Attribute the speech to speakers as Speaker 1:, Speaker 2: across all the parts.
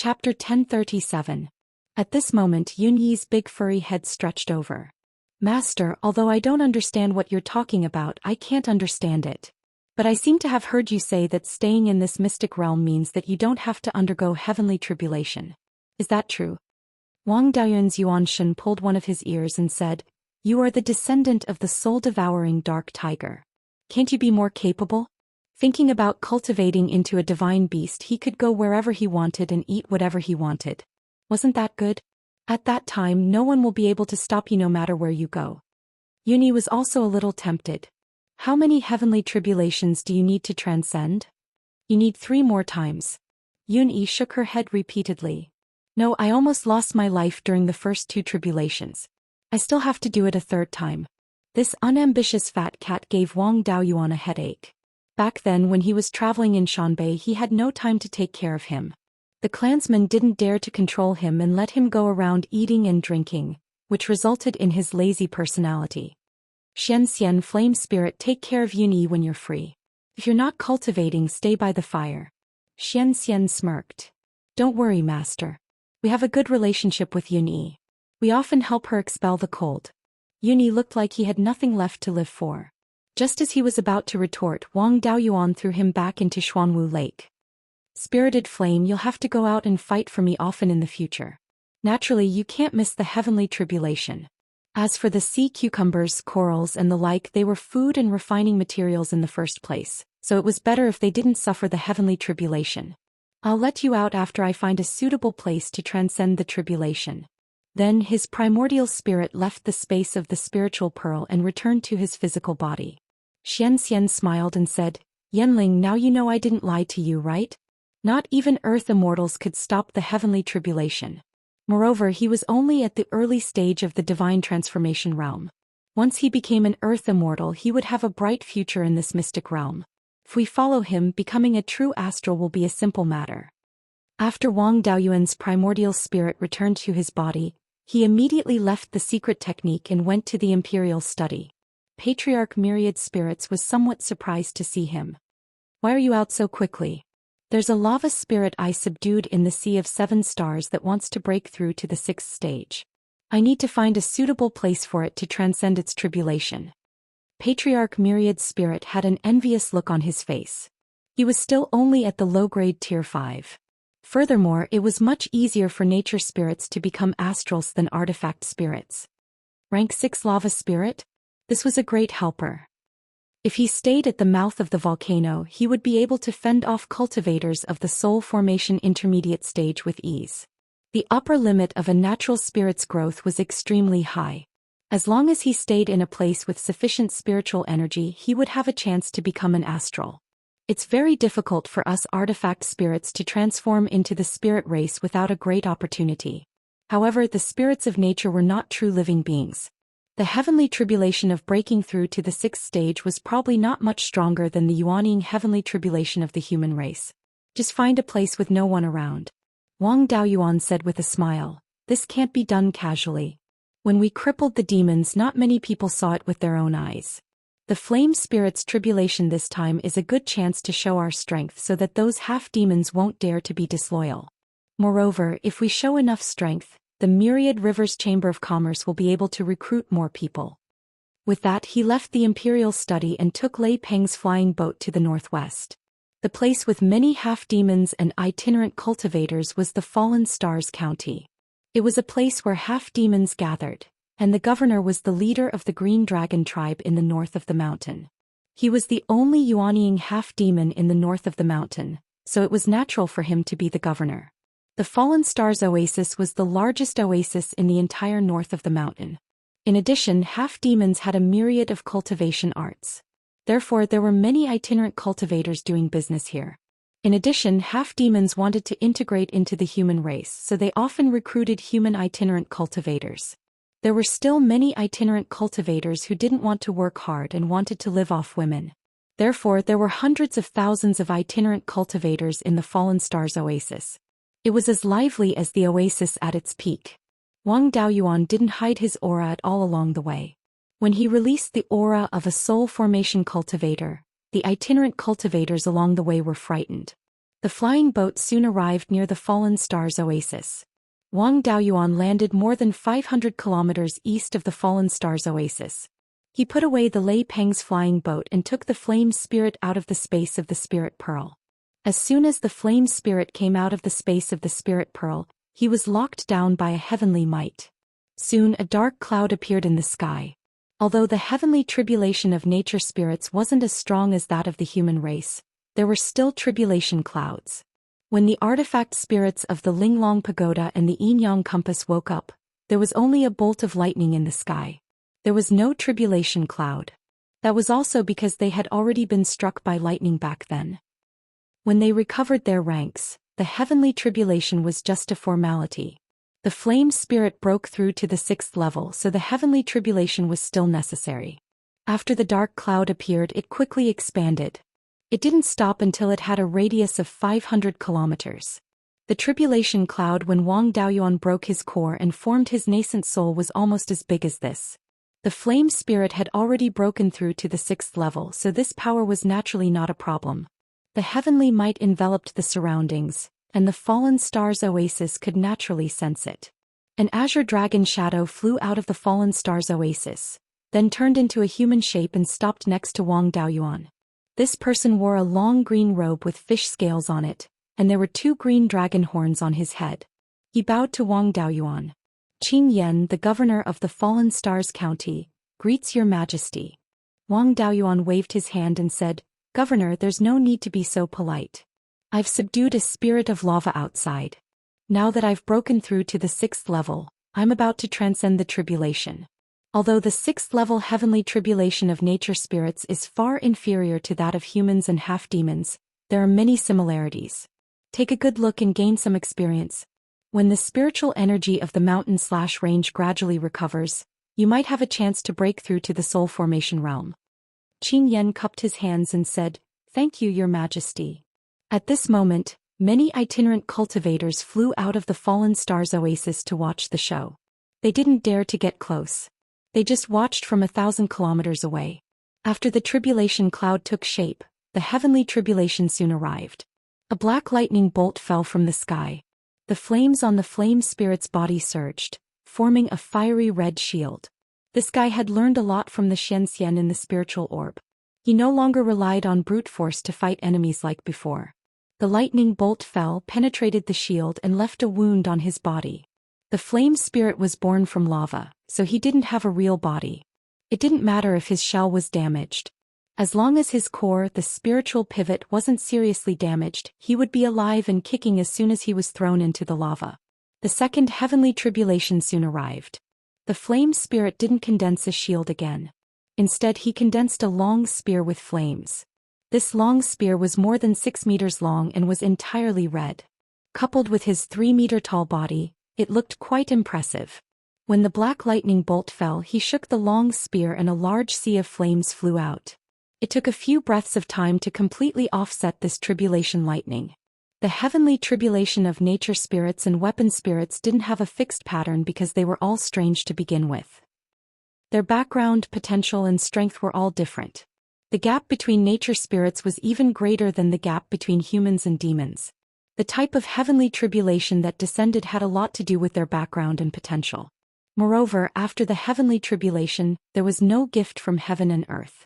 Speaker 1: Chapter 1037. At this moment Yun Yi's big furry head stretched over. Master, although I don't understand what you're talking about, I can't understand it. But I seem to have heard you say that staying in this mystic realm means that you don't have to undergo heavenly tribulation. Is that true? Wang Daoyuan's Yuan Shen pulled one of his ears and said, You are the descendant of the soul-devouring dark tiger. Can't you be more capable? Thinking about cultivating into a divine beast, he could go wherever he wanted and eat whatever he wanted. Wasn't that good? At that time no one will be able to stop you no matter where you go. Yun was also a little tempted. How many heavenly tribulations do you need to transcend? You need 3 more times. Yun shook her head repeatedly. No, I almost lost my life during the first 2 tribulations. I still have to do it a 3rd time. This unambitious fat cat gave Wang Daoyuan a headache. Back then when he was traveling in Shanbei he had no time to take care of him. The clansmen didn't dare to control him and let him go around eating and drinking, which resulted in his lazy personality. Xianxia, flame spirit, take care of Yun when you're free. If you're not cultivating, stay by the fire. Xianxia smirked. Don't worry, master. We have a good relationship with Yun. We often help her expel the cold. Yun looked like he had nothing left to live for. Just as he was about to retort, Wang Daoyuan threw him back into Xuanwu Lake. Spirited flame, you'll have to go out and fight for me often in the future. Naturally you can't miss the heavenly tribulation. As for the sea cucumbers, corals and the like, they were food and refining materials in the first place, so it was better if they didn't suffer the heavenly tribulation. I'll let you out after I find a suitable place to transcend the tribulation. Then his primordial spirit left the space of the spiritual pearl and returned to his physical body. Xianxia smiled and said, Yanling, now you know I didn't lie to you, right? Not even Earth Immortals could stop the heavenly tribulation. Moreover, he was only at the early stage of the divine transformation realm. Once he became an Earth Immortal, he would have a bright future in this mystic realm. If we follow him, becoming a true astral will be a simple matter. After Wang Daoyuan's primordial spirit returned to his body, he immediately left the secret technique and went to the imperial study. Patriarch Myriad Spirits was somewhat surprised to see him. Why are you out so quickly? There's a lava spirit I subdued in the Sea of 7 Stars that wants to break through to the 6th stage. I need to find a suitable place for it to transcend its tribulation. Patriarch Myriad Spirit had an envious look on his face. He was still only at the low-grade Tier 5. Furthermore, it was much easier for nature spirits to become astrals than artifact spirits. Rank 6 lava spirit? This was a great helper. If he stayed at the mouth of the volcano, he would be able to fend off cultivators of the soul formation intermediate stage with ease. The upper limit of a natural spirit's growth was extremely high. As long as he stayed in a place with sufficient spiritual energy, he would have a chance to become an astral. It's very difficult for us artifact spirits to transform into the spirit race without a great opportunity. However, the spirits of nature were not true living beings. The heavenly tribulation of breaking through to the 6th stage was probably not much stronger than the Yuanying heavenly tribulation of the human race. Just find a place with no one around. Wang Daoyuan said with a smile, this can't be done casually. When we crippled the demons, not many people saw it with their own eyes. The flame spirit's tribulation this time is a good chance to show our strength so that those half-demons won't dare to be disloyal. Moreover, if we show enough strength, the Myriad Rivers Chamber of Commerce will be able to recruit more people. With that, he left the imperial study and took Lei Peng's flying boat to the northwest. The place with many half-demons and itinerant cultivators was the Fallen Stars County. It was a place where half-demons gathered, and the governor was the leader of the Green Dragon tribe in the north of the mountain. He was the only Yuanying half-demon in the north of the mountain, so it was natural for him to be the governor. The Fallen Stars Oasis was the largest oasis in the entire north of the mountain. In addition, half-demons had a myriad of cultivation arts. Therefore, there were many itinerant cultivators doing business here. In addition, half-demons wanted to integrate into the human race, so they often recruited human itinerant cultivators. There were still many itinerant cultivators who didn't want to work hard and wanted to live off women. Therefore, there were hundreds of thousands of itinerant cultivators in the Fallen Stars Oasis. It was as lively as the oasis at its peak. Wang Daoyuan didn't hide his aura at all along the way. When he released the aura of a soul formation cultivator, the itinerant cultivators along the way were frightened. The flying boat soon arrived near the Fallen Stars oasis. Wang Daoyuan landed more than 500 kilometers east of the Fallen Stars oasis. He put away the Lei Peng's flying boat and took the flame spirit out of the space of the spirit pearl. As soon as the flame spirit came out of the space of the spirit pearl, he was locked down by a heavenly might. Soon a dark cloud appeared in the sky. Although the heavenly tribulation of nature spirits wasn't as strong as that of the human race, there were still tribulation clouds. When the artifact spirits of the Linglong Pagoda and the Yin-Yang Compass woke up, there was only a bolt of lightning in the sky. There was no tribulation cloud. That was also because they had already been struck by lightning back then. When they recovered their ranks, the heavenly tribulation was just a formality. The flame spirit broke through to the 6th level, so the heavenly tribulation was still necessary. After the dark cloud appeared, it quickly expanded. It didn't stop until it had a radius of 500 kilometers. The tribulation cloud when Wang Daoyuan broke his core and formed his nascent soul was almost as big as this. The flame spirit had already broken through to the 6th level, so this power was naturally not a problem. The heavenly might enveloped the surroundings, and the Fallen Stars oasis could naturally sense it. An azure dragon shadow flew out of the Fallen Stars oasis, then turned into a human shape and stopped next to Wang Daoyuan. This person wore a long green robe with fish scales on it, and there were 2 green dragon horns on his head. He bowed to Wang Daoyuan. Qing Yan, the governor of the Fallen Stars County, greets your majesty. Wang Daoyuan waved his hand and said, Governor, there's no need to be so polite. I've subdued a spirit of lava outside. Now that I've broken through to the 6th level, I'm about to transcend the tribulation. Although the 6th level heavenly tribulation of nature spirits is far inferior to that of humans and half-demons, there are many similarities. Take a good look and gain some experience. When the spiritual energy of the mountain/range gradually recovers, you might have a chance to break through to the soul formation realm. Qing Yan cupped his hands and said, Thank you, your majesty. At this moment, many itinerant cultivators flew out of the Fallen Stars oasis to watch the show. They didn't dare to get close. They just watched from 1,000 kilometers away. After the tribulation cloud took shape, the heavenly tribulation soon arrived. A black lightning bolt fell from the sky. The flames on the flame spirit's body surged, forming a fiery red shield. This guy had learned a lot from the Xianxia in the spiritual orb. He no longer relied on brute force to fight enemies like before. The lightning bolt fell, penetrated the shield and left a wound on his body. The flame spirit was born from lava, so he didn't have a real body. It didn't matter if his shell was damaged. As long as his core, the spiritual pivot, wasn't seriously damaged, he would be alive and kicking as soon as he was thrown into the lava. The second heavenly tribulation soon arrived. The flame spirit didn't condense a shield again. Instead, he condensed a long spear with flames. This long spear was more than 6 meters long and was entirely red. Coupled with his 3-meter-tall body, it looked quite impressive. When the black lightning bolt fell, he shook the long spear and a large sea of flames flew out. It took a few breaths of time to completely offset this tribulation lightning. The heavenly tribulation of nature spirits and weapon spirits didn't have a fixed pattern because they were all strange to begin with. Their background, potential and strength were all different. The gap between nature spirits was even greater than the gap between humans and demons. The type of heavenly tribulation that descended had a lot to do with their background and potential. Moreover, after the heavenly tribulation, there was no gift from heaven and earth.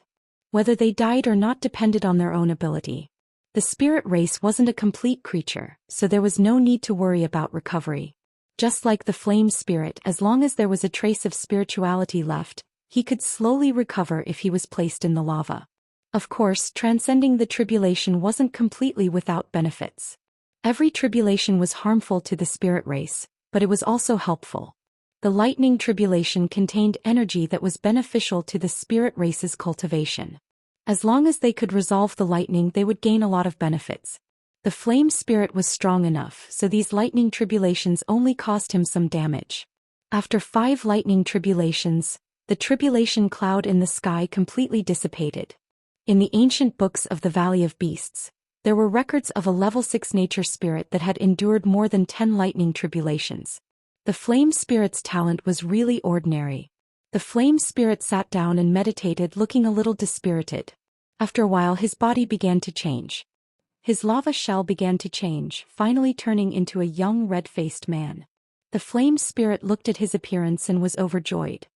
Speaker 1: Whether they died or not depended on their own ability. The spirit race wasn't a complete creature, so there was no need to worry about recovery. Just like the flame spirit, as long as there was a trace of spirituality left, he could slowly recover if he was placed in the lava. Of course, transcending the tribulation wasn't completely without benefits. Every tribulation was harmful to the spirit race, but it was also helpful. The lightning tribulation contained energy that was beneficial to the spirit race's cultivation. As long as they could resolve the lightning, they would gain a lot of benefits. The flame spirit was strong enough, so these lightning tribulations only caused him some damage. After 5 lightning tribulations, the tribulation cloud in the sky completely dissipated. In the ancient books of the Valley of Beasts, there were records of a level 6 nature spirit that had endured more than 10 lightning tribulations. The flame spirit's talent was really ordinary. The flame spirit sat down and meditated, looking a little dispirited. After a while his body began to change. his lava shell began to change, finally turning into a young red-faced man. The flame spirit looked at his appearance and was overjoyed.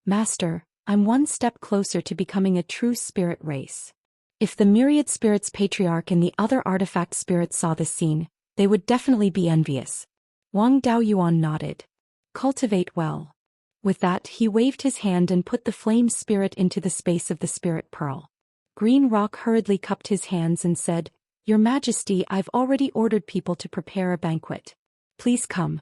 Speaker 1: Master, I'm one step closer to becoming a true spirit race. If the myriad spirits patriarch and the other artifact spirits saw this scene, they would definitely be envious. Wang Daoyuan nodded. Cultivate well. With that, he waved his hand and put the flame spirit into the space of the spirit pearl. Green Rock hurriedly cupped his hands and said, Your Majesty, I've already ordered people to prepare a banquet. Please come.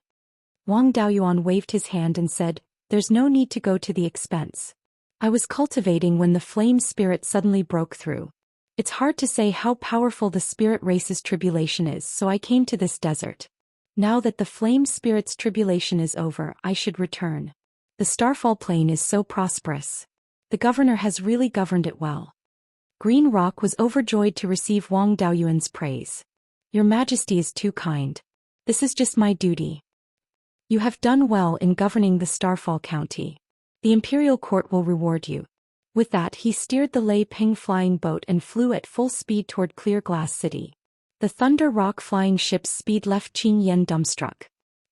Speaker 1: Wang Daoyuan waved his hand and said, There's no need to go to the expense. I was cultivating when the flame spirit suddenly broke through. It's hard to say how powerful the spirit race's tribulation is, so I came to this desert. Now that the flame spirit's tribulation is over, I should return. The Starfall Plain is so prosperous. The governor has really governed it well. Green Rock was overjoyed to receive Wang Daoyuan's praise. Your Majesty is too kind. This is just my duty. You have done well in governing the Starfall County. The Imperial Court will reward you. With that, he steered the Lei Ping flying boat and flew at full speed toward Clear Glass City. The Thunder Rock flying ship's speed left Qin Yen dumbstruck.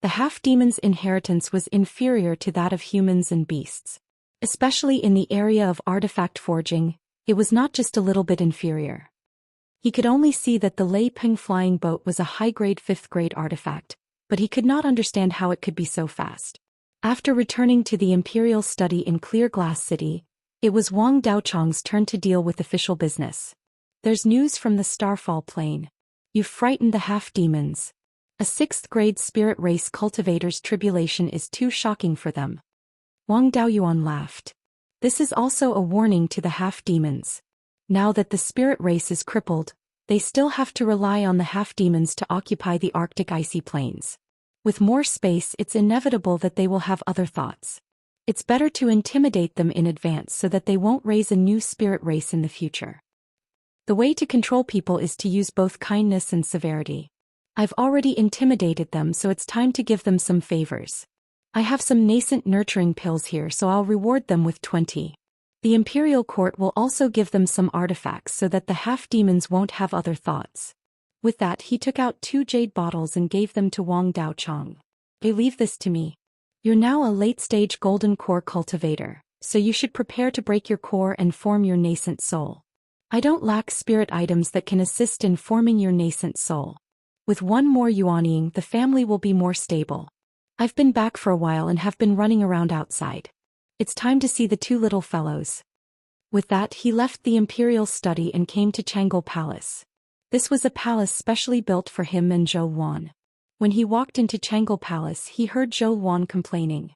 Speaker 1: The half-demon's inheritance was inferior to that of humans and beasts. Especially in the area of artifact forging, it was not just a little bit inferior. He could only see that the Lei Ping flying boat was a high-grade 5th-grade artifact, but he could not understand how it could be so fast. After returning to the Imperial study in Clear Glass City, it was Wang Daochang's turn to deal with official business. There's news from the Starfall Plain. You've frightened the half-demons. A 6th-grade spirit race cultivator's tribulation is too shocking for them. Wang Daoyuan laughed. This is also a warning to the half-demons. Now that the spirit race is crippled, they still have to rely on the half-demons to occupy the Arctic icy plains. With more space, it's inevitable that they will have other thoughts. It's better to intimidate them in advance so that they won't raise a new spirit race in the future. The way to control people is to use both kindness and severity. I've already intimidated them, so it's time to give them some favors. I have some nascent nurturing pills here, so I'll reward them with 20. The Imperial Court will also give them some artifacts so that the half-demons won't have other thoughts. With that, he took out 2 jade bottles and gave them to Wang Daochang. Leave this to me. You're now a late-stage golden core cultivator, so you should prepare to break your core and form your nascent soul. I don't lack spirit items that can assist in forming your nascent soul. With one more yuanying, the family will be more stable. I've been back for a while and have been running around outside. It's time to see the 2 little fellows. With that, he left the imperial study and came to Chang'e Palace. This was a palace specially built for him and Zhou Wan. When he walked into Chang'e Palace, he heard Zhou Wan complaining.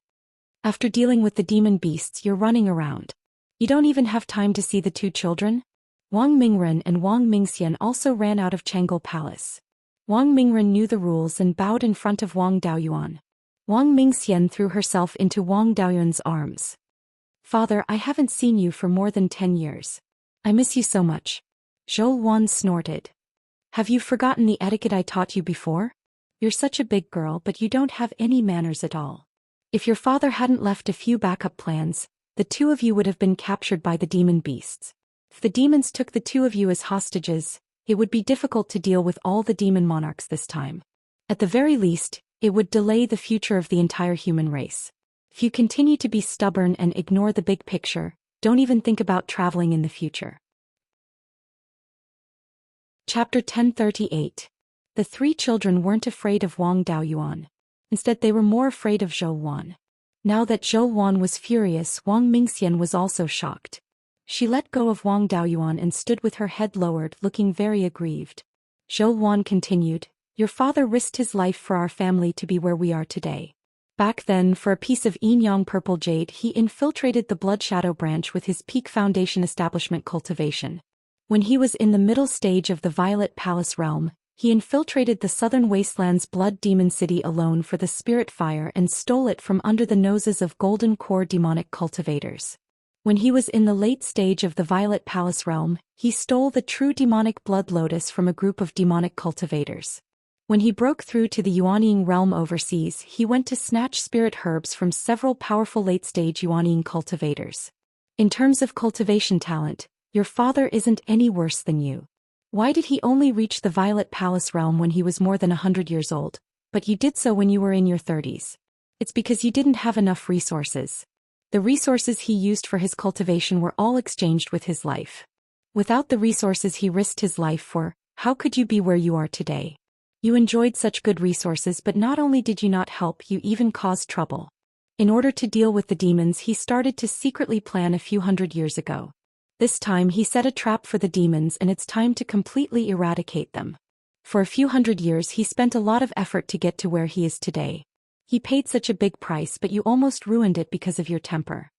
Speaker 1: After dealing with the demon beasts, you're running around. You don't even have time to see the 2 children? Wang Mingren and Wang Mingxian also ran out of Chang'e Palace. Wang Mingren knew the rules and bowed in front of Wang Daoyuan. Wang Mingxian threw herself into Wang Daoyuan's arms. Father, I haven't seen you for more than 10 years. I miss you so much. Zhou Wan snorted. Have you forgotten the etiquette I taught you before? You're such a big girl, but you don't have any manners at all. If your father hadn't left a few backup plans, the 2 of you would have been captured by the demon beasts. If the demons took the 2 of you as hostages, it would be difficult to deal with all the demon monarchs this time. At the very least, it would delay the future of the entire human race. If you continue to be stubborn and ignore the big picture, don't even think about traveling in the future. Chapter 1038. The 3 children weren't afraid of Wang Daoyuan. Instead, they were more afraid of Zhou Wan. Now that Zhou Wan was furious, Wang Mingxian was also shocked. She let go of Wang Daoyuan and stood with her head lowered, looking very aggrieved. Zhou Wan continued, Your father risked his life for our family to be where we are today. Back then, for a piece of yin-yang purple jade, he infiltrated the Blood Shadow branch with his Peak Foundation establishment Cultivation. When he was in the middle stage of the Violet Palace realm, he infiltrated the Southern Wasteland's Blood Demon City alone for the Spirit Fire and stole it from under the noses of Golden Core demonic cultivators. When he was in the late stage of the Violet Palace realm, he stole the true demonic Blood Lotus from a group of demonic cultivators. When he broke through to the Yuanying realm overseas, he went to snatch spirit herbs from several powerful late-stage Yuanying cultivators. In terms of cultivation talent, your father isn't any worse than you. Why did he only reach the Violet Palace realm when he was more than 100 years old, but you did so when you were in your 30s? It's because you didn't have enough resources. The resources he used for his cultivation were all exchanged with his life. Without the resources he risked his life for, how could you be where you are today? You enjoyed such good resources, but not only did you not help, you even caused trouble. In order to deal with the demons he started to secretly plan a few hundred years ago. This time he set a trap for the demons, and it's time to completely eradicate them. For a few hundred years he spent a lot of effort to get to where he is today. He paid such a big price, but you almost ruined it because of your temper.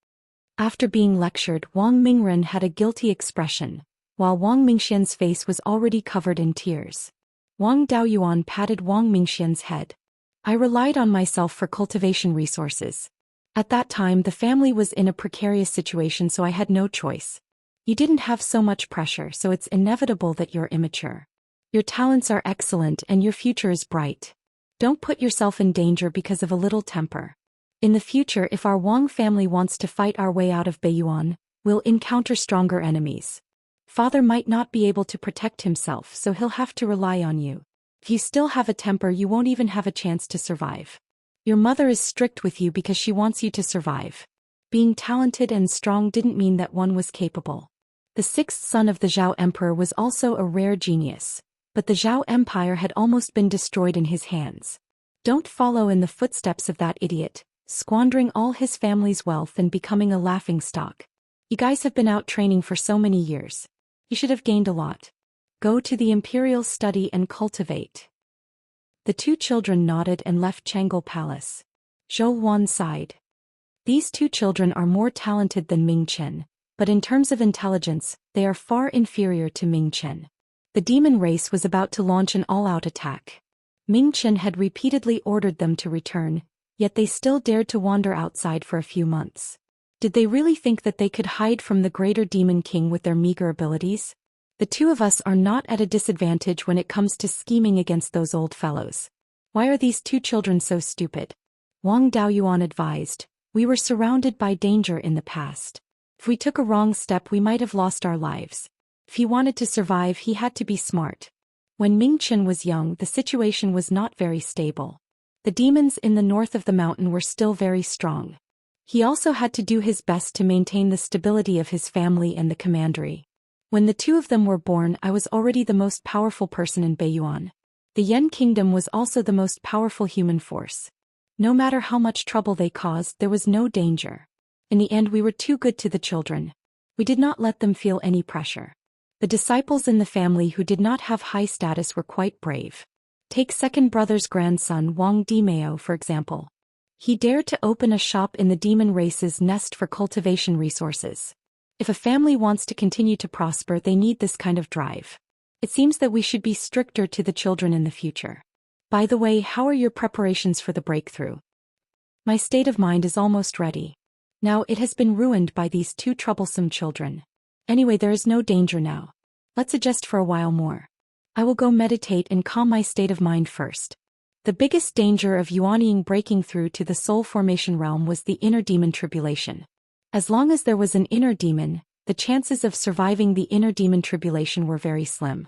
Speaker 1: After being lectured, Wang Mingren had a guilty expression, while Wang Mingxian's face was already covered in tears. Wang Daoyuan patted Wang Mingxian's head. I relied on myself for cultivation resources. At that time the family was in a precarious situation, so I had no choice. You didn't have so much pressure, so it's inevitable that you're immature. Your talents are excellent and your future is bright. Don't put yourself in danger because of a little temper. In the future, if our Wang family wants to fight our way out of Beiyuan, we'll encounter stronger enemies. Father might not be able to protect himself, so he'll have to rely on you. If you still have a temper, you won't even have a chance to survive. Your mother is strict with you because she wants you to survive. Being talented and strong didn't mean that one was capable. The sixth son of the Zhou Emperor was also a rare genius, but the Zhou Empire had almost been destroyed in his hands. Don't follow in the footsteps of that idiot, squandering all his family's wealth and becoming a laughingstock. You guys have been out training for so many years. You should have gained a lot. Go to the Imperial Study and cultivate. The two children nodded and left Changle Palace. Zhou Wan sighed. These two children are more talented than Ming Chen, but in terms of intelligence, they are far inferior to Ming Chen. The demon race was about to launch an all-out attack. Ming Chen had repeatedly ordered them to return, yet they still dared to wander outside for a few months. Did they really think that they could hide from the greater demon king with their meager abilities? The two of us are not at a disadvantage when it comes to scheming against those old fellows. Why are these two children so stupid? Wang Daoyuan advised. We were surrounded by danger in the past. If we took a wrong step, we might have lost our lives. If he wanted to survive, he had to be smart. When Ming Chen was young, the situation was not very stable. The demons in the north of the mountain were still very strong. He also had to do his best to maintain the stability of his family and the commandery. When the two of them were born, I was already the most powerful person in Beiyuan. The Yan Kingdom was also the most powerful human force. No matter how much trouble they caused, there was no danger. In the end, we were too good to the children. We did not let them feel any pressure. The disciples in the family who did not have high status were quite brave. Take second brother's grandson Wang Dimeo for example. He dared to open a shop in the demon race's nest for cultivation resources. If a family wants to continue to prosper, they need this kind of drive. It seems that we should be stricter to the children in the future. By the way, how are your preparations for the breakthrough? My state of mind is almost ready. Now it has been ruined by these two troublesome children. Anyway, there is no danger now. Let's adjust for a while more. I will go meditate and calm my state of mind first. The biggest danger of Yuanying breaking through to the soul formation realm was the inner demon tribulation. As long as there was an inner demon, the chances of surviving the inner demon tribulation were very slim.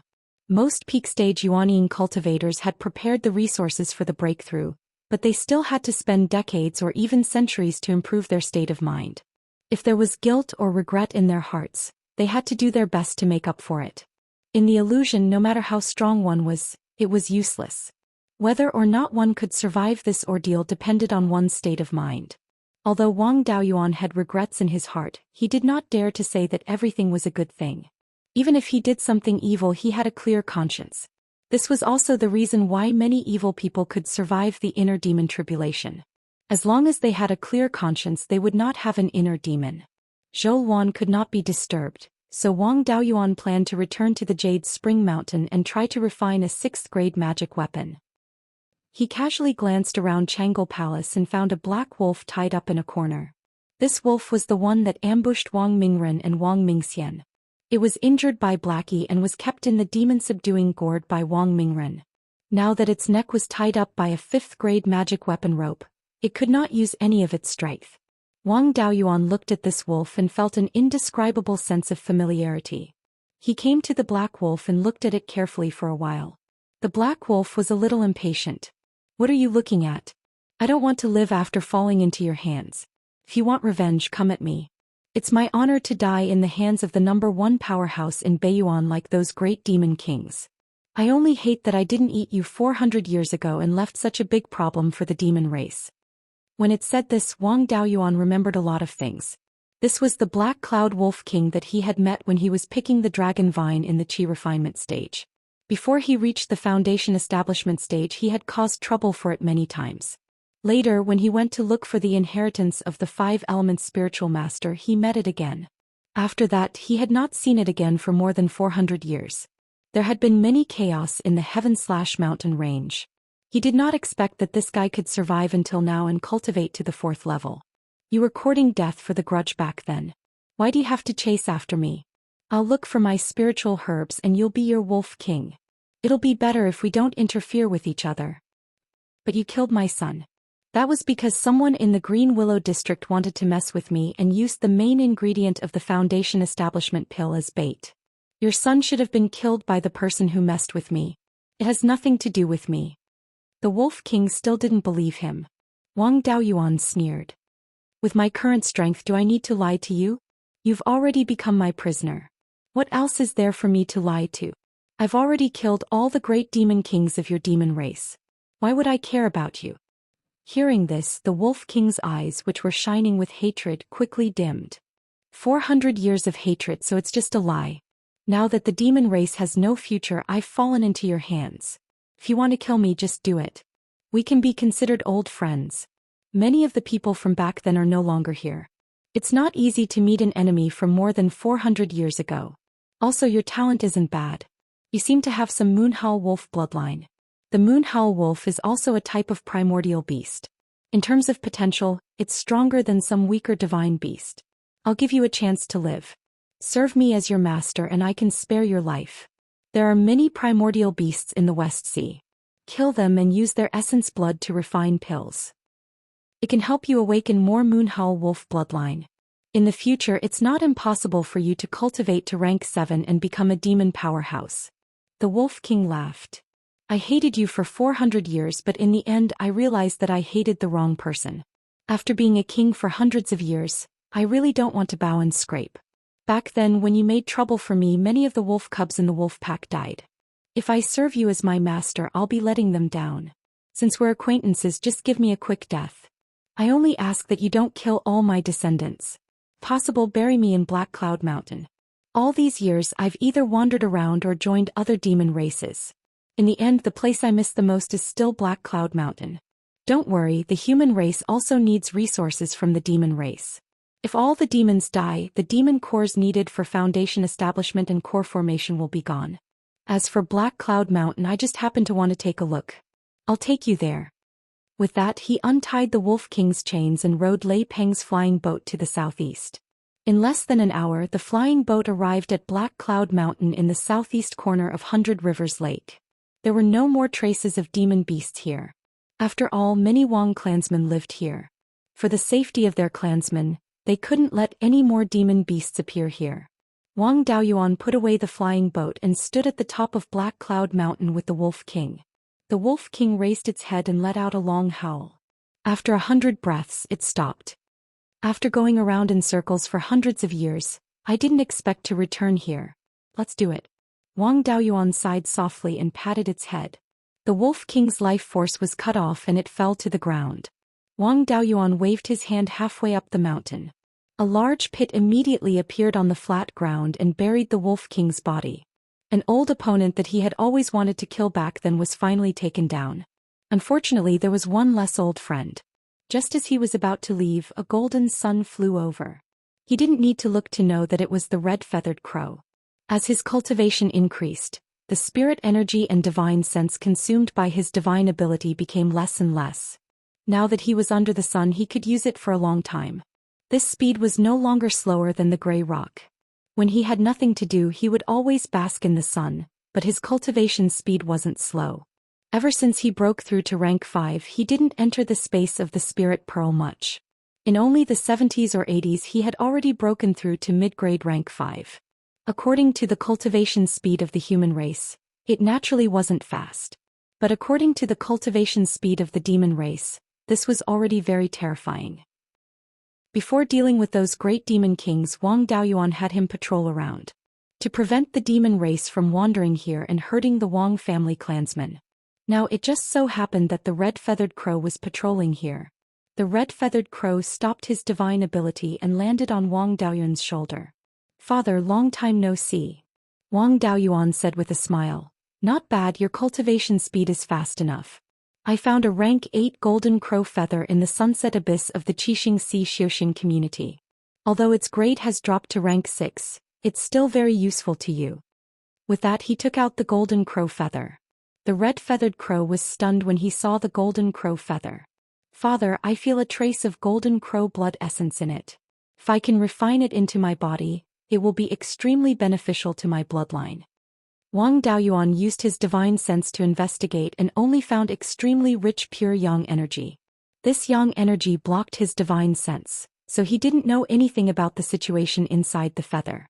Speaker 1: Most peak stage Yuanying cultivators had prepared the resources for the breakthrough, but they still had to spend decades or even centuries to improve their state of mind. If there was guilt or regret in their hearts, they had to do their best to make up for it. In the illusion, no matter how strong one was, it was useless. Whether or not one could survive this ordeal depended on one's state of mind. Although Wang Daoyuan had regrets in his heart, he did not dare to say that everything was a good thing. Even if he did something evil, he had a clear conscience. This was also the reason why many evil people could survive the inner demon tribulation. As long as they had a clear conscience, they would not have an inner demon. Zhou Wan could not be disturbed, so Wang Daoyuan planned to return to the Jade Spring Mountain and try to refine a 6th-grade magic weapon. He casually glanced around Changle Palace and found a black wolf tied up in a corner. This wolf was the one that ambushed Wang Mingren and Wang Mingxian. It was injured by Blackie and was kept in the demon-subduing gourd by Wang Mingren. Now that its neck was tied up by a 5th-grade magic weapon rope, it could not use any of its strength. Wang Daoyuan looked at this wolf and felt an indescribable sense of familiarity. He came to the black wolf and looked at it carefully for a while. The black wolf was a little impatient. What are you looking at? I don't want to live after falling into your hands. If you want revenge, come at me. It's my honor to die in the hands of the #1 powerhouse in Beiyuan like those great demon kings. I only hate that I didn't eat you 400 years ago and left such a big problem for the demon race. When it said this, Wang Daoyuan remembered a lot of things. This was the Black Cloud Wolf King that he had met when he was picking the dragon vine in the Qi refinement stage. Before he reached the foundation establishment stage, he had caused trouble for it many times. Later, when he went to look for the inheritance of the 5 elements spiritual master, he met it again. After that, he had not seen it again for more than 400 years. There had been many chaos in the heaven/mountain range. He did not expect that this guy could survive until now and cultivate to the 4th level. You were courting death for the grudge back then. Why do you have to chase after me? I'll look for my spiritual herbs and you'll be your wolf king. It'll be better if we don't interfere with each other. But you killed my son. That was because someone in the Green Willow district wanted to mess with me and used the main ingredient of the foundation establishment pill as bait. Your son should have been killed by the person who messed with me. It has nothing to do with me. The Wolf King still didn't believe him. Wang Daoyuan sneered. With my current strength, do I need to lie to you? You've already become my prisoner. What else is there for me to lie to? I've already killed all the great demon kings of your demon race. Why would I care about you? Hearing this, the Wolf King's eyes, which were shining with hatred, quickly dimmed. 400 years of hatred, so it's just a lie. Now that the demon race has no future, I've fallen into your hands. If you want to kill me, just do it. We can be considered old friends. Many of the people from back then are no longer here. It's not easy to meet an enemy from more than 400 years ago. Also, your talent isn't bad. You seem to have some Moonhowl wolf bloodline. The Moonhowl wolf is also a type of primordial beast. In terms of potential, it's stronger than some weaker divine beast. I'll give you a chance to live. Serve me as your master and I can spare your life. There are many primordial beasts in the West Sea. Kill them and use their essence blood to refine pills. It can help you awaken more Moonhowl wolf bloodline. In the future, it's not impossible for you to cultivate to rank 7 and become a demon powerhouse. The Wolf King laughed. I hated you for 400 years, but in the end I realized that I hated the wrong person. After being a king for hundreds of years, I really don't want to bow and scrape. Back then, when you made trouble for me, many of the wolf cubs in the wolf pack died. If I serve you as my master, I'll be letting them down. Since we're acquaintances, just give me a quick death. I only ask that you don't kill all my descendants. Possible, bury me in Black Cloud Mountain. All these years I've either wandered around or joined other demon races. In the end, the place I miss the most is still Black Cloud Mountain. Don't worry, the human race also needs resources from the demon race. If all the demons die, the demon cores needed for foundation establishment and core formation will be gone. As for Black Cloud Mountain, I just happen to want to take a look. I'll take you there. With that, he untied the Wolf King's chains and rowed Lei Peng's flying boat to the southeast. In less than an hour, the flying boat arrived at Black Cloud Mountain in the southeast corner of 100 Rivers Lake. There were no more traces of demon beasts here. After all, many Wang clansmen lived here. For the safety of their clansmen, they couldn't let any more demon beasts appear here. Wang Daoyuan put away the flying boat and stood at the top of Black Cloud Mountain with the Wolf King. The Wolf King raised its head and let out a long howl. After 100 breaths, it stopped. After going around in circles for hundreds of years, I didn't expect to return here. Let's do it. Wang Daoyuan sighed softly and patted its head. The Wolf King's life force was cut off and it fell to the ground. Wang Daoyuan waved his hand halfway up the mountain. A large pit immediately appeared on the flat ground and buried the Wolf King's body. An old opponent that he had always wanted to kill back then was finally taken down. Unfortunately, there was one less old friend. Just as he was about to leave, a golden sun flew over. He didn't need to look to know that it was the red-feathered crow. As his cultivation increased, the spirit energy and divine sense consumed by his divine ability became less and less. Now that he was under the sun, he could use it for a long time. This speed was no longer slower than the gray rock. When he had nothing to do, he would always bask in the sun, but his cultivation speed wasn't slow. Ever since he broke through to rank 5, he didn't enter the space of the spirit pearl much. In only the 70s or 80s he had already broken through to mid-grade rank 5. According to the cultivation speed of the human race, it naturally wasn't fast. But according to the cultivation speed of the demon race, this was already very terrifying. Before dealing with those great demon kings, Wang Daoyuan had him patrol around to prevent the demon race from wandering here and hurting the Wang family clansmen. Now it just so happened that the red-feathered crow was patrolling here. The red-feathered crow stopped his divine ability and landed on Wang Daoyuan's shoulder. "Father, long time no see," Wang Daoyuan said with a smile. "Not bad, your cultivation speed is fast enough. I found a rank 8 golden crow feather in the sunset abyss of the Xianxia Zhou Xian community. Although its grade has dropped to rank 6, it's still very useful to you." With that he took out the golden crow feather. The red-feathered crow was stunned when he saw the golden crow feather. "Father, I feel a trace of golden crow blood essence in it. If I can refine it into my body, it will be extremely beneficial to my bloodline." Wang Daoyuan used his divine sense to investigate and only found extremely rich pure yang energy. This yang energy blocked his divine sense, so he didn't know anything about the situation inside the feather.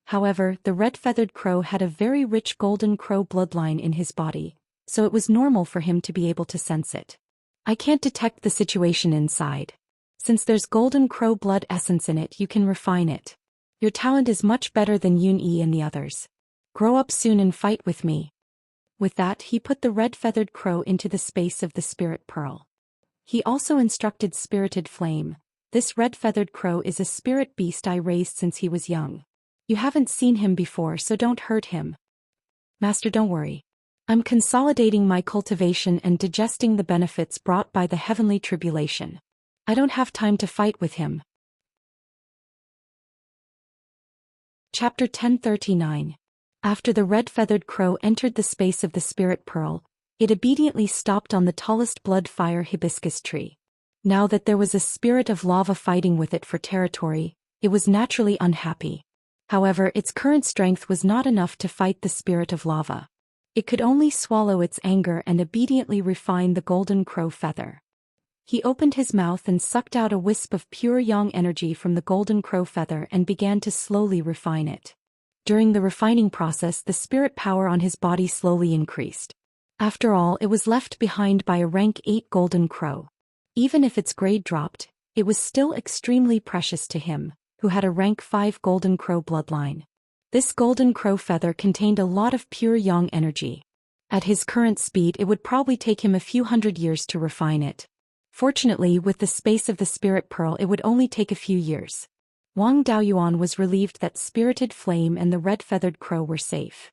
Speaker 1: However, the red-feathered crow had a very rich golden crow bloodline in his body, so it was normal for him to be able to sense it. "I can't detect the situation inside. Since there's golden crow blood essence in it, you can refine it. Your talent is much better than Yun Yi and the others. Grow up soon and fight with me." With that he put the red-feathered crow into the space of the spirit pearl. He also instructed Spirited Flame. "This red-feathered crow is a spirit beast I raised since he was young. You haven't seen him before, so don't hurt him." "Master, don't worry. I'm consolidating my cultivation and digesting the benefits brought by the heavenly tribulation. I don't have time to fight with him." Chapter 1039. After the red-feathered crow entered the space of the spirit pearl, it obediently stopped on the tallest blood-fire hibiscus tree. Now that there was a spirit of lava fighting with it for territory, it was naturally unhappy. However, its current strength was not enough to fight the spirit of lava. It could only swallow its anger and obediently refine the golden crow feather. He opened his mouth and sucked out a wisp of pure yang energy from the golden crow feather and began to slowly refine it. During the refining process, the spirit power on his body slowly increased. After all, it was left behind by a rank 8 golden crow. Even if its grade dropped, it was still extremely precious to him, who had a rank 5 golden crow bloodline. This golden crow feather contained a lot of pure yang energy. At his current speed, it would probably take him a few hundred years to refine it. Fortunately, with the space of the spirit pearl, it would only take a few years. Wang Daoyuan was relieved that Spirited Flame and the red-feathered crow were safe.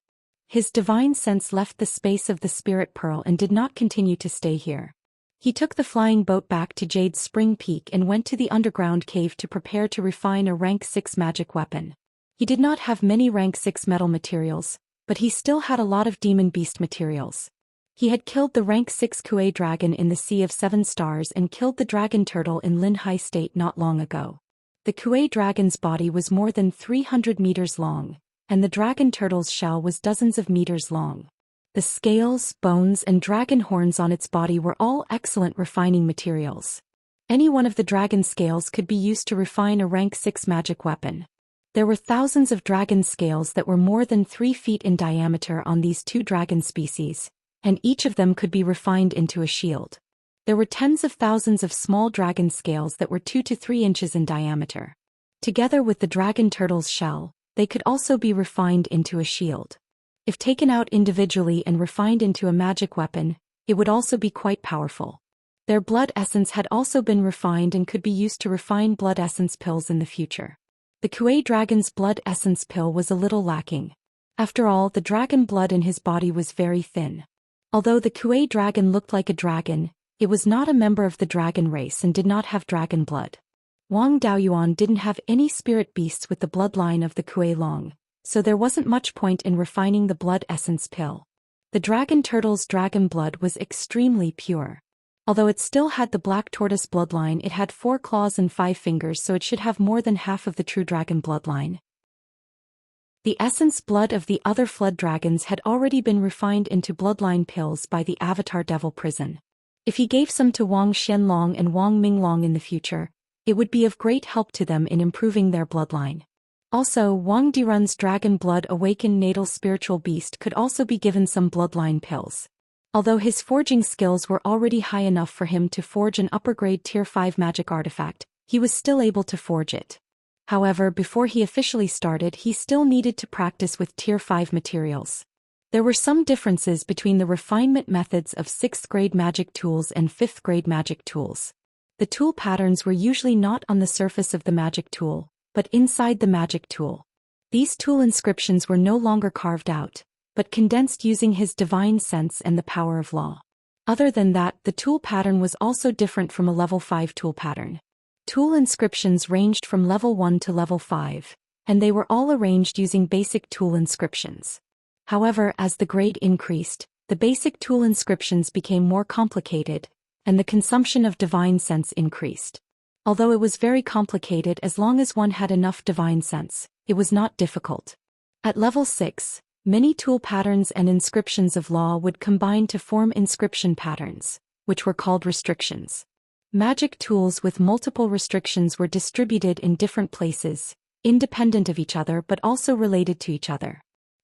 Speaker 1: His divine sense left the space of the spirit pearl and did not continue to stay here. He took the flying boat back to Jade Spring Peak and went to the underground cave to prepare to refine a rank 6 magic weapon. He did not have many rank 6 metal materials, but he still had a lot of demon beast materials. He had killed the rank 6 Kuei dragon in the Sea of 7 Stars and killed the dragon turtle in Linhai State not long ago. The Kuei dragon's body was more than 300 meters long, and the dragon turtle's shell was dozens of meters long. The scales, bones, and dragon horns on its body were all excellent refining materials. Any one of the dragon scales could be used to refine a rank 6 magic weapon. There were thousands of dragon scales that were more than 3 feet in diameter on these 2 dragon species, and each of them could be refined into a shield. There were tens of thousands of small dragon scales that were 2 to 3 inches in diameter. Together with the dragon turtle's shell, they could also be refined into a shield. If taken out individually and refined into a magic weapon, it would also be quite powerful. Their blood essence had also been refined and could be used to refine blood essence pills in the future. The Kuei dragon's blood essence pill was a little lacking. After all, the dragon blood in his body was very thin. Although the Kuei dragon looked like a dragon, it was not a member of the dragon race and did not have dragon blood. Wang Daoyuan didn't have any spirit beasts with the bloodline of the Kuei Long, so there wasn't much point in refining the blood essence pill. The dragon turtle's dragon blood was extremely pure. Although it still had the black tortoise bloodline, it had 4 claws and 5 fingers, so it should have more than half of the true dragon bloodline. The essence blood of the other flood dragons had already been refined into bloodline pills by the Avatar Devil Prison. If he gave some to Wang Xianlong and Wang Minglong in the future, it would be of great help to them in improving their bloodline. Also, Wang Dirun's dragon blood awakened natal spiritual beast could also be given some bloodline pills. Although his forging skills were already high enough for him to forge an upper-grade Tier 5 magic artifact, he was still able to forge it. However, before he officially started, he still needed to practice with Tier 5 materials. There were some differences between the refinement methods of 6th-grade magic tools and 5th-grade magic tools. The tool patterns were usually not on the surface of the magic tool, but inside the magic tool. These tool inscriptions were no longer carved out, but condensed using his divine sense and the power of law. Other than that, the tool pattern was also different from a level 5 tool pattern. Tool inscriptions ranged from level 1 to level 5, and they were all arranged using basic tool inscriptions. However, as the grade increased, the basic tool inscriptions became more complicated, and the consumption of divine sense increased. Although it was very complicated, as long as one had enough divine sense, it was not difficult. At level 6, many tool patterns and inscriptions of law would combine to form inscription patterns, which were called restrictions. Magic tools with multiple restrictions were distributed in different places, independent of each other but also related to each other.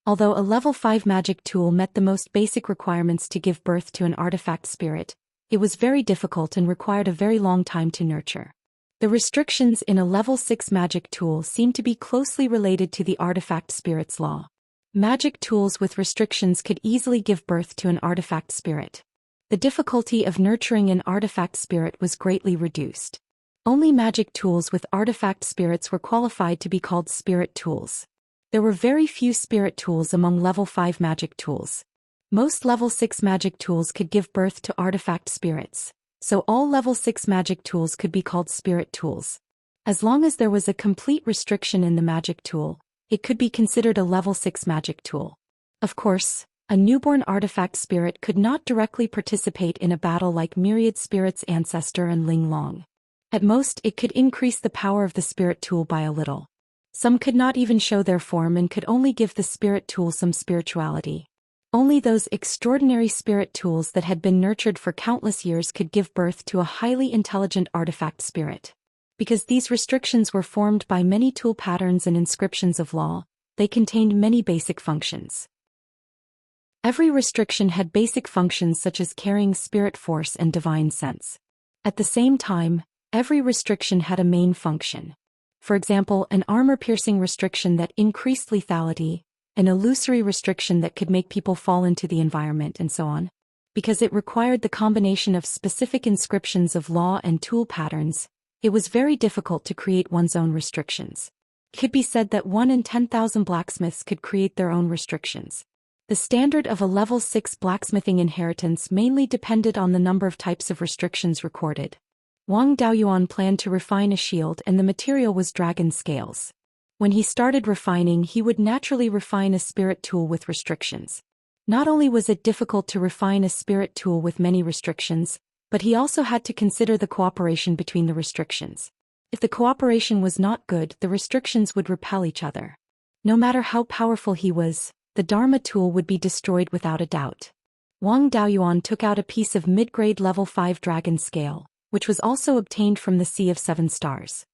Speaker 1: Although a level 5 magic tool met the most basic requirements to give birth to an artifact spirit, it was very difficult and required a very long time to nurture. The restrictions in a level 6 magic tool seem to be closely related to the artifact spirit's law. Magic tools with restrictions could easily give birth to an artifact spirit. The difficulty of nurturing an artifact spirit was greatly reduced. Only magic tools with artifact spirits were qualified to be called spirit tools. There were very few spirit tools among level 5 magic tools. Most level 6 magic tools could give birth to artifact spirits, so all level 6 magic tools could be called spirit tools. As long as there was a complete restriction in the magic tool, it could be considered a level 6 magic tool. Of course, a newborn artifact spirit could not directly participate in a battle like Myriad Spirit's ancestor and Ling Long. At most, it could increase the power of the spirit tool by a little. Some could not even show their form and could only give the spirit tool some spirituality. Only those extraordinary spirit tools that had been nurtured for countless years could give birth to a highly intelligent artifact spirit. Because these restrictions were formed by many tool patterns and inscriptions of law, they contained many basic functions. Every restriction had basic functions such as carrying spirit force and divine sense. At the same time, every restriction had a main function. For example, an armor-piercing restriction that increased lethality, an illusory restriction that could make people fall into the environment, and so on. Because it required the combination of specific inscriptions of law and tool patterns, it was very difficult to create one's own restrictions. It could be said that 1 in 10,000 blacksmiths could create their own restrictions. The standard of a level 6 blacksmithing inheritance mainly depended on the number of types of restrictions recorded. Wang Daoyuan planned to refine a shield and the material was dragon scales. When he started refining, he would naturally refine a spirit tool with restrictions. Not only was it difficult to refine a spirit tool with many restrictions, but he also had to consider the cooperation between the restrictions. If the cooperation was not good, the restrictions would repel each other. No matter how powerful he was, the Dharma tool would be destroyed without a doubt. Wang Daoyuan took out a piece of mid-grade level 5 dragon scale, which was also obtained from the Sea of 7 Stars.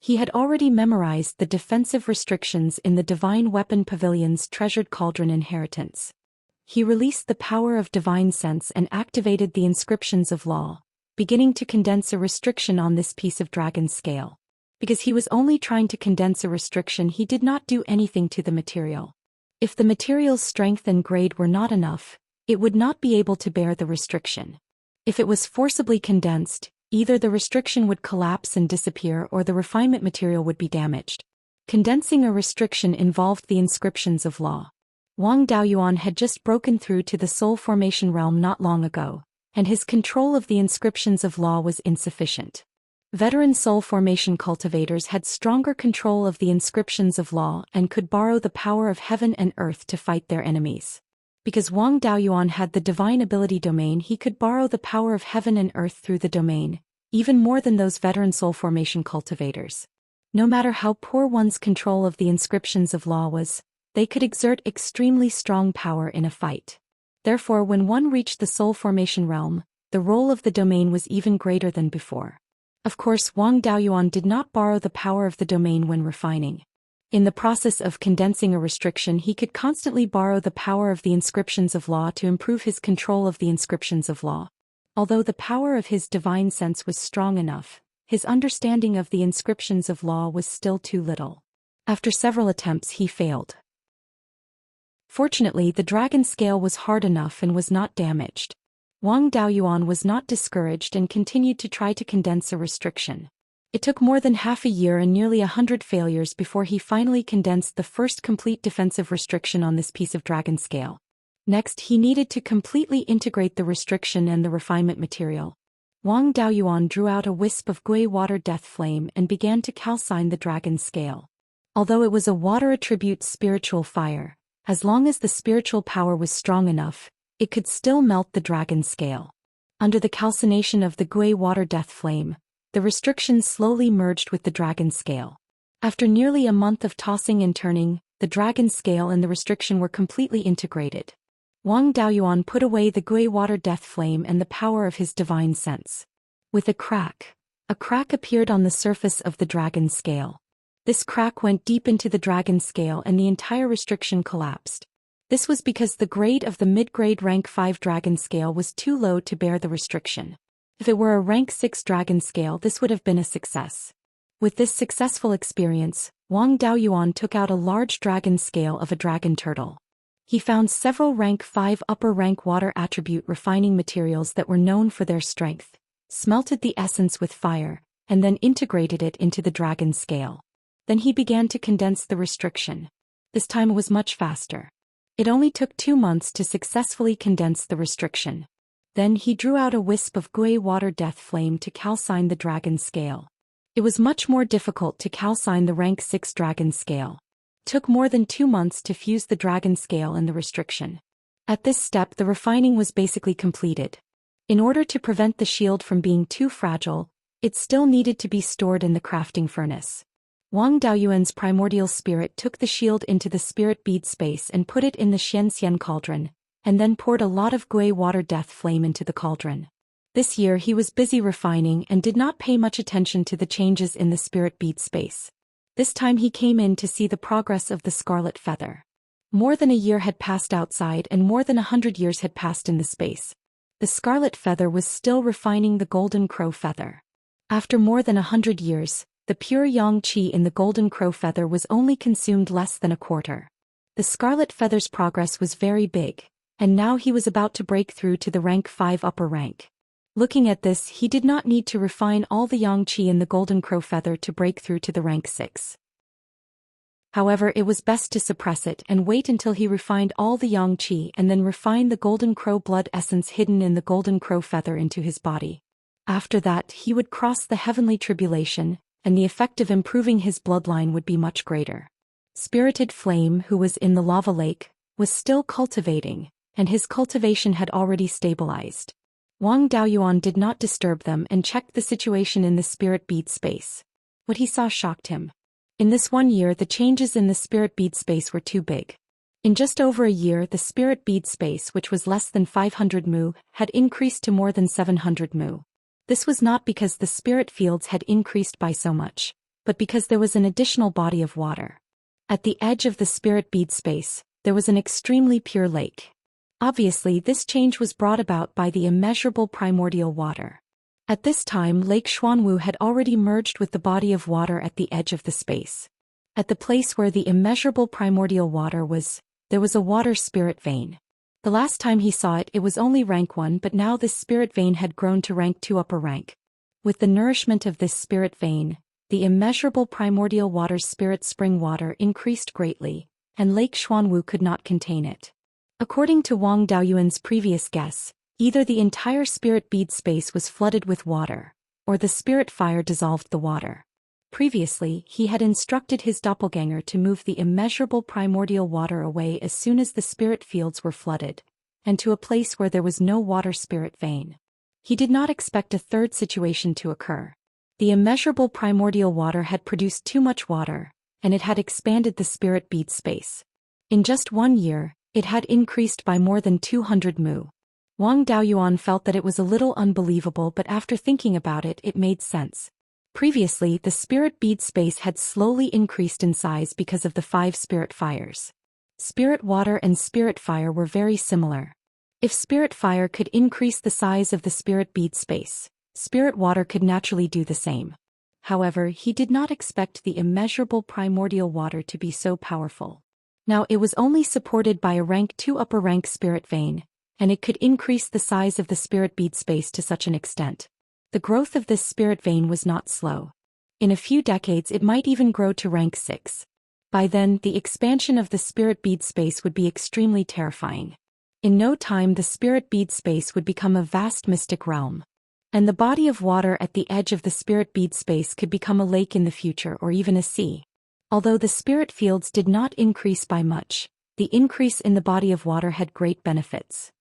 Speaker 1: He had already memorized the defensive restrictions in the Divine Weapon Pavilion's treasured cauldron inheritance. He released the power of divine sense and activated the inscriptions of law, beginning to condense a restriction on this piece of dragon scale. Because he was only trying to condense a restriction, he did not do anything to the material. If the material's strength and grade were not enough, it would not be able to bear the restriction. If it was forcibly condensed, either the restriction would collapse and disappear or the refinement material would be damaged. Condensing a restriction involved the inscriptions of law. Wang Daoyuan had just broken through to the soul formation realm not long ago, and his control of the inscriptions of law was insufficient. Veteran soul formation cultivators had stronger control of the inscriptions of law and could borrow the power of heaven and earth to fight their enemies. Because Wang Daoyuan had the divine ability domain, he could borrow the power of heaven and earth through the domain, even more than those veteran soul formation cultivators. No matter how poor one's control of the inscriptions of law was, they could exert extremely strong power in a fight. Therefore, when one reached the soul formation realm, the role of the domain was even greater than before. Of course, Wang Daoyuan did not borrow the power of the domain when refining. In the process of condensing a restriction, he could constantly borrow the power of the inscriptions of law to improve his control of the inscriptions of law. Although the power of his divine sense was strong enough, his understanding of the inscriptions of law was still too little. After several attempts, he failed. Fortunately, the dragon scale was hard enough and was not damaged. Wang Daoyuan was not discouraged and continued to try to condense a restriction. It took more than half a year and nearly 100 failures before he finally condensed the first complete defensive restriction on this piece of dragon scale. Next, he needed to completely integrate the restriction and the refinement material. Wang Daoyuan drew out a wisp of gui water death flame and began to calcine the dragon scale. Although it was a water attribute spiritual fire, as long as the spiritual power was strong enough, it could still melt the dragon scale. Under the calcination of the gui water death flame, the restriction slowly merged with the dragon scale. After nearly a month of tossing and turning, the dragon scale and the restriction were completely integrated. Wang Daoyuan put away the gui water death flame and the power of his divine sense. With a crack appeared on the surface of the dragon scale. This crack went deep into the dragon scale and the entire restriction collapsed. This was because the grade of the mid-grade rank 5 dragon scale was too low to bear the restriction. If it were a rank 6 dragon scale, this would have been a success. With this successful experience, Wang Daoyuan took out a large dragon scale of a dragon turtle. He found several rank 5 upper rank water attribute refining materials that were known for their strength, smelted the essence with fire, and then integrated it into the dragon scale. Then he began to condense the restriction. This time it was much faster. It only took 2 months to successfully condense the restriction. Then he drew out a wisp of gui water death flame to calcine the dragon scale. It was much more difficult to calcine the rank 6 dragon scale. It took more than 2 months to fuse the dragon scale and the restriction. At this step, the refining was basically completed. In order to prevent the shield from being too fragile, it still needed to be stored in the crafting furnace. Wang Daoyuan's primordial spirit took the shield into the spirit bead space and put it in the Xianxia cauldron, and then poured a lot of gui water death flame into the cauldron. This year he was busy refining and did not pay much attention to the changes in the spirit bead space. This time he came in to see the progress of the scarlet feather. More than a year had passed outside and more than 100 years had passed in the space. The scarlet feather was still refining the golden crow feather. After more than 100 years, the pure yang qi in the golden crow feather was only consumed less than a quarter. The scarlet feather's progress was very big, and now he was about to break through to the rank 5 upper rank. Looking at this, he did not need to refine all the yang qi in the golden crow feather to break through to the rank 6. However, it was best to suppress it and wait until he refined all the yang qi and then refine the golden crow blood essence hidden in the golden crow feather into his body. After that, he would cross the heavenly tribulation, and the effect of improving his bloodline would be much greater. Spirited Flame, who was in the lava lake, was still cultivating, and his cultivation had already stabilized. Wang Daoyuan did not disturb them and checked the situation in the spirit bead space. What he saw shocked him. In this 1 year, the changes in the spirit bead space were too big. In just over a year, the spirit bead space, which was less than 500 mu, had increased to more than 700 mu. This was not because the spirit fields had increased by so much, but because there was an additional body of water. At the edge of the spirit bead space, there was an extremely pure lake. Obviously, this change was brought about by the immeasurable primordial water. At this time, Lake Xuanwu had already merged with the body of water at the edge of the space. At the place where the immeasurable primordial water was, there was a water spirit vein. The last time he saw it, it was only rank 1, but now this spirit vein had grown to rank 2 upper rank. With the nourishment of this spirit vein, the immeasurable primordial water's spirit spring water increased greatly, and Lake Xuanwu could not contain it. According to Wang Daoyuan's previous guess, either the entire spirit bead space was flooded with water, or the spirit fire dissolved the water. Previously, he had instructed his doppelganger to move the immeasurable primordial water away as soon as the spirit fields were flooded, and to a place where there was no water spirit vein. He did not expect a third situation to occur. The immeasurable primordial water had produced too much water, and it had expanded the spirit bead space. In just 1 year, it had increased by more than 200 mu. Wang Daoyuan felt that it was a little unbelievable, but after thinking about it, it made sense. Previously, the spirit bead space had slowly increased in size because of the 5 spirit fires. Spirit water and spirit fire were very similar. If spirit fire could increase the size of the spirit bead space, spirit water could naturally do the same. However, he did not expect the immeasurable primordial water to be so powerful. Now it was only supported by a rank 2 upper rank spirit vein, and it could increase the size of the spirit bead space to such an extent. The growth of this spirit vein was not slow. In a few decades it might even grow to rank 6. By then, the expansion of the spirit bead space would be extremely terrifying. In no time the spirit bead space would become a vast mystic realm. And the body of water at the edge of the spirit bead space could become a lake in the future or even a sea. Although the spirit fields did not increase by much, the increase in the body of water had great benefits.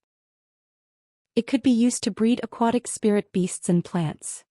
Speaker 1: It could be used to breed aquatic spirit beasts and plants.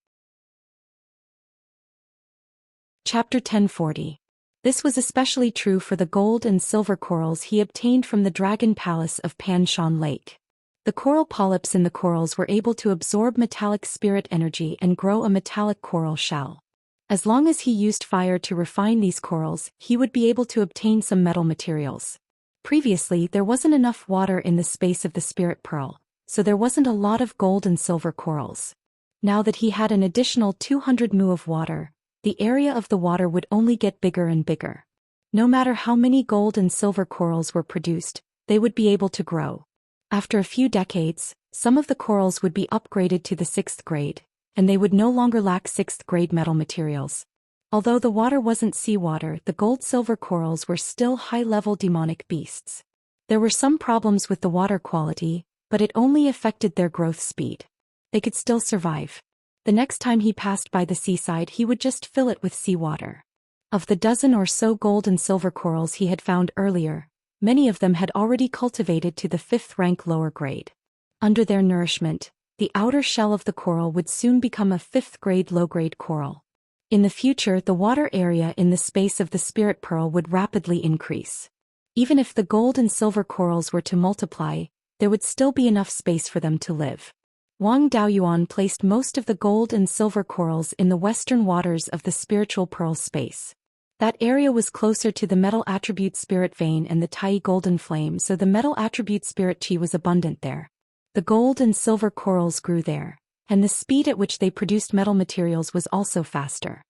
Speaker 1: Chapter 1040. This was especially true for the gold and silver corals he obtained from the Dragon Palace of Pan Shan Lake. The coral polyps in the corals were able to absorb metallic spirit energy and grow a metallic coral shell. As long as he used fire to refine these corals, he would be able to obtain some metal materials. Previously, there wasn't enough water in the space of the spirit pearl, so there wasn't a lot of gold and silver corals. Now that he had an additional 200 mu of water, the area of the water would only get bigger and bigger. No matter how many gold and silver corals were produced, they would be able to grow. After a few decades, some of the corals would be upgraded to the 6th grade, and they would no longer lack 6th grade metal materials. Although the water wasn't seawater, the gold-silver corals were still high-level demonic beasts. There were some problems with the water quality, but it only affected their growth speed. They could still survive. The next time he passed by the seaside he would just fill it with seawater. Of the dozen or so gold and silver corals he had found earlier, many of them had already cultivated to the 5th rank lower grade. Under their nourishment, the outer shell of the coral would soon become a 5th grade low-grade coral. In the future, the water area in the space of the spirit pearl would rapidly increase. Even if the gold and silver corals were to multiply, there would still be enough space for them to live. Wang Daoyuan placed most of the gold and silver corals in the western waters of the spiritual pearl space. That area was closer to the metal attribute spirit vein and the Tai golden flame, so the metal attribute spirit chi was abundant there. The gold and silver corals grew there, and the speed at which they produced metal materials was also faster.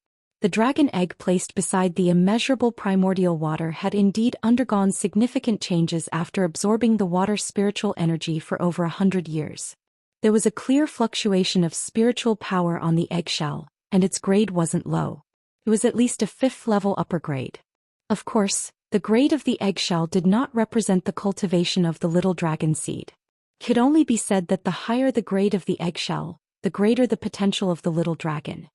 Speaker 1: The dragon egg placed beside the immeasurable primordial water had indeed undergone significant changes after absorbing the water's spiritual energy for over 100 years. There was a clear fluctuation of spiritual power on the eggshell, and its grade wasn't low. It was at least a 5th level upper grade. Of course, the grade of the eggshell did not represent the cultivation of the little dragon seed. It could only be said that the higher the grade of the eggshell, the greater the potential of the little dragon.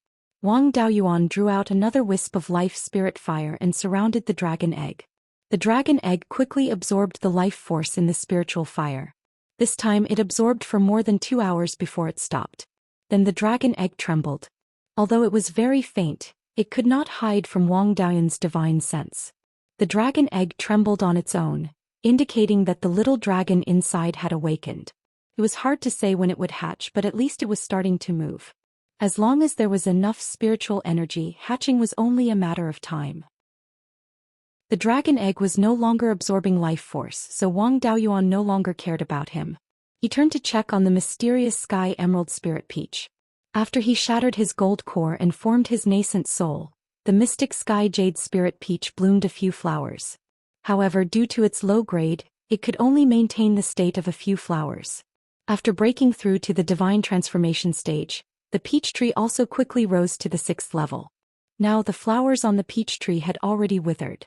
Speaker 1: Wang Daoyuan drew out another wisp of life spirit fire and surrounded the dragon egg. The dragon egg quickly absorbed the life force in the spiritual fire. This time it absorbed for more than 2 hours before it stopped. Then the dragon egg trembled. Although it was very faint, it could not hide from Wang Daoyuan's divine sense. The dragon egg trembled on its own, indicating that the little dragon inside had awakened. It was hard to say when it would hatch, but at least it was starting to move. As long as there was enough spiritual energy, hatching was only a matter of time. The dragon egg was no longer absorbing life force, so Wang Daoyuan no longer cared about him. He turned to check on the mysterious sky emerald spirit peach. After he shattered his gold core and formed his nascent soul, the mystic sky jade spirit peach bloomed a few flowers. However, due to its low grade, it could only maintain the state of a few flowers. After breaking through to the divine transformation stage, the peach tree also quickly rose to the 6th level. Now the flowers on the peach tree had already withered.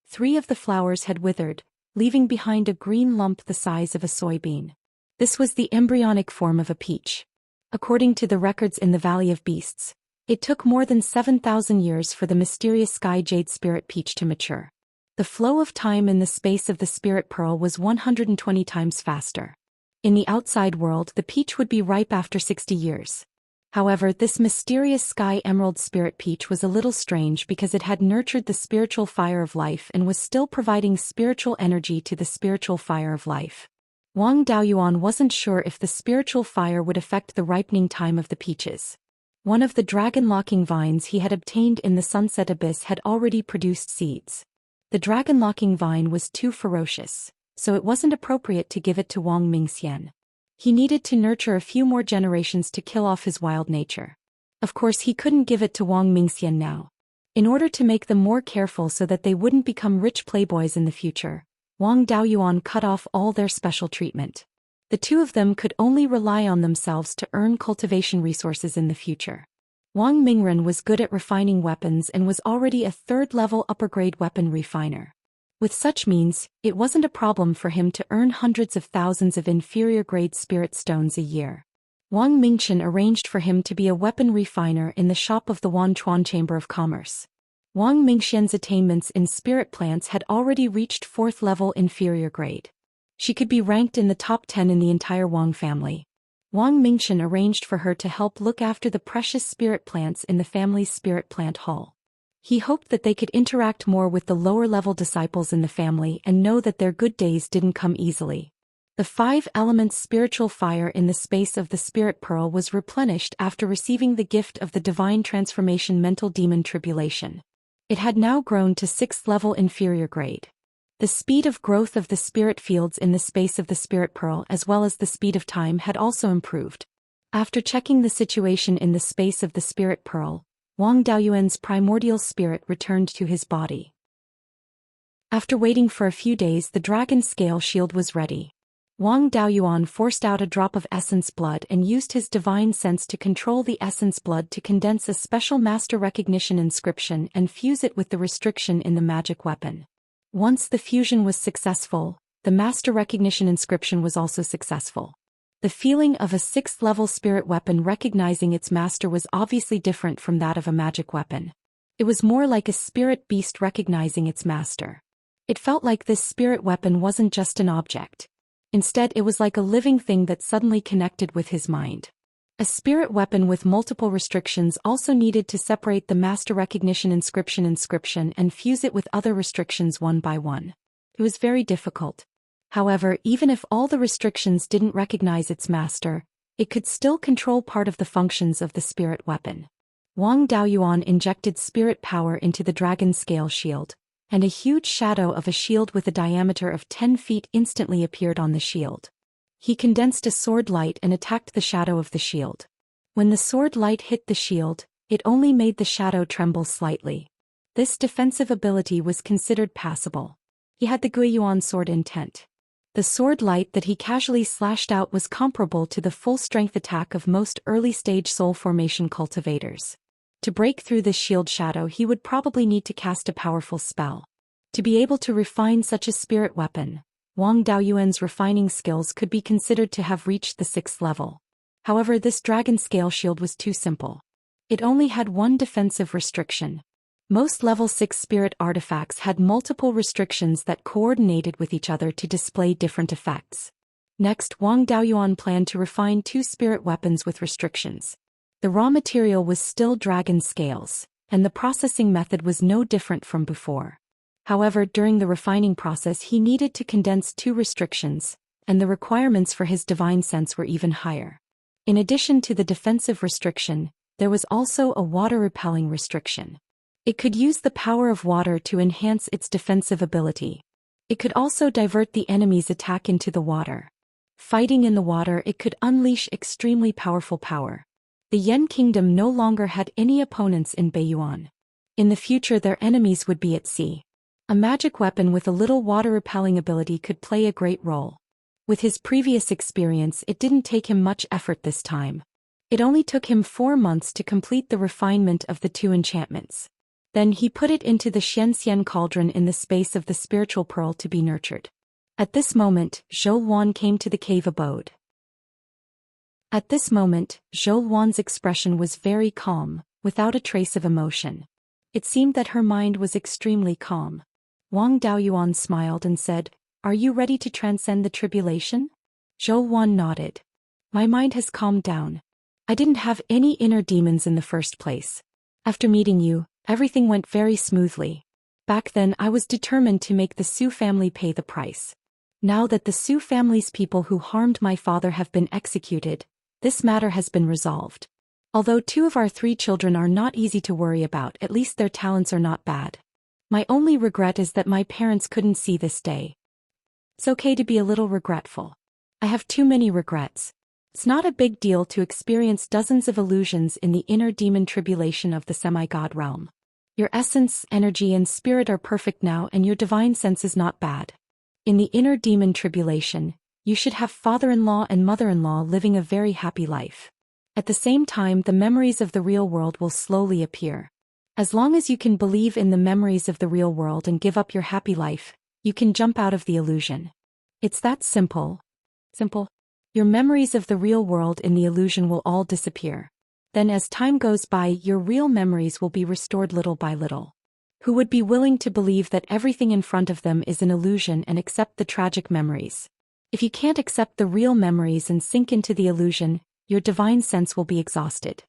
Speaker 1: 3 of the flowers had withered, leaving behind a green lump the size of a soybean. This was the embryonic form of a peach. According to the records in the Valley of Beasts, it took more than 7,000 years for the mysterious sky jade spirit peach to mature. The flow of time in the space of the spirit pearl was 120 times faster. In the outside world, the peach would be ripe after 60 years. However, this mysterious sky emerald spirit peach was a little strange because it had nurtured the spiritual fire of life and was still providing spiritual energy to the spiritual fire of life. Wang Daoyuan wasn't sure if the spiritual fire would affect the ripening time of the peaches. One of the dragon-locking vines he had obtained in the Sunset Abyss had already produced seeds. The dragon-locking vine was too ferocious, so it wasn't appropriate to give it to Wang Mingxian. He needed to nurture a few more generations to kill off his wild nature. Of course he couldn't give it to Wang Mingxian now. In order to make them more careful so that they wouldn't become rich playboys in the future, Wang Daoyuan cut off all their special treatment. The two of them could only rely on themselves to earn cultivation resources in the future. Wang Mingren was good at refining weapons and was already a third-level upper-grade weapon refiner. With such means, it wasn't a problem for him to earn hundreds of thousands of inferior-grade spirit stones a year. Wang Mingchen arranged for him to be a weapon refiner in the shop of the Wanchuan Chamber of Commerce. Wang Mingxian's attainments in spirit plants had already reached 4th level inferior grade. She could be ranked in the top 10 in the entire Wang family. Wang Mingchen arranged for her to help look after the precious spirit plants in the family's spirit plant hall. He hoped that they could interact more with the lower-level disciples in the family and know that their good days didn't come easily. The 5 elements spiritual fire in the space of the spirit pearl was replenished after receiving the gift of the divine transformation mental demon tribulation. It had now grown to 6th level inferior grade. The speed of growth of the spirit fields in the space of the spirit pearl as well as the speed of time had also improved. After checking the situation in the space of the spirit pearl, Wang Daoyuan's primordial spirit returned to his body. After waiting for a few days, the dragon scale shield was ready. Wang Daoyuan forced out a drop of essence blood and used his divine sense to control the essence blood to condense a special master recognition inscription and fuse it with the restriction in the magic weapon. Once the fusion was successful, the master recognition inscription was also successful. The feeling of a 6th-level spirit weapon recognizing its master was obviously different from that of a magic weapon. It was more like a spirit beast recognizing its master. It felt like this spirit weapon wasn't just an object. Instead, it was like a living thing that suddenly connected with his mind. A spirit weapon with multiple restrictions also needed to separate the master recognition inscription and fuse it with other restrictions one by one. It was very difficult. However, even if all the restrictions didn't recognize its master, it could still control part of the functions of the spirit weapon. Wang Daoyuan injected spirit power into the dragon scale shield, and a huge shadow of a shield with a diameter of 10 feet instantly appeared on the shield. He condensed a sword light and attacked the shadow of the shield. When the sword light hit the shield, it only made the shadow tremble slightly. This defensive ability was considered passable. He had the Guiyuan sword intent. The sword light that he casually slashed out was comparable to the full-strength attack of most early-stage soul formation cultivators. To break through this shield shadow, he would probably need to cast a powerful spell. To be able to refine such a spirit weapon, Wang Daoyuan's refining skills could be considered to have reached the 6th level. However, this dragon scale shield was too simple. It only had one defensive restriction. Most level 6 spirit artifacts had multiple restrictions that coordinated with each other to display different effects. Next, Wang Daoyuan planned to refine 2 spirit weapons with restrictions. The raw material was still dragon scales, and the processing method was no different from before. However, during the refining process he needed to condense 2 restrictions, and the requirements for his divine sense were even higher. In addition to the defensive restriction, there was also a water-repelling restriction. It could use the power of water to enhance its defensive ability. It could also divert the enemy's attack into the water. Fighting in the water, it could unleash extremely powerful power. The Yan Kingdom no longer had any opponents in Beiyuan. In the future their enemies would be at sea. A magic weapon with a little water-repelling ability could play a great role. With his previous experience, it didn't take him much effort this time. It only took him 4 months to complete the refinement of the 2 enchantments. Then he put it into the Xianxia cauldron in the space of the spiritual pearl to be nurtured. At this moment, Zhou Xian came to the cave abode. At this moment, Zhou Xian's expression was very calm, without a trace of emotion. It seemed that her mind was extremely calm. Wang Daoyuan smiled and said, "Are you ready to transcend the tribulation?" Zhou Xian nodded. "My mind has calmed down. I didn't have any inner demons in the first place. After meeting you, everything went very smoothly. Back then I was determined to make the Su family pay the price. Now that the Su family's people who harmed my father have been executed, this matter has been resolved. Although 2 of our 3 children are not easy to worry about, at least their talents are not bad. My only regret is that my parents couldn't see this day. It's okay to be a little regretful. I have too many regrets. It's not a big deal to experience dozens of illusions in the inner demon tribulation of the semi-god realm. Your essence, energy and spirit are perfect now and your divine sense is not bad. In the inner demon tribulation, you should have father-in-law and mother-in-law living a very happy life. At the same time, the memories of the real world will slowly appear. As long as you can believe in the memories of the real world and give up your happy life, you can jump out of the illusion. It's that simple. Simple. Your memories of the real world in the illusion will all disappear. Then as time goes by, your real memories will be restored little by little. Who would be willing to believe that everything in front of them is an illusion and accept the tragic memories? If you can't accept the real memories and sink into the illusion, your divine sense will be exhausted.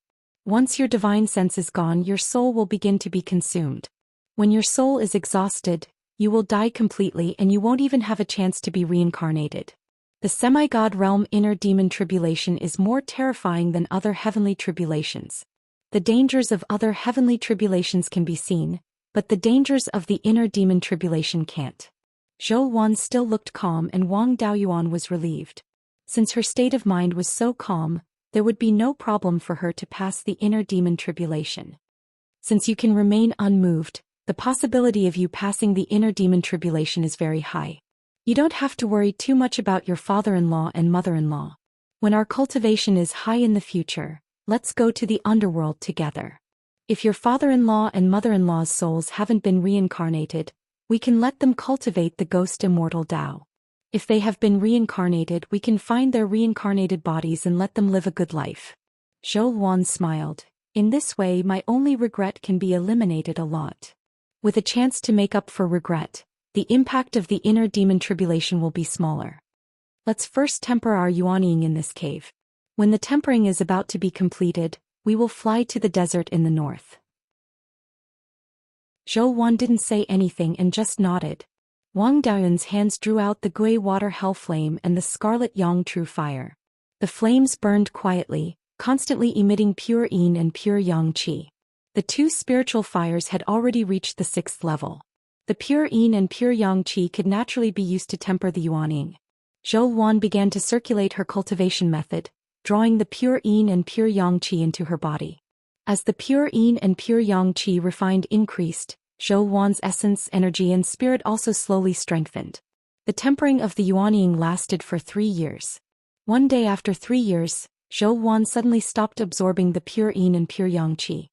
Speaker 1: Once your divine sense is gone, your soul will begin to be consumed. When your soul is exhausted, you will die completely and you won't even have a chance to be reincarnated. The semi-god realm inner demon tribulation is more terrifying than other heavenly tribulations. The dangers of other heavenly tribulations can be seen, but the dangers of the inner demon tribulation can't. Zhou Xian still looked calm and Wang Daoyuan was relieved. Since her state of mind was so calm, there would be no problem for her to pass the inner demon tribulation. Since you can remain unmoved, the possibility of you passing the inner demon tribulation is very high. You don't have to worry too much about your father-in-law and mother-in-law. When our cultivation is high in the future, let's go to the underworld together. If your father-in-law and mother-in-law's souls haven't been reincarnated, we can let them cultivate the ghost immortal Tao. If they have been reincarnated, we can find their reincarnated bodies and let them live a good life. Zhou Xian smiled. In this way, my only regret can be eliminated a lot. With a chance to make up for regret, the impact of the inner demon tribulation will be smaller. Let's first temper our yuanying in this cave. When the tempering is about to be completed, we will fly to the desert in the north. Zhou Xian didn't say anything and just nodded. Wang Daoyuan's hands drew out the gui water hell flame and the scarlet yang true fire. The flames burned quietly, constantly emitting pure yin and pure yang qi. The 2 spiritual fires had already reached the 6th level. The pure yin and pure yang qi could naturally be used to temper the yuanying. Zhou Xian began to circulate her cultivation method, drawing the pure yin and pure yang qi into her body. As the pure yin and pure yang qi refined increased, Zhou Xian's essence, energy and spirit also slowly strengthened. The tempering of the yuanying lasted for 3 years. One day after 3 years, Zhou Xian suddenly stopped absorbing the pure yin and pure yang qi.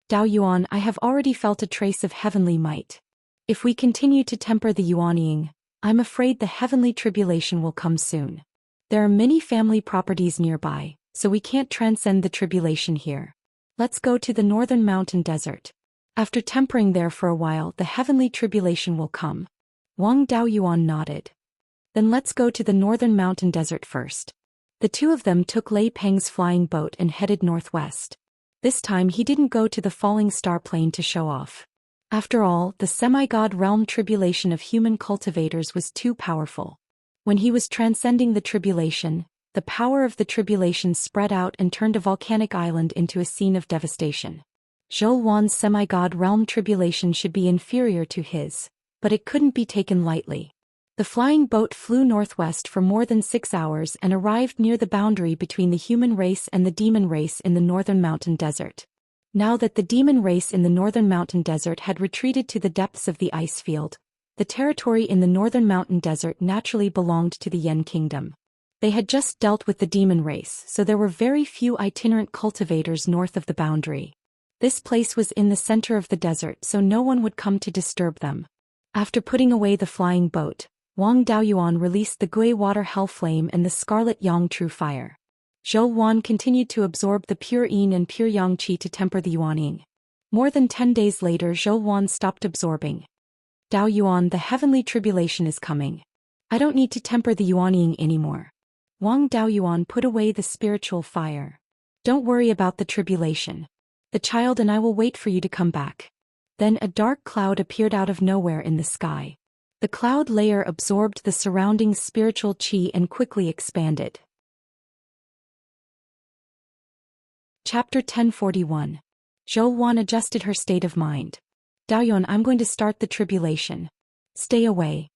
Speaker 1: Daoyuan, I have already felt a trace of heavenly might. If we continue to temper the yuanying, I'm afraid the heavenly tribulation will come soon. There are many family properties nearby, so we can't transcend the tribulation here. Let's go to the northern mountain desert. After tempering there for a while, the heavenly tribulation will come. Wang Daoyuan nodded. Then let's go to the northern mountain desert first. The 2 of them took Lei Peng's flying boat and headed northwest. This time he didn't go to the falling star plane to show off. After all, the semi-god realm tribulation of human cultivators was too powerful. When he was transcending the tribulation, the power of the tribulation spread out and turned a volcanic island into a scene of devastation. Zhou Xian's semi-god realm tribulation should be inferior to his, but it couldn't be taken lightly. The flying boat flew northwest for more than 6 hours and arrived near the boundary between the human race and the demon race in the northern mountain desert. Now that the demon race in the northern mountain desert had retreated to the depths of the ice field, the territory in the northern mountain desert naturally belonged to the Yen kingdom. They had just dealt with the demon race, so there were very few itinerant cultivators north of the boundary. This place was in the center of the desert, so no one would come to disturb them. After putting away the flying boat, Wang Daoyuan released the gui water hell flame and the scarlet yang true fire. Zhou Xian continued to absorb the pure yin and pure yang qi to temper the yuanying. More than 10 days later, Zhou Xian stopped absorbing. Daoyuan, the heavenly tribulation is coming. I don't need to temper the yuanying anymore. Wang Daoyuan put away the spiritual fire. Don't worry about the tribulation. The child and I will wait for you to come back. Then a dark cloud appeared out of nowhere in the sky. The cloud layer absorbed the surrounding spiritual qi and quickly expanded. Chapter 1041. Zhou Xian adjusted her state of mind. Daoyuan, I'm going to start the tribulation. Stay away.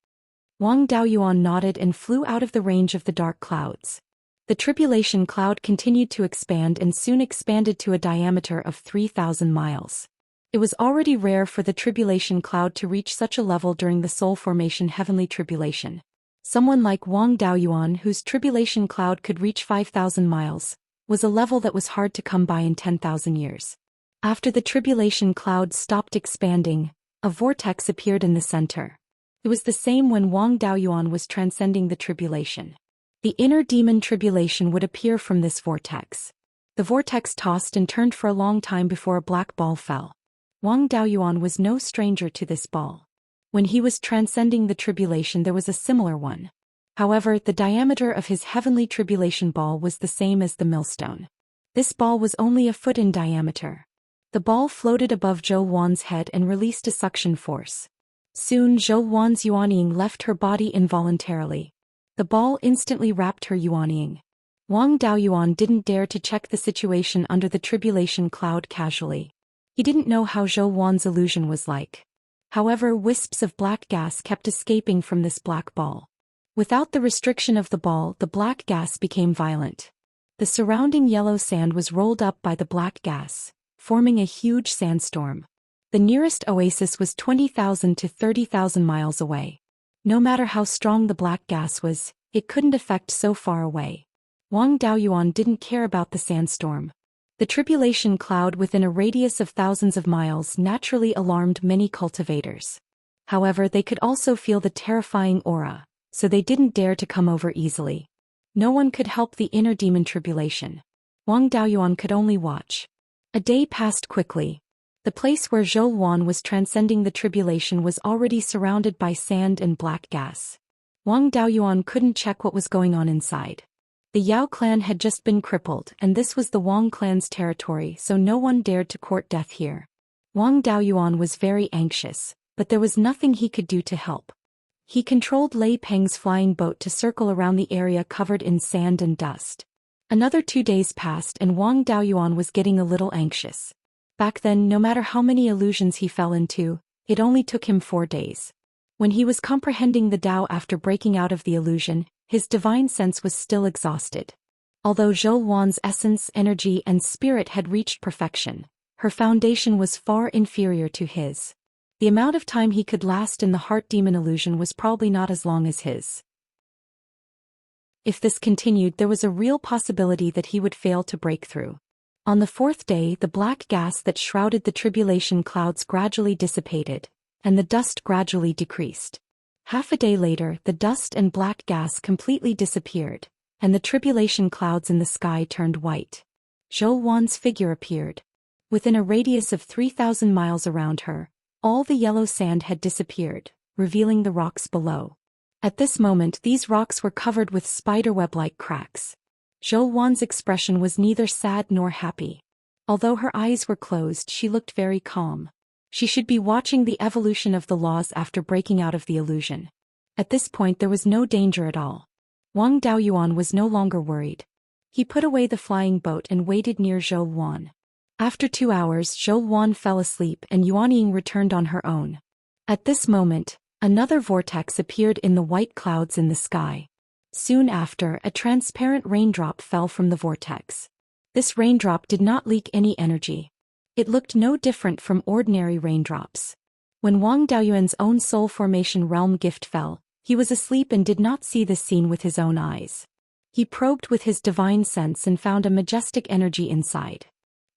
Speaker 1: Wang Daoyuan nodded and flew out of the range of the dark clouds. The tribulation cloud continued to expand and soon expanded to a diameter of 3,000 miles. It was already rare for the tribulation cloud to reach such a level during the soul formation heavenly tribulation. Someone like Wang Daoyuan, whose tribulation cloud could reach 5,000 miles, was a level that was hard to come by in 10,000 years. After the tribulation cloud stopped expanding, a vortex appeared in the center. It was the same when Wang Daoyuan was transcending the tribulation. The inner demon tribulation would appear from this vortex. The vortex tossed and turned for a long time before a black ball fell. Wang Daoyuan was no stranger to this ball. When he was transcending the tribulation there was a similar one. However, the diameter of his heavenly tribulation ball was the same as the millstone. This ball was only a foot in diameter. The ball floated above Zhou Xian's head and released a suction force. Soon Zhou Xian's yuanying left her body involuntarily. The ball instantly wrapped her yuanying. Wang Daoyuan didn't dare to check the situation under the tribulation cloud casually. He didn't know how Zhou Xian's illusion was like. However, wisps of black gas kept escaping from this black ball. Without the restriction of the ball, the black gas became violent. The surrounding yellow sand was rolled up by the black gas, forming a huge sandstorm. The nearest oasis was 20,000 to 30,000 miles away. No matter how strong the black gas was, it couldn't affect so far away. Wang Daoyuan didn't care about the sandstorm. The tribulation cloud within a radius of thousands of miles naturally alarmed many cultivators. However, they could also feel the terrifying aura, so they didn't dare to come over easily. No one could help the inner demon tribulation. Wang Daoyuan could only watch. A day passed quickly. The place where Zhou Xian was transcending the tribulation was already surrounded by sand and black gas. Wang Daoyuan couldn't check what was going on inside. The Yao clan had just been crippled and this was the Wang clan's territory, so no one dared to court death here. Wang Daoyuan was very anxious, but there was nothing he could do to help. He controlled Lei Peng's flying boat to circle around the area covered in sand and dust. Another 2 days passed and Wang Daoyuan was getting a little anxious. Back then, no matter how many illusions he fell into, it only took him 4 days. When he was comprehending the Tao after breaking out of the illusion, his divine sense was still exhausted. Although Zhou Xian's essence, energy and spirit had reached perfection, her foundation was far inferior to his. The amount of time he could last in the heart demon illusion was probably not as long as his. If this continued, there was a real possibility that he would fail to break through. On the 4th day, the black gas that shrouded the tribulation clouds gradually dissipated, and the dust gradually decreased. Half a day later, the dust and black gas completely disappeared, and the tribulation clouds in the sky turned white. Zhou Xian's figure appeared. Within a radius of 3,000 miles around her, all the yellow sand had disappeared, revealing the rocks below. At this moment, these rocks were covered with spiderweb-like cracks. Zhou Xian's expression was neither sad nor happy. Although her eyes were closed, she looked very calm. She should be watching the evolution of the laws after breaking out of the illusion. At this point there was no danger at all. Wang Daoyuan was no longer worried. He put away the flying boat and waited near Zhou Xian. After 2 hours, Zhou Xian fell asleep and Yuanying returned on her own. At this moment, another vortex appeared in the white clouds in the sky. Soon after, a transparent raindrop fell from the vortex. This raindrop did not leak any energy. It looked no different from ordinary raindrops. When Wang Daoyuan's own soul formation realm gift fell, he was asleep and did not see this scene with his own eyes. He probed with his divine sense and found a majestic energy inside.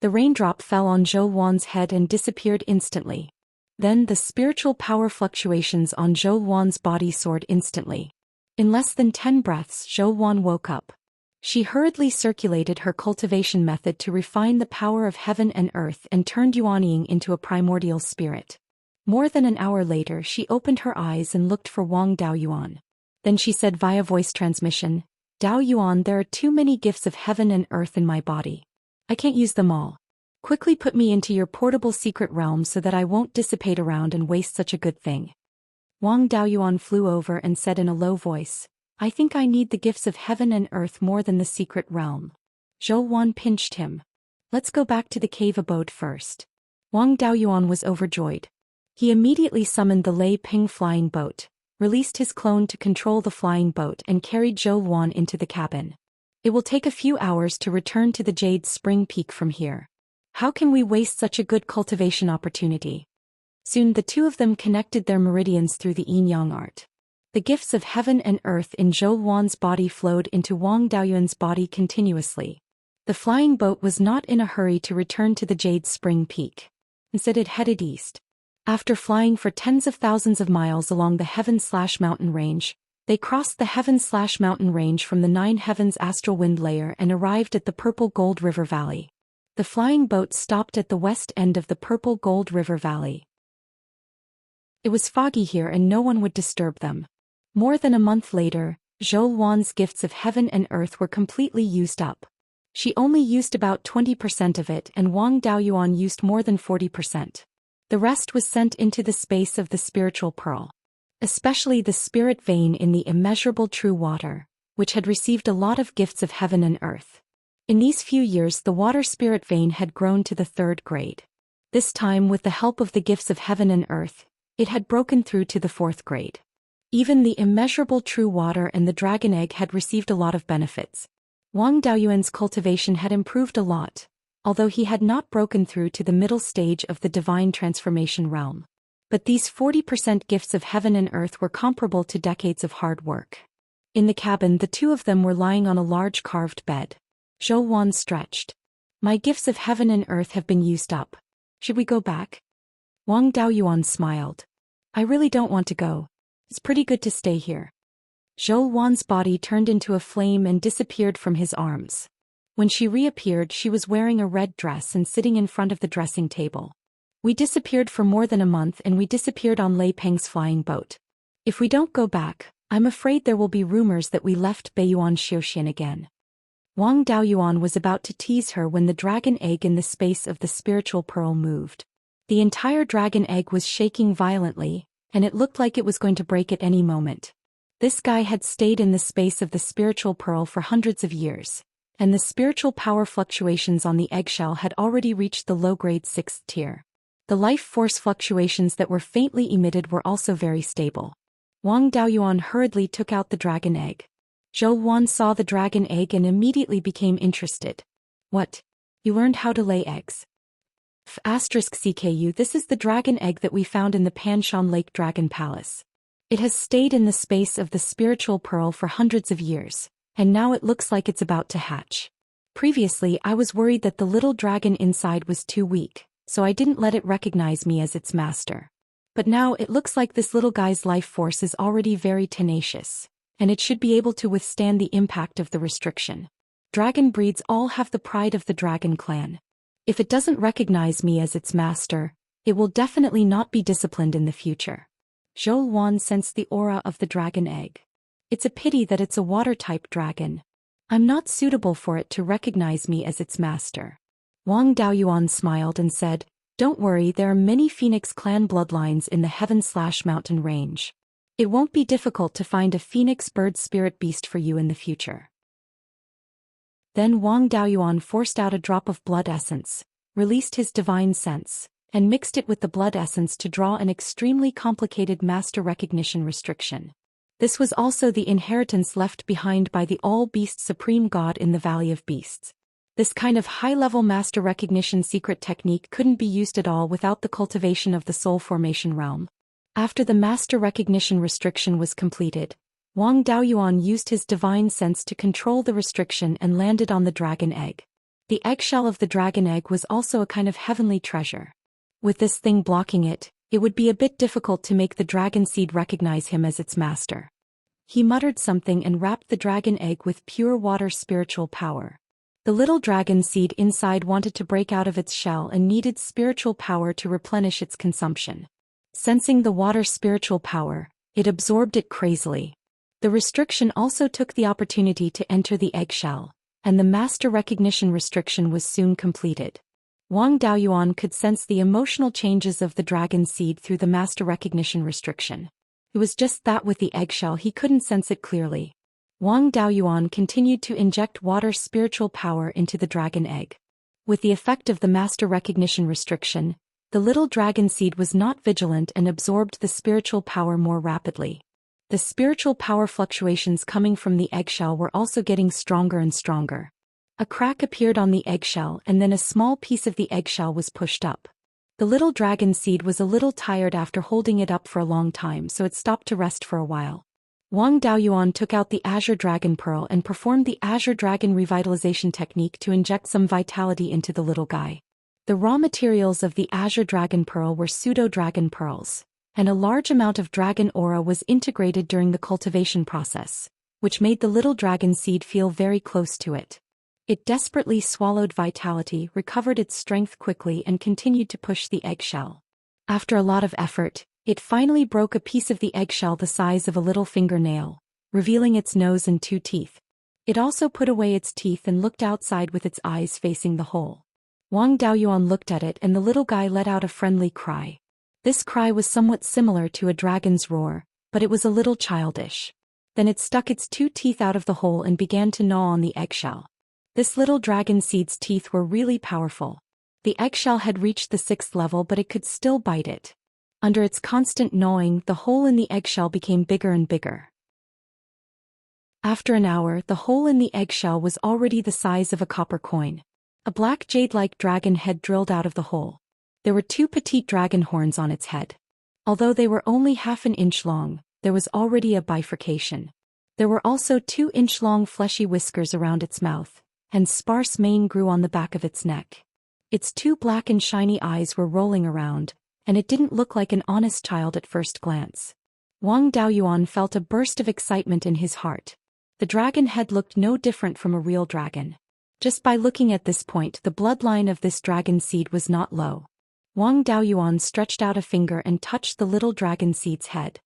Speaker 1: The raindrop fell on Zhou Xian's head and disappeared instantly. Then the spiritual power fluctuations on Zhou Xian's body soared instantly. In less than 10 breaths, Zhou Xian woke up. She hurriedly circulated her cultivation method to refine the power of heaven and earth and turned Yuanying into a primordial spirit. More than an hour later, she opened her eyes and looked for Wang Daoyuan. Then she said via voice transmission, "Daoyuan, there are too many gifts of heaven and earth in my body. I can't use them all. Quickly put me into your portable secret realm so that I won't dissipate around and waste such a good thing." Wang Daoyuan flew over and said in a low voice, "I think I need the gifts of heaven and earth more than the secret realm." Zhou Xian pinched him. Let's go back to the cave abode first. Wang Daoyuan was overjoyed. He immediately summoned the Lei Ping flying boat, released his clone to control the flying boat and carried Zhou Wan into the cabin. It will take a few hours to return to the Jade Spring Peak from here. How can we waste such a good cultivation opportunity? Soon the two of them connected their meridians through the yin-yang art. The gifts of heaven and earth in Zhou Wan's body flowed into Wang Daoyuan's body continuously. The flying boat was not in a hurry to return to the Jade Spring Peak. Instead it headed east. After flying for tens of thousands of miles along the Heaven/Mountain Range, they crossed the Heaven/Mountain Range from the Nine Heavens astral wind layer and arrived at the Purple Gold River Valley. The flying boat stopped at the west end of the Purple Gold River Valley. It was foggy here and no one would disturb them. More than a month later, Zhou Wan's gifts of heaven and earth were completely used up. She only used about 20% of it and Wang Daoyuan used more than 40%. The rest was sent into the space of the spiritual pearl. Especially the spirit vein in the immeasurable true water, which had received a lot of gifts of heaven and earth. In these few years the water spirit vein had grown to the 3rd grade. This time with the help of the gifts of heaven and earth, it had broken through to the 4th grade. Even the immeasurable true water and the dragon egg had received a lot of benefits. Wang Daoyuan's cultivation had improved a lot, although he had not broken through to the middle stage of the divine transformation realm. But these 40% gifts of heaven and earth were comparable to decades of hard work. In the cabin the two of them were lying on a large carved bed. Zhou Wan stretched. My gifts of heaven and earth have been used up. Should we go back? Wang Daoyuan smiled. I really don't want to go. It's pretty good to stay here. Zhou Wan's body turned into a flame and disappeared from his arms. When she reappeared she was wearing a red dress and sitting in front of the dressing table. We disappeared for more than a month and we disappeared on Lei Peng's flying boat. If we don't go back, I'm afraid there will be rumors that we left Beiyuan Zhou Xian again. Wang Daoyuan was about to tease her when the dragon egg in the space of the spiritual pearl moved. The entire dragon egg was shaking violently, and it looked like it was going to break at any moment. This guy had stayed in the space of the spiritual pearl for hundreds of years, and the spiritual power fluctuations on the eggshell had already reached the low-grade 6th tier. The life force fluctuations that were faintly emitted were also very stable. Wang Daoyuan hurriedly took out the dragon egg. Zhou Wan saw the dragon egg and immediately became interested. What? You learned how to lay eggs? *CKU This is the dragon egg that we found in the Panshan Lake Dragon Palace. It has stayed in the space of the spiritual pearl for hundreds of years, and now it looks like it's about to hatch. Previously I was worried that the little dragon inside was too weak, so I didn't let it recognize me as its master. But now it looks like this little guy's life force is already very tenacious, and it should be able to withstand the impact of the restriction. Dragon breeds all have the pride of the dragon clan. If it doesn't recognize me as its master, it will definitely not be disciplined in the future. Zhou Wan sensed the aura of the dragon egg. It's a pity that it's a water-type dragon. I'm not suitable for it to recognize me as its master. Wang Daoyuan smiled and said, Don't worry, there are many Phoenix clan bloodlines in the Heaven/Mountain Range. It won't be difficult to find a Phoenix bird spirit beast for you in the future. Then Wang Daoyuan forced out a drop of blood essence, released his divine sense, and mixed it with the blood essence to draw an extremely complicated master recognition restriction. This was also the inheritance left behind by the all-beast supreme god in the Valley of Beasts. This kind of high-level master recognition secret technique couldn't be used at all without the cultivation of the soul formation realm. After the master recognition restriction was completed, Wang Daoyuan used his divine sense to control the restriction and landed on the dragon egg. The eggshell of the dragon egg was also a kind of heavenly treasure. With this thing blocking it, it would be a bit difficult to make the dragon seed recognize him as its master. He muttered something and wrapped the dragon egg with pure water spiritual power. The little dragon seed inside wanted to break out of its shell and needed spiritual power to replenish its consumption. Sensing the water spiritual power, it absorbed it crazily. The restriction also took the opportunity to enter the eggshell, and the master recognition restriction was soon completed. Wang Daoyuan could sense the emotional changes of the dragon seed through the master recognition restriction. It was just that with the eggshell he couldn't sense it clearly. Wang Daoyuan continued to inject water spiritual power into the dragon egg. With the effect of the master recognition restriction, the little dragon seed was not vigilant and absorbed the spiritual power more rapidly. The spiritual power fluctuations coming from the eggshell were also getting stronger and stronger. A crack appeared on the eggshell and then a small piece of the eggshell was pushed up. The little dragon seed was a little tired after holding it up for a long time, so it stopped to rest for a while. Wang Daoyuan took out the Azure Dragon Pearl and performed the Azure Dragon Revitalization technique to inject some vitality into the little guy. The raw materials of the Azure Dragon Pearl were pseudo-dragon pearls, and a large amount of dragon aura was integrated during the cultivation process, which made the little dragon seed feel very close to it. It desperately swallowed vitality, recovered its strength quickly and continued to push the eggshell. After a lot of effort, it finally broke a piece of the eggshell the size of a little fingernail, revealing its nose and 2 teeth. It also put away its teeth and looked outside with its eyes facing the hole. Wang Daoyuan looked at it and the little guy let out a friendly cry. This cry was somewhat similar to a dragon's roar, but it was a little childish. Then it stuck its 2 teeth out of the hole and began to gnaw on the eggshell. This little dragon seed's teeth were really powerful. The eggshell had reached the 6th level, but it could still bite it. Under its constant gnawing, the hole in the eggshell became bigger and bigger. After an hour, the hole in the eggshell was already the size of a copper coin. A black jade-like dragon head drilled out of the hole. There were 2 petite dragon horns on its head. Although they were only half an inch long, there was already a bifurcation. There were also 2-inch-long fleshy whiskers around its mouth, and sparse mane grew on the back of its neck. Its 2 black and shiny eyes were rolling around, and it didn't look like an honest child at first glance. Wang Daoyuan felt a burst of excitement in his heart. The dragon head looked no different from a real dragon. Just by looking at this point, the bloodline of this dragon seed was not low. Wang Daoyuan stretched out a finger and touched the little dragon seed's head.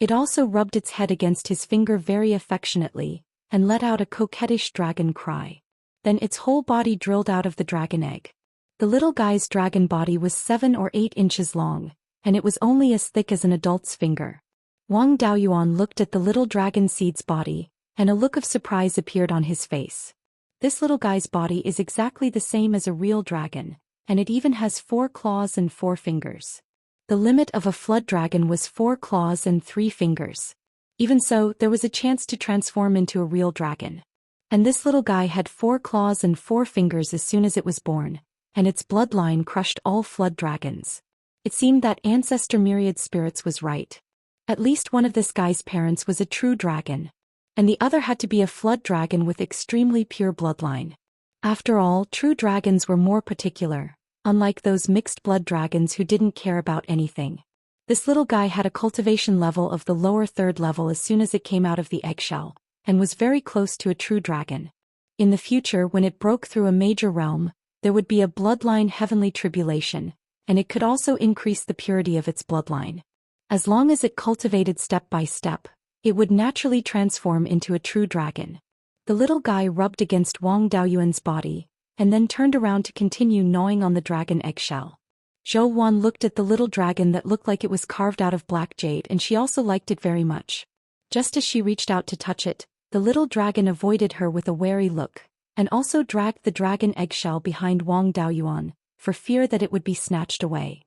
Speaker 1: It also rubbed its head against his finger very affectionately, and let out a coquettish dragon cry. Then its whole body drilled out of the dragon egg. The little guy's dragon body was 7 or 8 inches long, and it was only as thick as an adult's finger. Wang Daoyuan looked at the little dragon seed's body, and a look of surprise appeared on his face. This little guy's body is exactly the same as a real dragon, and it even has 4 claws and 4 fingers. The limit of a flood dragon was 4 claws and 3 fingers. Even so, there was a chance to transform into a real dragon. And this little guy had 4 claws and 4 fingers as soon as it was born, and its bloodline crushed all flood dragons. It seemed that Ancestor Myriad Spirits was right. At least one of this guy's parents was a true dragon, and the other had to be a flood dragon with extremely pure bloodline. After all, true dragons were more particular, unlike those mixed blood dragons who didn't care about anything. This little guy had a cultivation level of the lower 3rd level as soon as it came out of the eggshell, and was very close to a true dragon. In the future, when it broke through a major realm, there would be a bloodline heavenly tribulation, and it could also increase the purity of its bloodline. As long as it cultivated step by step, it would naturally transform into a true dragon. The little guy rubbed against Wang Daoyuan's body, and then turned around to continue gnawing on the dragon eggshell. Zhou Wan looked at the little dragon that looked like it was carved out of black jade, and she also liked it very much. Just as she reached out to touch it, the little dragon avoided her with a wary look, and also dragged the dragon eggshell behind Wang Daoyuan, for fear that it would be snatched away.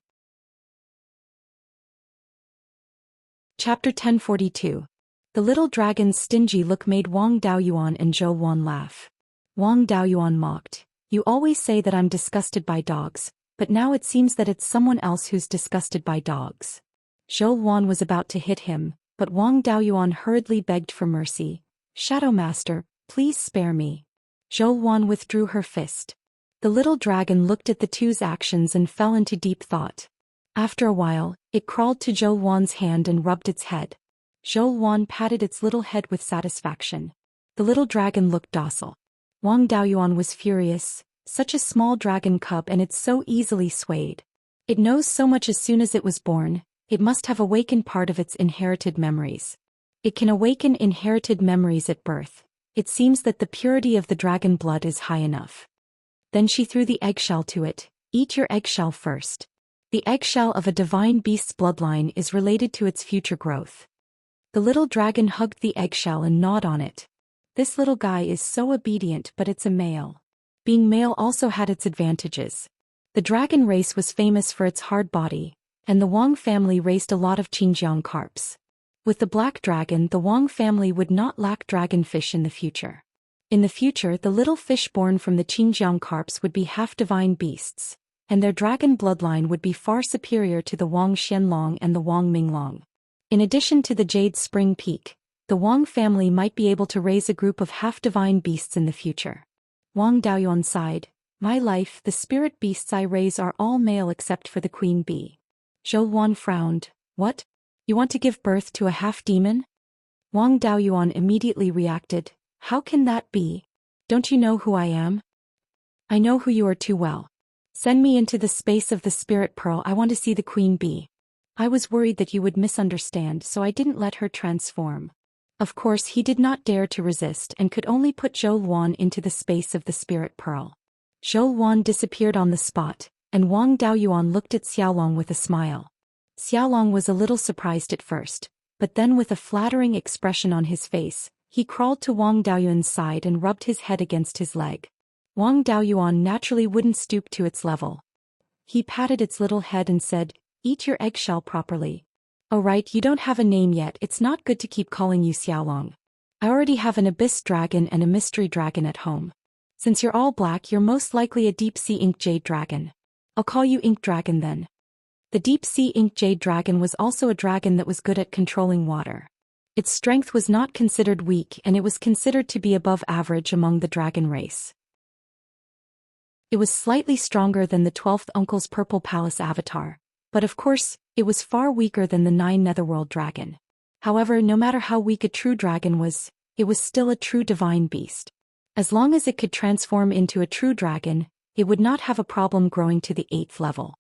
Speaker 1: Chapter 1042. The little dragon's stingy look made Wang Daoyuan and Zhou Wan laugh. Wang Daoyuan mocked, "You always say that I'm disgusted by dogs, but now it seems that it's someone else who's disgusted by dogs." Zhou Wan was about to hit him, but Wang Daoyuan hurriedly begged for mercy. "Shadow Master, please spare me." Zhou Wan withdrew her fist. The little dragon looked at the two's actions and fell into deep thought. After a while, it crawled to Zhou Wan's hand and rubbed its head. Zhou Wan patted its little head with satisfaction. The little dragon looked docile. Wang Daoyuan was furious. Such a small dragon cub, and it's so easily swayed. It knows so much as soon as it was born. It must have awakened part of its inherited memories. It can awaken inherited memories at birth. It seems that the purity of the dragon blood is high enough. Then she threw the eggshell to it. "Eat your eggshell first." The eggshell of a divine beast's bloodline is related to its future growth. The little dragon hugged the eggshell and gnawed on it. This little guy is so obedient, but it's a male. Being male also had its advantages. The dragon race was famous for its hard body, and the Wang family raised a lot of Xinjiang carps. With the black dragon, the Wang family would not lack dragonfish in the future. In the future, the little fish born from the Xinjiang carps would be half-divine beasts, and their dragon bloodline would be far superior to the Wang Xianlong and the Wang Minglong. In addition to the Jade Spring Peak, the Wang family might be able to raise a group of half-divine beasts in the future. Wang Daoyuan sighed, "My life, the spirit beasts I raise are all male except for the queen bee." Zhou Xian frowned. "What? You want to give birth to a half-demon?" Wang Daoyuan immediately reacted, "How can that be? Don't you know who I am?" "I know who you are too well. Send me into the space of the spirit pearl. I want to see the queen bee." "I was worried that you would misunderstand, so I didn't let her transform." Of course, he did not dare to resist and could only put Zhou Xian into the space of the spirit pearl. Zhou Xian disappeared on the spot, and Wang Daoyuan looked at Xiaolong with a smile. Xiaolong was a little surprised at first, but then with a flattering expression on his face, he crawled to Wang Daoyuan's side and rubbed his head against his leg. Wang Daoyuan naturally wouldn't stoop to its level. He patted its little head and said, "Eat your eggshell properly." "Oh right, you don't have a name yet. It's not good to keep calling you Xiaolong. I already have an abyss dragon and a mystery dragon at home. Since you're all black, you're most likely a deep-sea ink jade dragon. I'll call you Ink Dragon then." The deep-sea ink jade dragon was also a dragon that was good at controlling water. Its strength was not considered weak and it was considered to be above average among the dragon race. It was slightly stronger than the 12th Uncle's Purple Palace avatar, but of course, it was far weaker than the 9 Netherworld dragon. However, no matter how weak a true dragon was, it was still a true divine beast. As long as it could transform into a true dragon, it would not have a problem growing to the 8th level.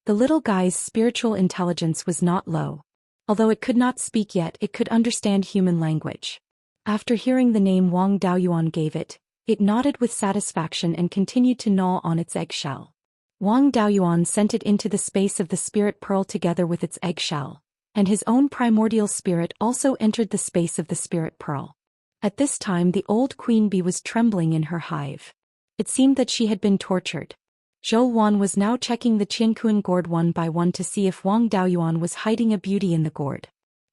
Speaker 1: The little guy's spiritual intelligence was not low. Although it could not speak yet, it could understand human language. After hearing the name Wang Daoyuan gave it, it nodded with satisfaction and continued to gnaw on its eggshell. Wang Daoyuan sent it into the space of the spirit pearl together with its eggshell, and his own primordial spirit also entered the space of the spirit pearl. At this time the old queen bee was trembling in her hive. It seemed that she had been tortured. Zhou Xian was now checking the Qianquan gourd one by one to see if Wang Daoyuan was hiding a beauty in the gourd.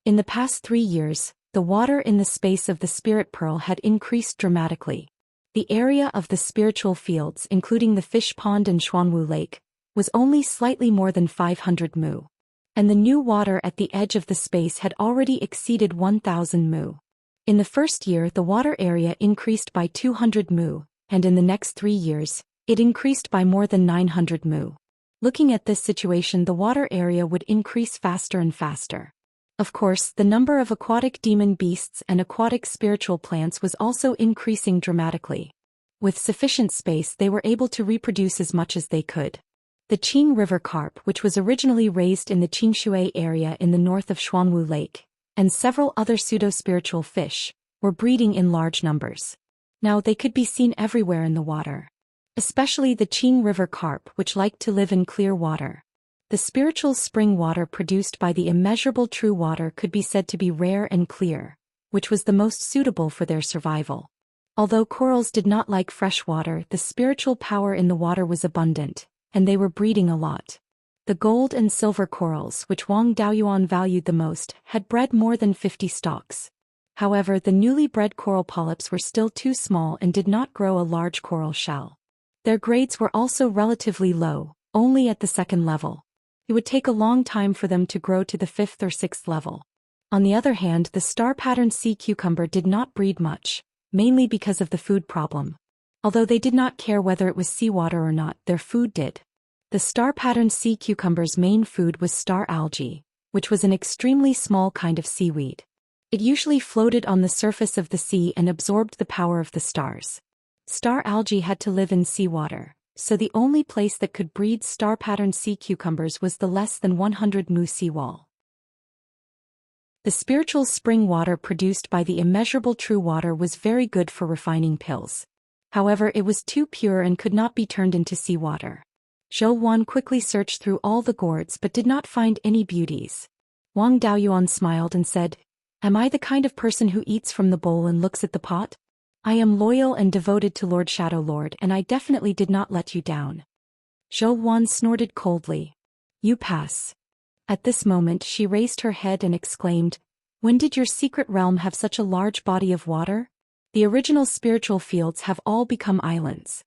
Speaker 1: In the past 3 years, the water in the space of the spirit pearl had increased dramatically. The area of the spiritual fields, including the fish pond and Xuanwu Lake, was only slightly more than 500 mu. And the new water at the edge of the space had already exceeded 1,000 mu. In the first year, the water area increased by 200 mu, and in the next 3 years, it increased by more than 900 mu. Looking at this situation, the water area would increase faster and faster. Of course, the number of aquatic demon beasts and aquatic spiritual plants was also increasing dramatically. With sufficient space, they were able to reproduce as much as they could. The Qing River carp, which was originally raised in the Qingshui area in the north of Xuanwu Lake, and several other pseudo-spiritual fish, were breeding in large numbers. Now they could be seen everywhere in the water. Especially the Qing River carp, which liked to live in clear water. The spiritual spring water produced by the immeasurable true water could be said to be rare and clear, which was the most suitable for their survival. Although corals did not like fresh water, the spiritual power in the water was abundant, and they were breeding a lot. The gold and silver corals, which Wang Daoyuan valued the most, had bred more than 50 stalks. However, the newly bred coral polyps were still too small and did not grow a large coral shell. Their grades were also relatively low, only at the 2nd level. It would take a long time for them to grow to the 5th or 6th level. On the other hand, the star-patterned sea cucumber did not breed much, mainly because of the food problem. Although they did not care whether it was seawater or not, their food did. The star-patterned sea cucumber's main food was star algae, which was an extremely small kind of seaweed. It usually floated on the surface of the sea and absorbed the power of the stars. Star algae had to live in seawater, so the only place that could breed star-patterned sea cucumbers was the less than 100 mu seawall. The spiritual spring water produced by the immeasurable true water was very good for refining pills. However, it was too pure and could not be turned into seawater. Zhou Xian quickly searched through all the gourds but did not find any beauties. Wang Daoyuan smiled and said, "Am I the kind of person who eats from the bowl and looks at the pot?" I am loyal and devoted to Lord Shadow Lord, and I definitely did not let you down. Zhou Xian snorted coldly. You pass. At this moment she raised her head and exclaimed, when did your secret realm have such a large body of water? The original spiritual fields have all become islands.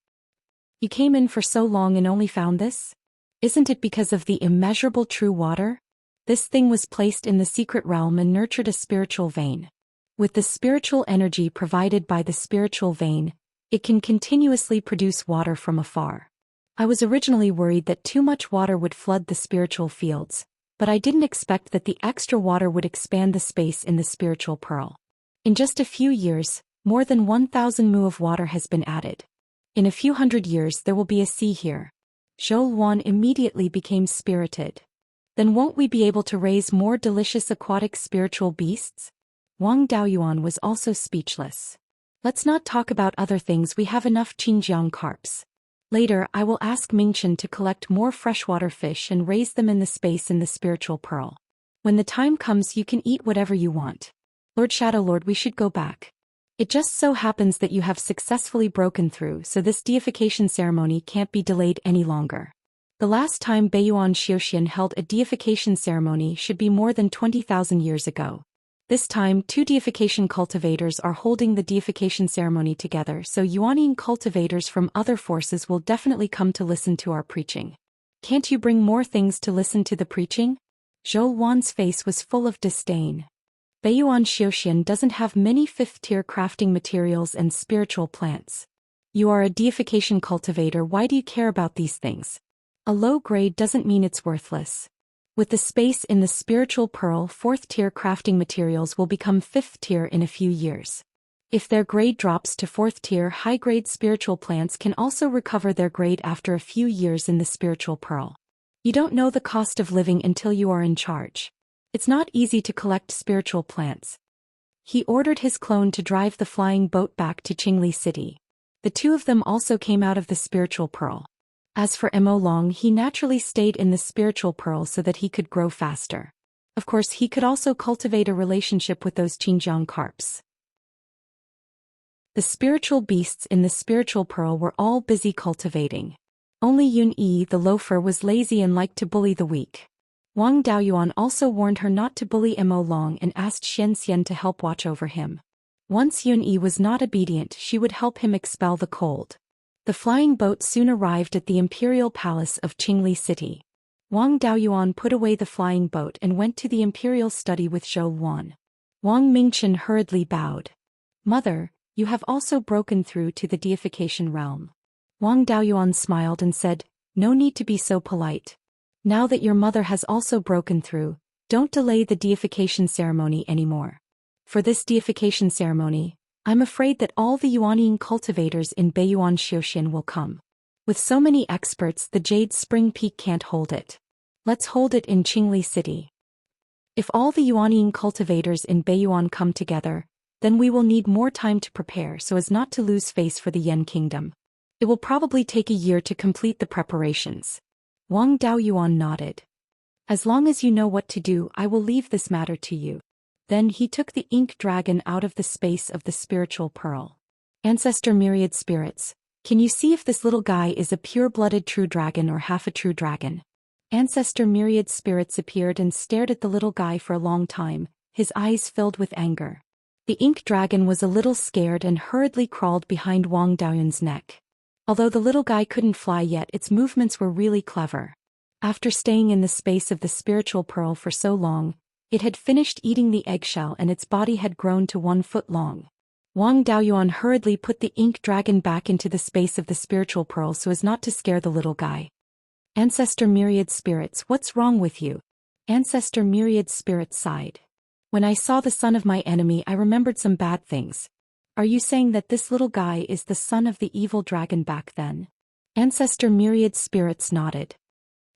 Speaker 1: You came in for so long and only found this? Isn't it because of the immeasurable true water? This thing was placed in the secret realm and nurtured a spiritual vein. With the spiritual energy provided by the spiritual vein, it can continuously produce water from afar. I was originally worried that too much water would flood the spiritual fields, but I didn't expect that the extra water would expand the space in the spiritual pearl. In just a few years, more than 1,000 mu of water has been added. In a few hundred years there will be a sea here. Zhou Xian immediately became spirited. Then won't we be able to raise more delicious aquatic spiritual beasts? Wang Daoyuan was also speechless. Let's not talk about other things, we have enough Qingjiang carps. Later I will ask Mingchen to collect more freshwater fish and raise them in the space in the spiritual pearl. When the time comes you can eat whatever you want. Lord Shadow Lord, we should go back. It just so happens that you have successfully broken through, so this deification ceremony can't be delayed any longer. The last time Beiyuan Zhou Xian held a deification ceremony should be more than 20,000 years ago. This time 2 deification cultivators are holding the deification ceremony together, so Yuanyin cultivators from other forces will definitely come to listen to our preaching. Can't you bring more things to listen to the preaching? Zhou Wan's face was full of disdain. Beiyuan Zhou Xian doesn't have many 5th-tier crafting materials and spiritual plants. You are a deification cultivator, why do you care about these things? A low grade doesn't mean it's worthless. With the space in the spiritual pearl, 4th-tier crafting materials will become 5th-tier in a few years. If their grade drops to 4th-tier, high-grade spiritual plants can also recover their grade after a few years in the spiritual pearl. You don't know the cost of living until you are in charge. It's not easy to collect spiritual plants. He ordered his clone to drive the flying boat back to Qingli City. The 2 of them also came out of the spiritual pearl. As for Mo Long, he naturally stayed in the spiritual pearl so that he could grow faster. Of course, he could also cultivate a relationship with those Qingjiang carps. The spiritual beasts in the spiritual pearl were all busy cultivating. Only Yun Yi the loafer was lazy and liked to bully the weak. Wang Daoyuan also warned her not to bully Mo Long and asked Xianxia to help watch over him. Once Yun Yi was not obedient, she would help him expel the cold. The flying boat soon arrived at the imperial palace of Qingli City. Wang Daoyuan put away the flying boat and went to the imperial study with Zhou Xian. Wang Mingchen hurriedly bowed. Mother, you have also broken through to the deification realm. Wang Daoyuan smiled and said, no need to be so polite. Now that your mother has also broken through, don't delay the deification ceremony anymore. For this deification ceremony, I'm afraid that all the Yuanyin cultivators in Beiyuan Zhou Xian will come. With so many experts, the Jade Spring Peak can't hold it. Let's hold it in Qingli City. If all the Yuanyin cultivators in Beiyuan come together, then we will need more time to prepare so as not to lose face for the Yan Kingdom. It will probably take a year to complete the preparations. Wang Daoyuan nodded. As long as you know what to do, I will leave this matter to you. Then he took the ink dragon out of the space of the spiritual pearl. Ancestor Myriad Spirits, can you see if this little guy is a pure-blooded true dragon or half a true dragon? Ancestor Myriad Spirits appeared and stared at the little guy for a long time, his eyes filled with anger. The ink dragon was a little scared and hurriedly crawled behind Wang Daoyuan's neck. Although the little guy couldn't fly yet, its movements were really clever. After staying in the space of the spiritual pearl for so long, it had finished eating the eggshell and its body had grown to 1 foot long. Wang Daoyuan hurriedly put the ink dragon back into the space of the spiritual pearl so as not to scare the little guy. Ancestor Myriad Spirits, what's wrong with you? Ancestor Myriad Spirits sighed. When I saw the son of my enemy, I remembered some bad things. Are you saying that this little guy is the son of the evil dragon back then? Ancestor Myriad Spirits nodded.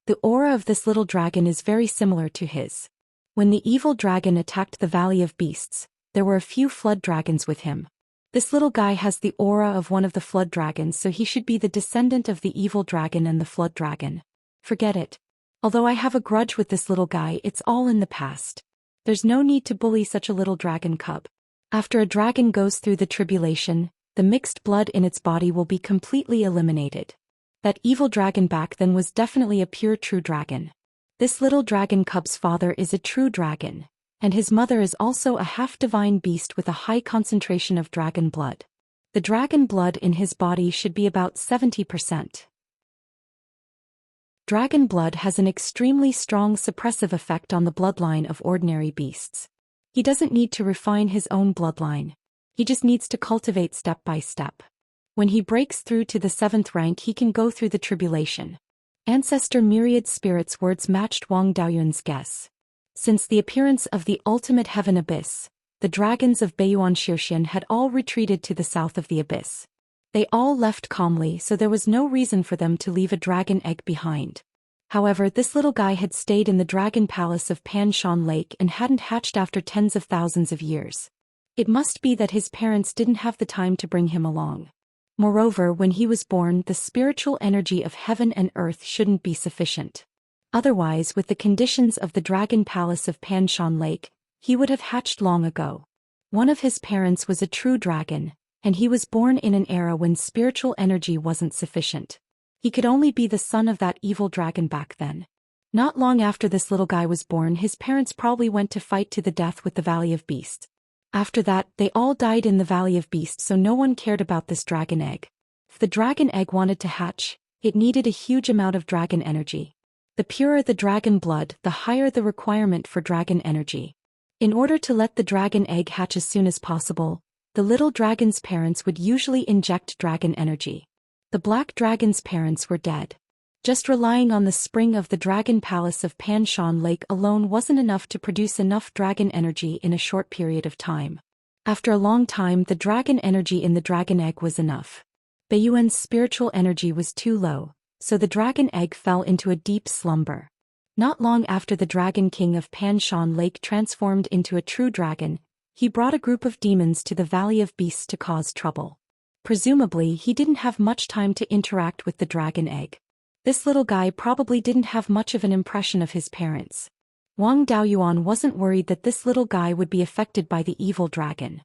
Speaker 1: The aura of this little dragon is very similar to his. When the evil dragon attacked the Valley of Beasts, there were a few flood dragons with him. This little guy has the aura of one of the flood dragons, so he should be the descendant of the evil dragon and the flood dragon. Forget it. Although I have a grudge with this little guy, it's all in the past. There's no need to bully such a little dragon cub. After a dragon goes through the tribulation, the mixed blood in its body will be completely eliminated. That evil dragon back then was definitely a pure true dragon. This little dragon cub's father is a true dragon, and his mother is also a half-divine beast with a high concentration of dragon blood. The dragon blood in his body should be about 70%. Dragon blood has an extremely strong suppressive effect on the bloodline of ordinary beasts. He doesn't need to refine his own bloodline. He just needs to cultivate step by step. When he breaks through to the 7th rank, he can go through the tribulation. Ancestor Myriad Spirit's words matched Wang Daoyuan's guess. Since the appearance of the ultimate heaven abyss, the dragons of Beiyuan Zhou Xian had all retreated to the south of the abyss. They all left calmly, so there was no reason for them to leave a dragon egg behind. However, this little guy had stayed in the dragon palace of Pan Shan Lake and hadn't hatched after tens of thousands of years. It must be that his parents didn't have the time to bring him along. Moreover, when he was born, the spiritual energy of heaven and earth shouldn't be sufficient. Otherwise, with the conditions of the dragon palace of Pan Shan Lake, he would have hatched long ago. One of his parents was a true dragon, and he was born in an era when spiritual energy wasn't sufficient. He could only be the son of that evil dragon back then. Not long after this little guy was born, his parents probably went to fight to the death with the Valley of Beasts. After that, they all died in the Valley of Beasts, so no one cared about this dragon egg. If the dragon egg wanted to hatch, it needed a huge amount of dragon energy. The purer the dragon blood, the higher the requirement for dragon energy. In order to let the dragon egg hatch as soon as possible, the little dragon's parents would usually inject dragon energy. The black dragon's parents were dead. Just relying on the spring of the dragon palace of Pan Shan Lake alone wasn't enough to produce enough dragon energy in a short period of time. After a long time, the dragon energy in the dragon egg was enough. Beiyuan's spiritual energy was too low, so the dragon egg fell into a deep slumber. Not long after the dragon king of Pan Shan Lake transformed into a true dragon, he brought a group of demons to the Valley of Beasts to cause trouble. Presumably, he didn't have much time to interact with the dragon egg. This little guy probably didn't have much of an impression of his parents. Wang Daoyuan wasn't worried that this little guy would be affected by the evil dragon.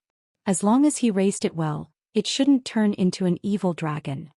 Speaker 1: As long as he raised it well, it shouldn't turn into an evil dragon.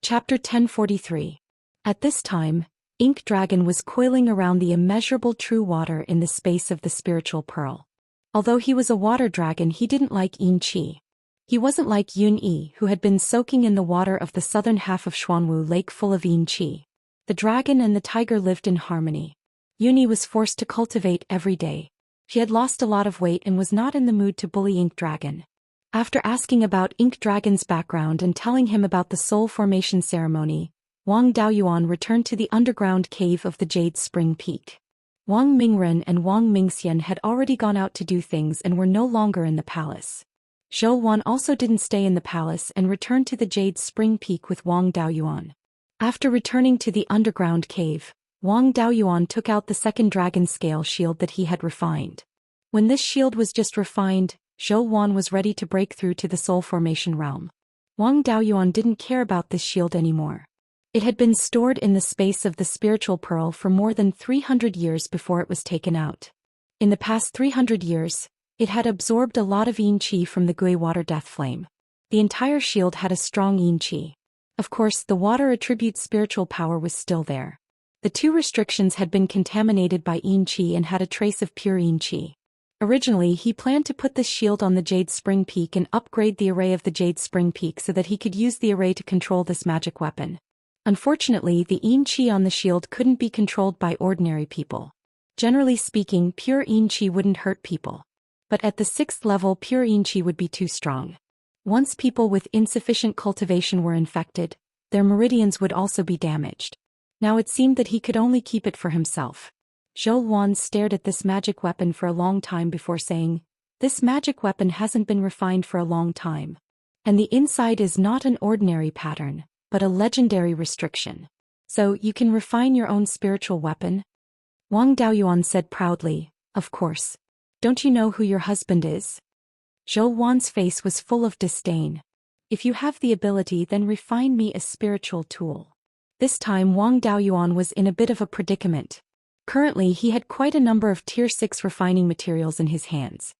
Speaker 1: Chapter 1043. At this time, Ink Dragon was coiling around the immeasurable true water in the space of the spiritual pearl. Although he was a water dragon, he didn't like yin qi. He wasn't like Yun Yi, who had been soaking in the water of the southern half of Xuanwu Lake full of yin qi. The dragon and the tiger lived in harmony. Yun Yi was forced to cultivate every day. She had lost a lot of weight and was not in the mood to bully Ink Dragon. After asking about Ink Dragon's background and telling him about the soul formation ceremony, Wang Daoyuan returned to the underground cave of the Jade Spring Peak. Wang Mingren and Wang Mingxian had already gone out to do things and were no longer in the palace. Zhou Wan also didn't stay in the palace and returned to the Jade Spring Peak with Wang Daoyuan. After returning to the underground cave, Wang Daoyuan took out the second dragon scale shield that he had refined. When this shield was just refined, Zhou Wan was ready to break through to the soul formation realm. Wang Daoyuan didn't care about this shield anymore. It had been stored in the space of the spiritual pearl for more than 300 years before it was taken out. In the past 300 years, it had absorbed a lot of yin qi from the Gui water death flame. The entire shield had a strong yin qi. Of course, the water attribute spiritual power was still there. The two restrictions had been contaminated by yin qi and had a trace of pure yin qi. Originally, he planned to put this shield on the Jade Spring Peak and upgrade the array of the Jade Spring Peak so that he could use the array to control this magic weapon. Unfortunately, the yin qi on the shield couldn't be controlled by ordinary people. Generally speaking, pure yin qi wouldn't hurt people. But at the 6th level, pure yin qi would be too strong. Once people with insufficient cultivation were infected, their meridians would also be damaged. Now it seemed that he could only keep it for himself. Zhou Wan stared at this magic weapon for a long time before saying, "This magic weapon hasn't been refined for a long time. And the inside is not an ordinary pattern, but a legendary restriction. So you can refine your own spiritual weapon?" Wang Daoyuan said proudly, "Of course. Don't you know who your husband is?" Zhou Wan's face was full of disdain. "If you have the ability, then refine me a spiritual tool." This time Wang Daoyuan was in a bit of a predicament. Currently he had quite a number of tier 6 refining materials in his hands.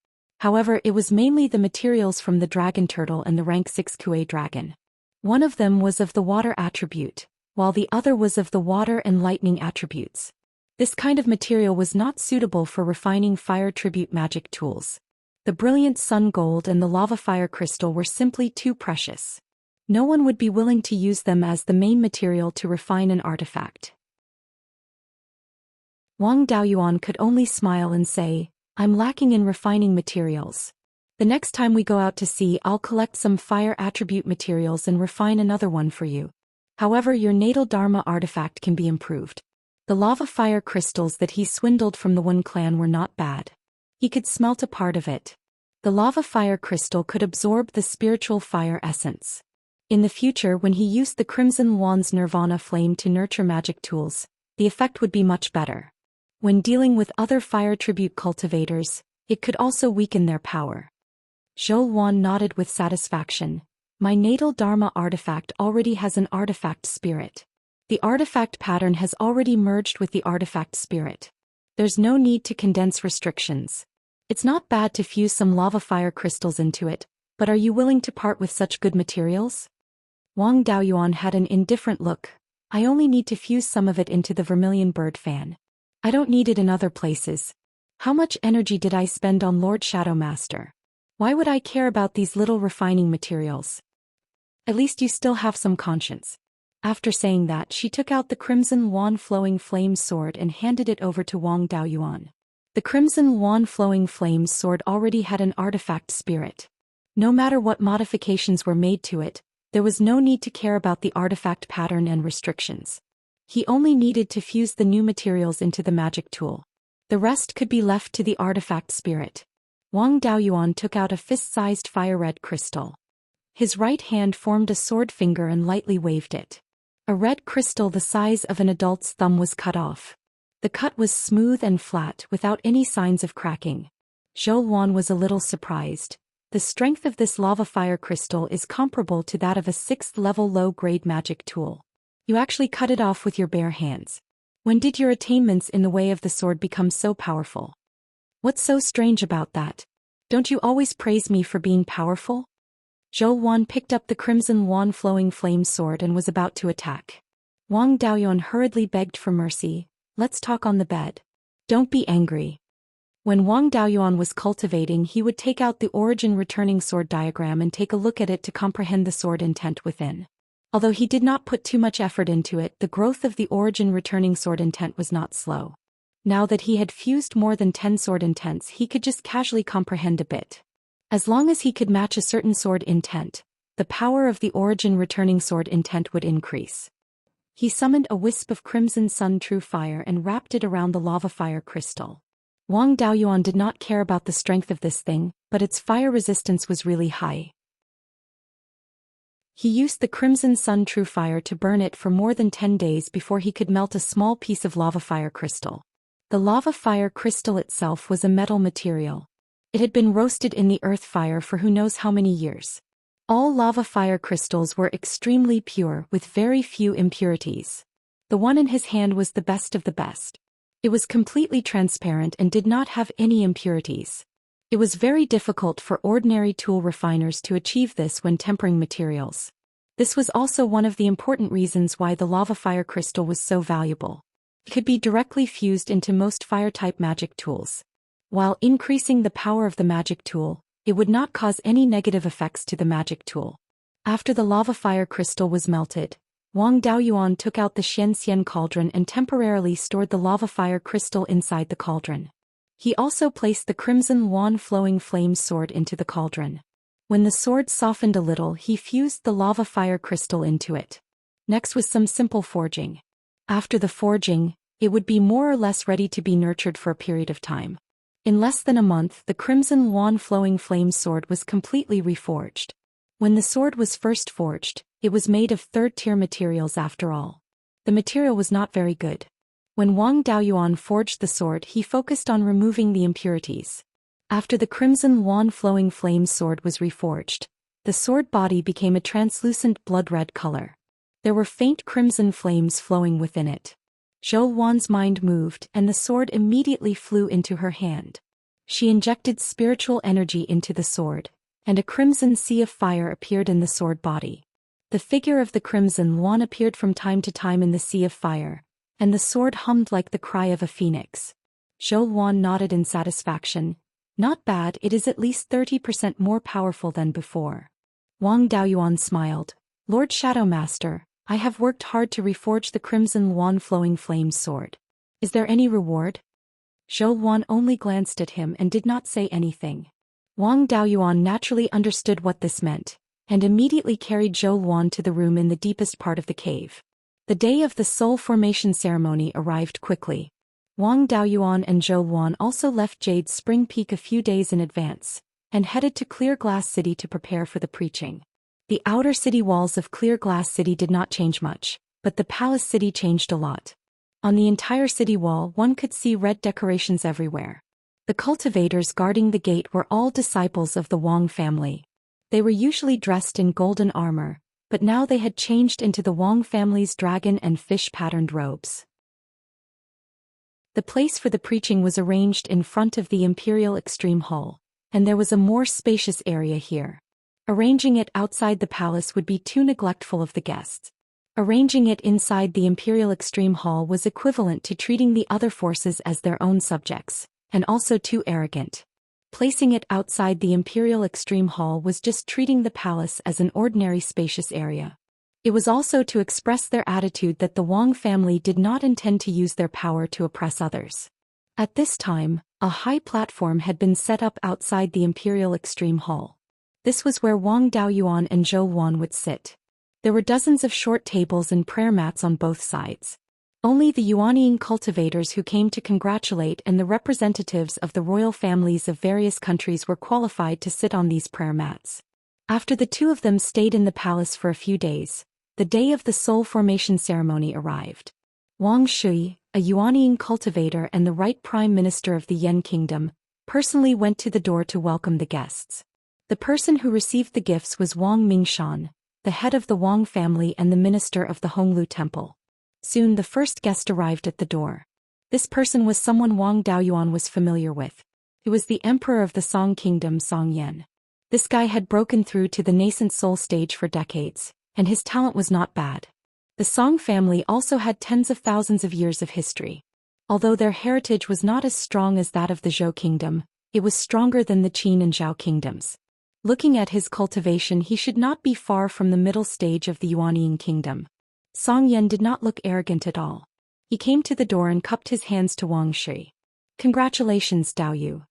Speaker 1: However, it was mainly the materials from the dragon turtle and the rank 6 Kuei dragon. One of them was of the water attribute, while the other was of the water and lightning attributes. This kind of material was not suitable for refining fire tribute magic tools. The brilliant sun gold and the lava fire crystal were simply too precious. No one would be willing to use them as the main material to refine an artifact. Wang Daoyuan could only smile and say, "I'm lacking in refining materials. The next time we go out to sea, I'll collect some fire attribute materials and refine another one for you. However, your natal Dharma artifact can be improved." The lava fire crystals that he swindled from the Wen clan were not bad. He could smelt a part of it. The lava fire crystal could absorb the spiritual fire essence. In the future, when he used the Crimson Wand's Nirvana flame to nurture magic tools, the effect would be much better. When dealing with other fire tribute cultivators, it could also weaken their power. Zhou Wan nodded with satisfaction. My natal Dharma artifact already has an artifact spirit. The artifact pattern has already merged with the artifact spirit. There's no need to condense restrictions. It's not bad to fuse some lava fire crystals into it, but are you willing to part with such good materials? Wang Daoyuan had an indifferent look. I only need to fuse some of it into the vermilion bird fan. I don't need it in other places. How much energy did I spend on Lord Shadow Master? Why would I care about these little refining materials? At least you still have some conscience. After saying that, she took out the Crimson Wan Flowing Flame sword and handed it over to Wang Daoyuan. The Crimson Wan Flowing Flame sword already had an artifact spirit. No matter what modifications were made to it, there was no need to care about the artifact pattern and restrictions. He only needed to fuse the new materials into the magic tool. The rest could be left to the artifact spirit. Wang Daoyuan took out a fist-sized fire-red crystal. His right hand formed a sword finger and lightly waved it. A red crystal the size of an adult's thumb was cut off. The cut was smooth and flat without any signs of cracking. Zhou Wan was a little surprised. The strength of this lava fire crystal is comparable to that of a 6th-level low-grade magic tool. You actually cut it off with your bare hands. When did your attainments in the way of the sword become so powerful? What's so strange about that? Don't you always praise me for being powerful? Zhou Wan picked up the Crimson Wan Flowing Flame sword and was about to attack. Wang Daoyuan hurriedly begged for mercy. Let's talk on the bed. Don't be angry. When Wang Daoyuan was cultivating, he would take out the origin returning sword diagram and take a look at it to comprehend the sword intent within. Although he did not put too much effort into it, the growth of the origin returning sword intent was not slow. Now that he had fused more than 10 sword intents, he could just casually comprehend a bit. As long as he could match a certain sword intent, the power of the origin returning sword intent would increase. He summoned a wisp of crimson sun true fire and wrapped it around the lava fire crystal. Wang Daoyuan did not care about the strength of this thing, but its fire resistance was really high. He used the crimson sun true fire to burn it for more than 10 days before he could melt a small piece of lava fire crystal. The lava fire crystal itself was a metal material. It had been roasted in the earth fire for who knows how many years. All lava fire crystals were extremely pure with very few impurities. The one in his hand was the best of the best. It was completely transparent and did not have any impurities. It was very difficult for ordinary tool refiners to achieve this when tempering materials. This was also one of the important reasons why the lava fire crystal was so valuable. It could be directly fused into most fire-type magic tools. While increasing the power of the magic tool, it would not cause any negative effects to the magic tool. After the lava fire crystal was melted, Wang Daoyuan took out the Xianxia cauldron and temporarily stored the lava fire crystal inside the cauldron. He also placed the Crimson Wan Flowing Flame sword into the cauldron. When the sword softened a little, he fused the lava fire crystal into it. Next was some simple forging. After the forging, it would be more or less ready to be nurtured for a period of time. In less than a month, the Crimson Wan Flowing Flame sword was completely reforged. When the sword was first forged, it was made of 3rd-tier materials after all. The material was not very good. When Wang Daoyuan forged the sword, he focused on removing the impurities. After the Crimson Wan Flowing Flame sword was reforged, the sword body became a translucent blood-red color. There were faint crimson flames flowing within it. Zhou Wan's mind moved and the sword immediately flew into her hand. She injected spiritual energy into the sword, and a crimson sea of fire appeared in the sword body. The figure of the crimson Luan appeared from time to time in the sea of fire, and the sword hummed like the cry of a phoenix. Zhou Luan nodded in satisfaction. Not bad, it is at least 30% more powerful than before. Wang Daoyuan smiled. Lord Shadow Master, I have worked hard to reforge the crimson Luan flowing flame sword. Is there any reward? Zhou Luan only glanced at him and did not say anything. Wang Daoyuan naturally understood what this meant, and immediately carried Zhou Luan to the room in the deepest part of the cave. The day of the soul formation ceremony arrived quickly. Wang Daoyuan and Zhou Luan also left Jade Spring Peak a few days in advance, and headed to Clear Glass City to prepare for the preaching. The outer city walls of Clear Glass City did not change much, but the palace city changed a lot. On the entire city wall one could see red decorations everywhere. The cultivators guarding the gate were all disciples of the Wang family. They were usually dressed in golden armor, but now they had changed into the Wang family's dragon and fish-patterned robes. The place for the preaching was arranged in front of the Imperial Extreme Hall, and there was a more spacious area here. Arranging it outside the palace would be too neglectful of the guests. Arranging it inside the Imperial Extreme Hall was equivalent to treating the other forces as their own subjects, and also too arrogant. Placing it outside the Imperial Extreme Hall was just treating the palace as an ordinary spacious area. It was also to express their attitude that the Wang family did not intend to use their power to oppress others. At this time, a high platform had been set up outside the Imperial Extreme Hall. This was where Wang Daoyuan and Zhou Luan would sit. There were dozens of short tables and prayer mats on both sides. Only the Yuanying cultivators who came to congratulate and the representatives of the royal families of various countries were qualified to sit on these prayer mats. After the two of them stayed in the palace for a few days, the day of the soul formation ceremony arrived. Wang Shui, a Yuanying cultivator and the right prime minister of the Yan kingdom, personally went to the door to welcome the guests. The person who received the gifts was Wang Mingshan, the head of the Wang family and the minister of the Honglu temple. Soon the first guest arrived at the door. This person was someone Wang Daoyuan was familiar with. He was the emperor of the Song kingdom, Song Yan. This guy had broken through to the nascent soul stage for decades, and his talent was not bad. The Song family also had tens of thousands of years of history. Although their heritage was not as strong as that of the Zhou kingdom, it was stronger than the Qin and Zhao kingdoms. Looking at his cultivation, he should not be far from the middle stage of the Yuanying kingdom. Song Yan did not look arrogant at all. He came to the door and cupped his hands to Wang Shui. Congratulations, Dao Yu.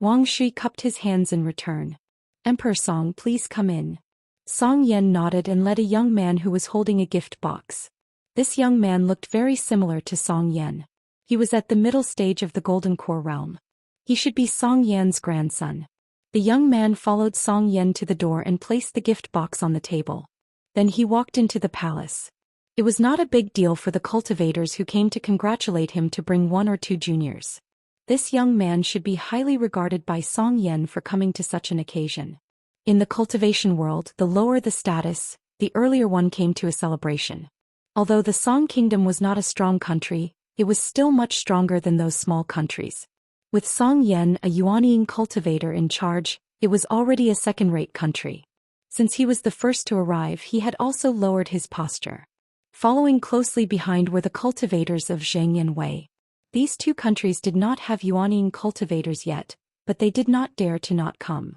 Speaker 1: Wang Shui cupped his hands in return. Emperor Song, please come in. Song Yan nodded and led a young man who was holding a gift box. This young man looked very similar to Song Yan. He was at the middle stage of the Golden Core realm. He should be Song Yan's grandson. The young man followed Song Yan to the door and placed the gift box on the table. Then he walked into the palace. It was not a big deal for the cultivators who came to congratulate him to bring one or two juniors. This young man should be highly regarded by Song Yan for coming to such an occasion. In the cultivation world, the lower the status, the earlier one came to a celebration. Although the Song kingdom was not a strong country, it was still much stronger than those small countries. With Song Yan, a Yuanying cultivator, in charge, it was already a second-rate country. Since he was the first to arrive, he had also lowered his posture. Following closely behind were the cultivators of Zheng and Wei. These two countries did not have Yuanying cultivators yet, but they did not dare to not come.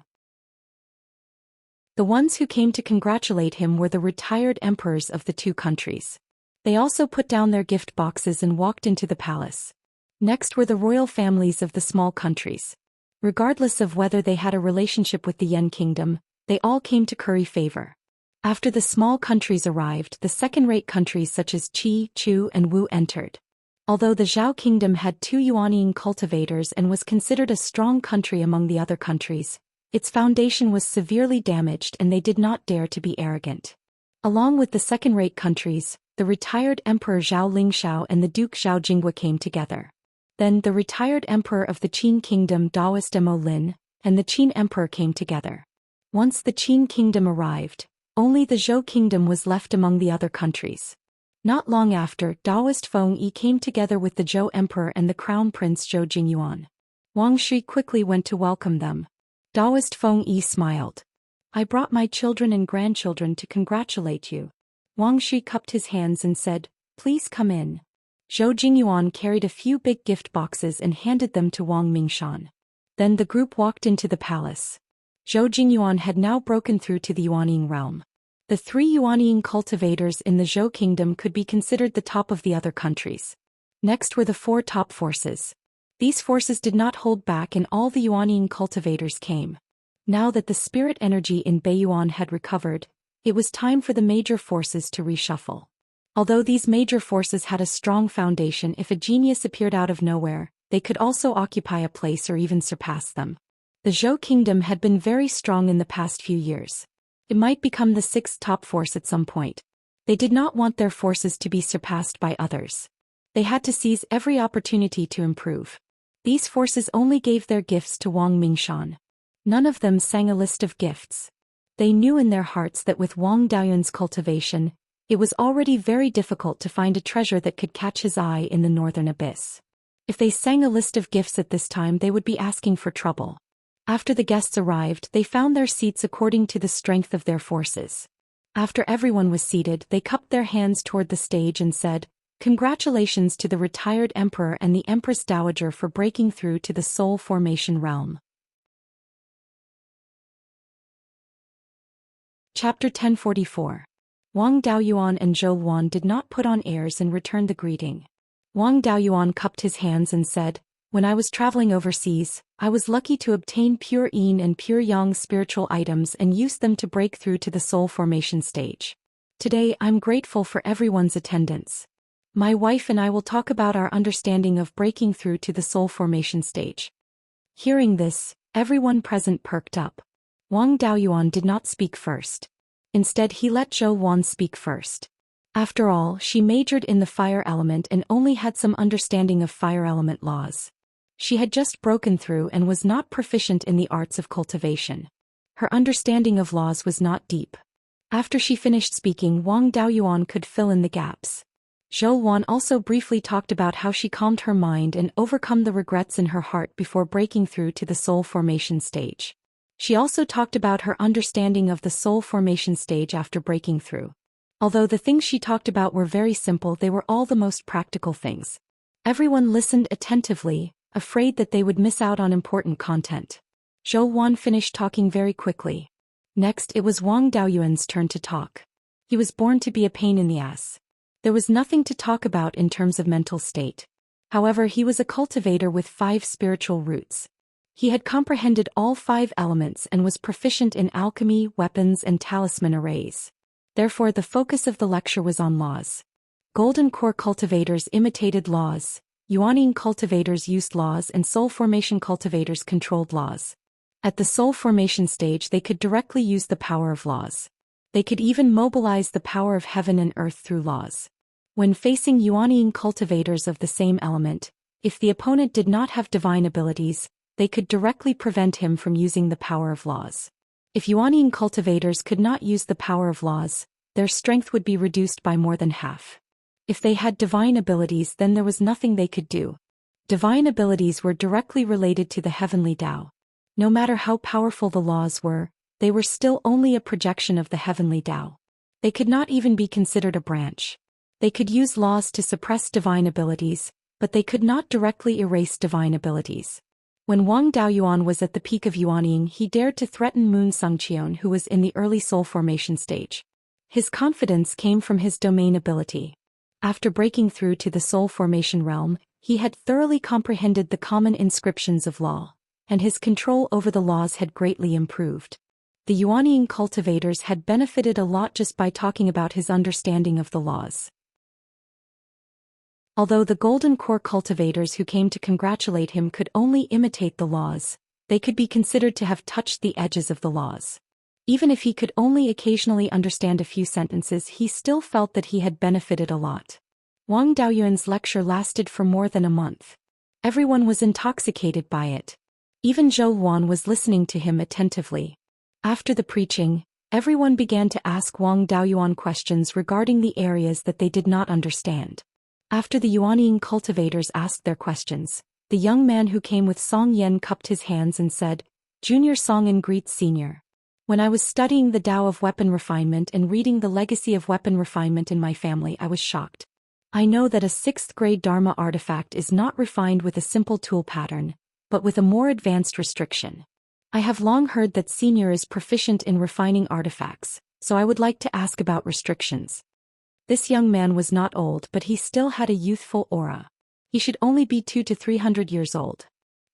Speaker 1: The ones who came to congratulate him were the retired emperors of the two countries. They also put down their gift boxes and walked into the palace. Next were the royal families of the small countries. Regardless of whether they had a relationship with the Yan kingdom, they all came to curry favor. After the small countries arrived, the second-rate countries such as Qi, Chu, and Wu entered. Although the Zhao kingdom had two Yuanying cultivators and was considered a strong country among the other countries, its foundation was severely damaged and they did not dare to be arrogant. Along with the second-rate countries, the retired Emperor Zhao Lingshao and the Duke Zhao Jinghua came together. Then the retired Emperor of the Qin kingdom Daoist Mo Lin and the Qin Emperor came together. Once the Qin kingdom arrived, only the Zhou kingdom was left among the other countries. Not long after, Daoist Feng Yi came together with the Zhou Emperor and the Crown Prince Zhou Jingyuan. Wang Shi quickly went to welcome them. Taoist Feng Yi smiled. I brought my children and grandchildren to congratulate you. Wang Shi cupped his hands and said, please come in. Zhou Jingyuan carried a few big gift boxes and handed them to Wang Mingshan. Then the group walked into the palace. Zhou Jingyuan had now broken through to the Yuanying realm. The 3 Yuanying cultivators in the Zhou kingdom could be considered the top of the other countries. Next were the 4 top forces. These forces did not hold back and all the Yuanying cultivators came. Now that the spirit energy in Beiyuan had recovered, it was time for the major forces to reshuffle. Although these major forces had a strong foundation, if a genius appeared out of nowhere, they could also occupy a place or even surpass them. The Zhou kingdom had been very strong in the past few years. It might become the 6th top force at some point. They did not want their forces to be surpassed by others. They had to seize every opportunity to improve. These forces only gave their gifts to Wang Mingshan. None of them sang a list of gifts. They knew in their hearts that with Wang Daoyuan's cultivation, it was already very difficult to find a treasure that could catch his eye in the northern abyss. If they sang a list of gifts at this time, they would be asking for trouble. After the guests arrived, they found their seats according to the strength of their forces. After everyone was seated, they cupped their hands toward the stage and said, congratulations to the retired emperor and the empress dowager for breaking through to the soul formation realm. Chapter 1044. Wang Daoyuan and Zhou Luan did not put on airs and returned the greeting. Wang Daoyuan cupped his hands and said, when I was traveling overseas, I was lucky to obtain pure yin and pure yang spiritual items and use them to break through to the soul formation stage. Today I'm grateful for everyone's attendance. My wife and I will talk about our understanding of breaking through to the soul formation stage. Hearing this, everyone present perked up. Wang Daoyuan did not speak first. Instead, he let Zhou Luan speak first. After all, she majored in the fire element and only had some understanding of fire element laws. She had just broken through and was not proficient in the arts of cultivation. Her understanding of laws was not deep. After she finished speaking, Wang Daoyuan could fill in the gaps. Zhou Luan also briefly talked about how she calmed her mind and overcome the regrets in her heart before breaking through to the soul formation stage. She also talked about her understanding of the soul formation stage after breaking through. Although the things she talked about were very simple, they were all the most practical things. Everyone listened attentively, afraid that they would miss out on important content. Zhou Luan finished talking very quickly. Next, it was Wang Daoyuan's turn to talk. He was born to be a pain in the ass. There was nothing to talk about in terms of mental state. However, he was a cultivator with 5 spiritual roots. He had comprehended all 5 elements and was proficient in alchemy, weapons, and talisman arrays. Therefore, the focus of the lecture was on laws. Golden core cultivators imitated laws, Yuanying cultivators used laws, and soul formation cultivators controlled laws. At the soul formation stage, they could directly use the power of laws. They could even mobilize the power of heaven and earth through laws. When facing Yuanying cultivators of the same element, if the opponent did not have divine abilities, they could directly prevent him from using the power of laws. If Yuanying cultivators could not use the power of laws, their strength would be reduced by more than half. If they had divine abilities, then there was nothing they could do. Divine abilities were directly related to the heavenly Tao. No matter how powerful the laws were, they were still only a projection of the heavenly Tao. They could not even be considered a branch. They could use laws to suppress divine abilities, but they could not directly erase divine abilities. When Wang Daoyuan was at the peak of Yuanying, he dared to threaten Moon Sungqian, who was in the early soul formation stage. His confidence came from his domain ability. After breaking through to the soul formation realm, he had thoroughly comprehended the common inscriptions of law, and his control over the laws had greatly improved. The Yuanying cultivators had benefited a lot just by talking about his understanding of the laws. Although the golden core cultivators who came to congratulate him could only imitate the laws, they could be considered to have touched the edges of the laws. Even if he could only occasionally understand a few sentences, he still felt that he had benefited a lot. Wang Daoyuan's lecture lasted for more than a month. Everyone was intoxicated by it. Even Zhou Luan was listening to him attentively. After the preaching, everyone began to ask Wang Daoyuan questions regarding the areas that they did not understand. After the Yuanying cultivators asked their questions, The young man who came with Song Yen cupped his hands and said, Junior Song and greets Senior. When I was studying the Tao of weapon refinement and reading the legacy of weapon refinement in my family, I was shocked. I know that a 6th grade Dharma artifact is not refined with a simple tool pattern, but with a more advanced restriction. I have long heard that Senior is proficient in refining artifacts, so I would like to ask about restrictions. This young man was not old, but he still had a youthful aura. He should only be 200 to 300 years old.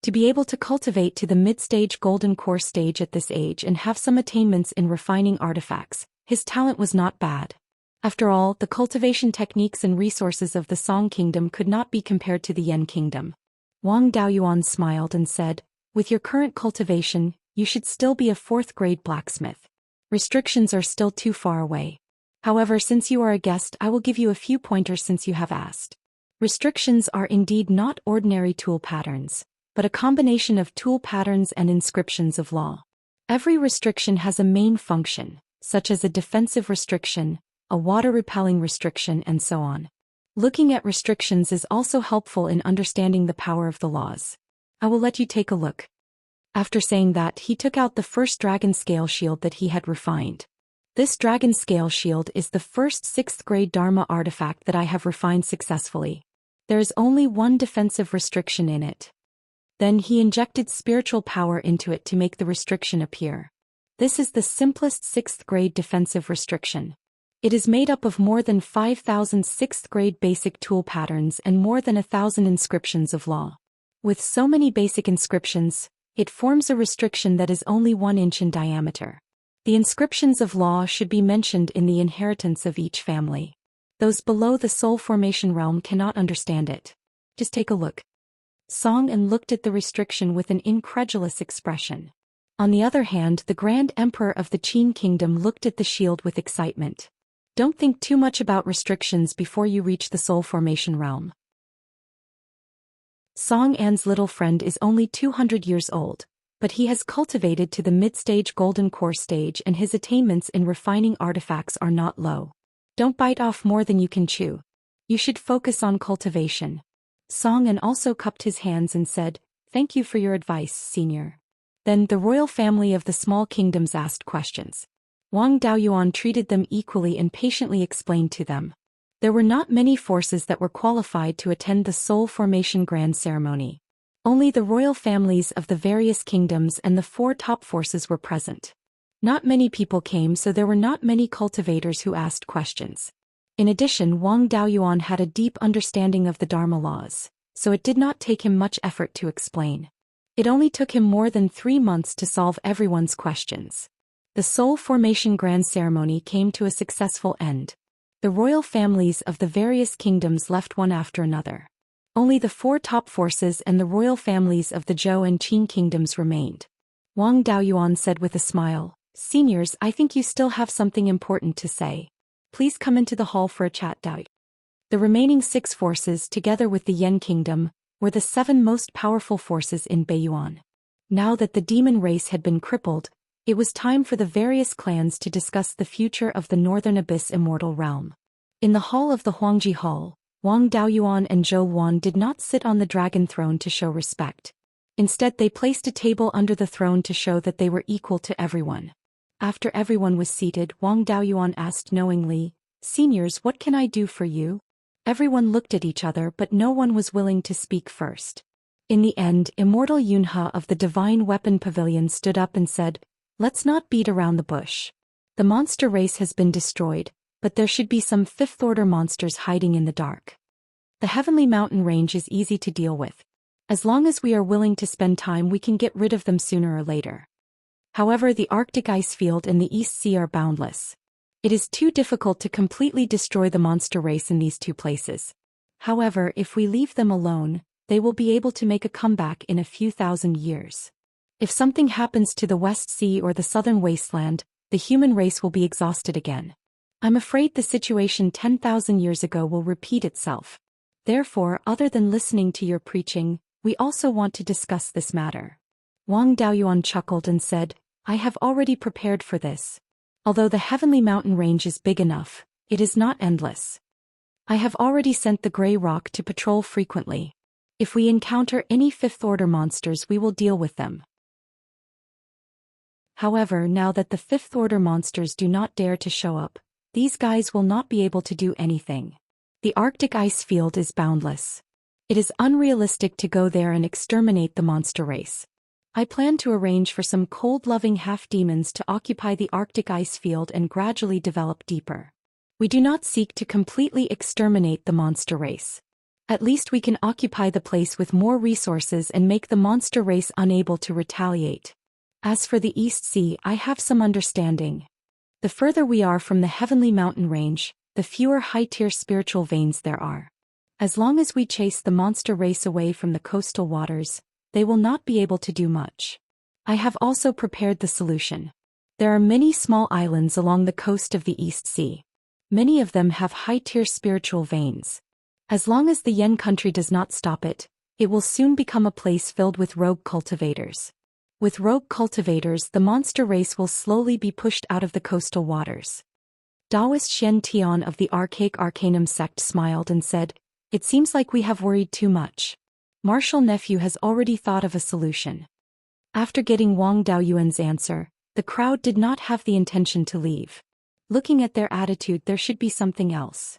Speaker 1: To be able to cultivate to the mid-stage golden core stage at this age and have some attainments in refining artifacts, his talent was not bad. After all, the cultivation techniques and resources of the Song Kingdom could not be compared to the Yen Kingdom. Wang Daoyuan smiled and said, with your current cultivation, you should still be a 4th grade blacksmith. Restrictions are still too far away. However, since you are a guest, I will give you a few pointers since you have asked. Restrictions are indeed not ordinary tool patterns, but a combination of tool patterns and inscriptions of law. Every restriction has a main function, such as a defensive restriction, a water-repelling restriction, and so on. Looking at restrictions is also helpful in understanding the power of the laws. I will let you take a look. After saying that, he took out the first dragon scale shield that he had refined. This dragon scale shield is the first 6th grade Dharma artifact that I have refined successfully. There is only one defensive restriction in it. Then he injected spiritual power into it to make the restriction appear. This is the simplest 6th grade defensive restriction. It is made up of more than 5,000 6th grade basic tool patterns and more than 1,000 inscriptions of law. With so many basic inscriptions, it forms a restriction that is only 1 inch in diameter. The inscriptions of law should be mentioned in the inheritance of each family. Those below the soul formation realm cannot understand it. Just take a look. Song An looked at the restriction with an incredulous expression. On the other hand, the Grand Emperor of the Qin Kingdom looked at the shield with excitement. Don't think too much about restrictions before you reach the soul formation realm. Song An's little friend is only 200 years old, but he has cultivated to the mid-stage golden core stage and his attainments in refining artifacts are not low. Don't bite off more than you can chew. You should focus on cultivation. Song An also cupped his hands and said, Thank you for your advice, Senior. Then the royal family of the small kingdoms asked questions. Wang Daoyuan treated them equally and patiently explained to them. There were not many forces that were qualified to attend the soul formation grand ceremony. Only the royal families of the various kingdoms and the 4 top forces were present. Not many people came, so there were not many cultivators who asked questions. In addition, Wang Daoyuan had a deep understanding of the Dharma laws, so it did not take him much effort to explain. It only took him more than 3 months to solve everyone's questions. The soul formation grand ceremony came to a successful end. The royal families of the various kingdoms left one after another. Only the 4 top forces and the royal families of the Zhou and Qin kingdoms remained. Wang Daoyuan said with a smile, Seniors, I think you still have something important to say. Please come into the hall for a chat. The remaining 6 forces, together with the Yen Kingdom, were the 7 most powerful forces in Beiyuan. Now that the demon race had been crippled, it was time for the various clans to discuss the future of the Northern Abyss Immortal realm. In the hall of the Huangji Hall, Wang Daoyuan and Zhou Wan did not sit on the dragon throne to show respect. Instead, they placed a table under the throne to show that they were equal to everyone. After everyone was seated, Wang Daoyuan asked knowingly, Seniors, what can I do for you? Everyone looked at each other, but no one was willing to speak first. In the end, Immortal Yunhe of the Divine Weapon Pavilion stood up and said, Let's not beat around the bush. The monster race has been destroyed, but there should be some 5th-order monsters hiding in the dark. The Heavenly Mountain Range is easy to deal with. As long as we are willing to spend time, we can get rid of them sooner or later. However, the Arctic ice field and the East Sea are boundless. It is too difficult to completely destroy the monster race in these 2 places. However, if we leave them alone, they will be able to make a comeback in a few thousand years. If something happens to the West Sea or the Southern Wasteland, the human race will be exhausted again. I'm afraid the situation 10,000 years ago will repeat itself. Therefore, other than listening to your preaching, we also want to discuss this matter. Wang Daoyuan chuckled and said, I have already prepared for this. Although the Heavenly Mountain Range is big enough, it is not endless. I have already sent the Grey Rock to patrol frequently. If we encounter any fifth-order monsters, we will deal with them. However, now that the fifth-order monsters do not dare to show up, these guys will not be able to do anything. The Arctic ice field is boundless. It is unrealistic to go there and exterminate the monster race. I plan to arrange for some cold-loving half-demons to occupy the Arctic ice field and gradually develop deeper. We do not seek to completely exterminate the monster race. At least we can occupy the place with more resources and make the monster race unable to retaliate. As for the East Sea, I have some understanding. The further we are from the heavenly mountain range, the fewer high-tier spiritual veins there are. As long as we chase the monster race away from the coastal waters, they will not be able to do much. I have also prepared the solution. There are many small islands along the coast of the East Sea. Many of them have high-tier spiritual veins. As long as the Yen country does not stop it, it will soon become a place filled with rogue cultivators. With rogue cultivators, the monster race will slowly be pushed out of the coastal waters. Taoist Shen Tian of the Archaic Arcanum sect smiled and said, "It seems like we have worried too much. Martial Nephew has already thought of a solution." After getting Wang Daoyuan's answer, the crowd did not have the intention to leave. Looking at their attitude, there should be something else.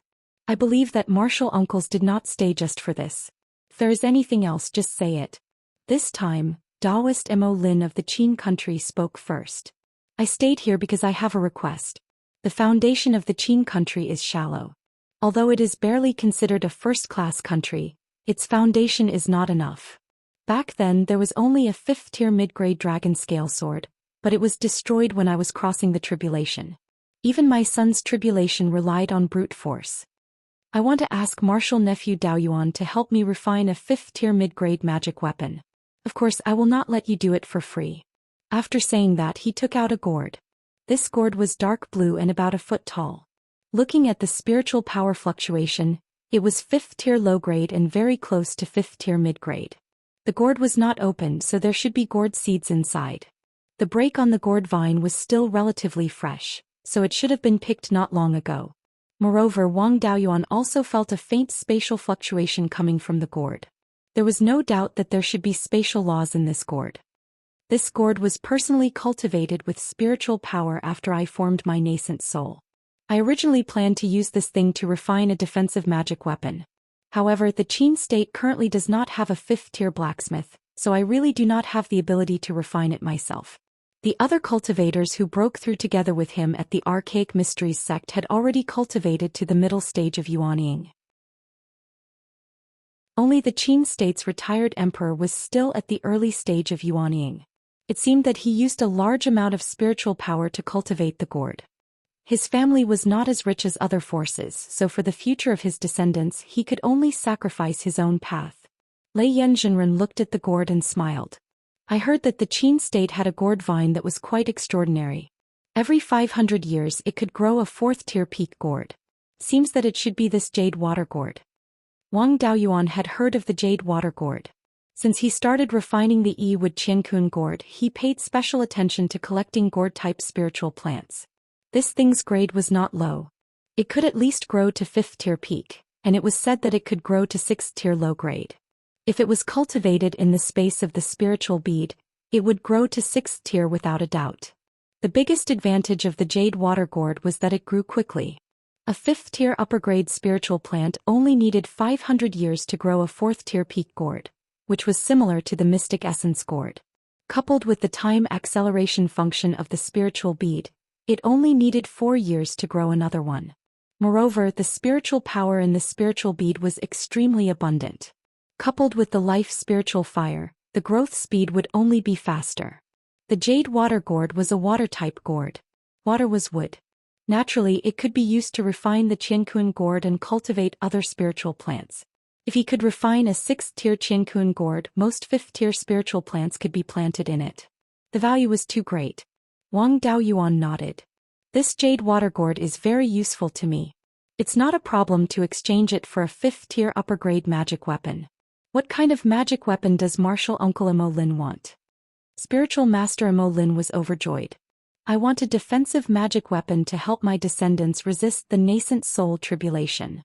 Speaker 1: I believe that martial uncles did not stay just for this. If there is anything else, just say it. This time, Taoist Mo Lin of the Qin country spoke first. I stayed here because I have a request. The foundation of the Qin country is shallow. Although it is barely considered a first-class country, its foundation is not enough. Back then there was only a 5th-tier mid-grade dragon scale sword, but it was destroyed when I was crossing the tribulation. Even my son's tribulation relied on brute force. I want to ask Martial Nephew Daoyuan to help me refine a 5th-tier mid-grade magic weapon. Of course, I will not let you do it for free. After saying that, he took out a gourd. This gourd was dark blue and about a foot tall. Looking at the spiritual power fluctuation, it was 5th-tier low-grade and very close to 5th-tier mid-grade. The gourd was not opened, so there should be gourd seeds inside. The break on the gourd vine was still relatively fresh, so it should have been picked not long ago. Moreover, Wang Daoyuan also felt a faint spatial fluctuation coming from the gourd. There was no doubt that there should be spatial laws in this gourd. This gourd was personally cultivated with spiritual power after I formed my nascent soul. I originally planned to use this thing to refine a defensive magic weapon. However, the Qin state currently does not have a 5th-tier blacksmith, so I really do not have the ability to refine it myself. The other cultivators who broke through together with him at the Archaic Mysteries sect had already cultivated to the middle stage of Yuanying. Only the Qin state's retired emperor was still at the early stage of Yuanying. It seemed that he used a large amount of spiritual power to cultivate the gourd. His family was not as rich as other forces, so for the future of his descendants he could only sacrifice his own path. Lei Yanzhenren looked at the gourd and smiled. I heard that the Qin state had a gourd vine that was quite extraordinary. Every 500 years it could grow a 4th-tier peak gourd. Seems that it should be this jade water gourd. Wang Daoyuan had heard of the jade water gourd. Since he started refining the Yi-wood Qiankun gourd, he paid special attention to collecting gourd-type spiritual plants. This thing's grade was not low. It could at least grow to 5th-tier peak, and it was said that it could grow to 6th-tier low grade. If it was cultivated in the space of the spiritual bead, it would grow to 6th tier without a doubt. The biggest advantage of the jade water gourd was that it grew quickly. A 5th-tier upper-grade spiritual plant only needed 500 years to grow a 4th-tier peak gourd, which was similar to the mystic essence gourd. Coupled with the time acceleration function of the spiritual bead, it only needed 4 years to grow another one. Moreover, the spiritual power in the spiritual bead was extremely abundant. Coupled with the life spiritual fire, the growth speed would only be faster. The jade water gourd was a water-type gourd. Water was wood. Naturally, it could be used to refine the Qiankun gourd and cultivate other spiritual plants. If he could refine a 6th-tier Qiankun gourd, most 5th-tier spiritual plants could be planted in it. The value was too great. Wang Daoyuan nodded. This jade water gourd is very useful to me. It's not a problem to exchange it for a 5th-tier upper-grade magic weapon. What kind of magic weapon does Martial Uncle Mo Lin want? Spiritual Master Mo Lin was overjoyed. I want a defensive magic weapon to help my descendants resist the nascent soul tribulation.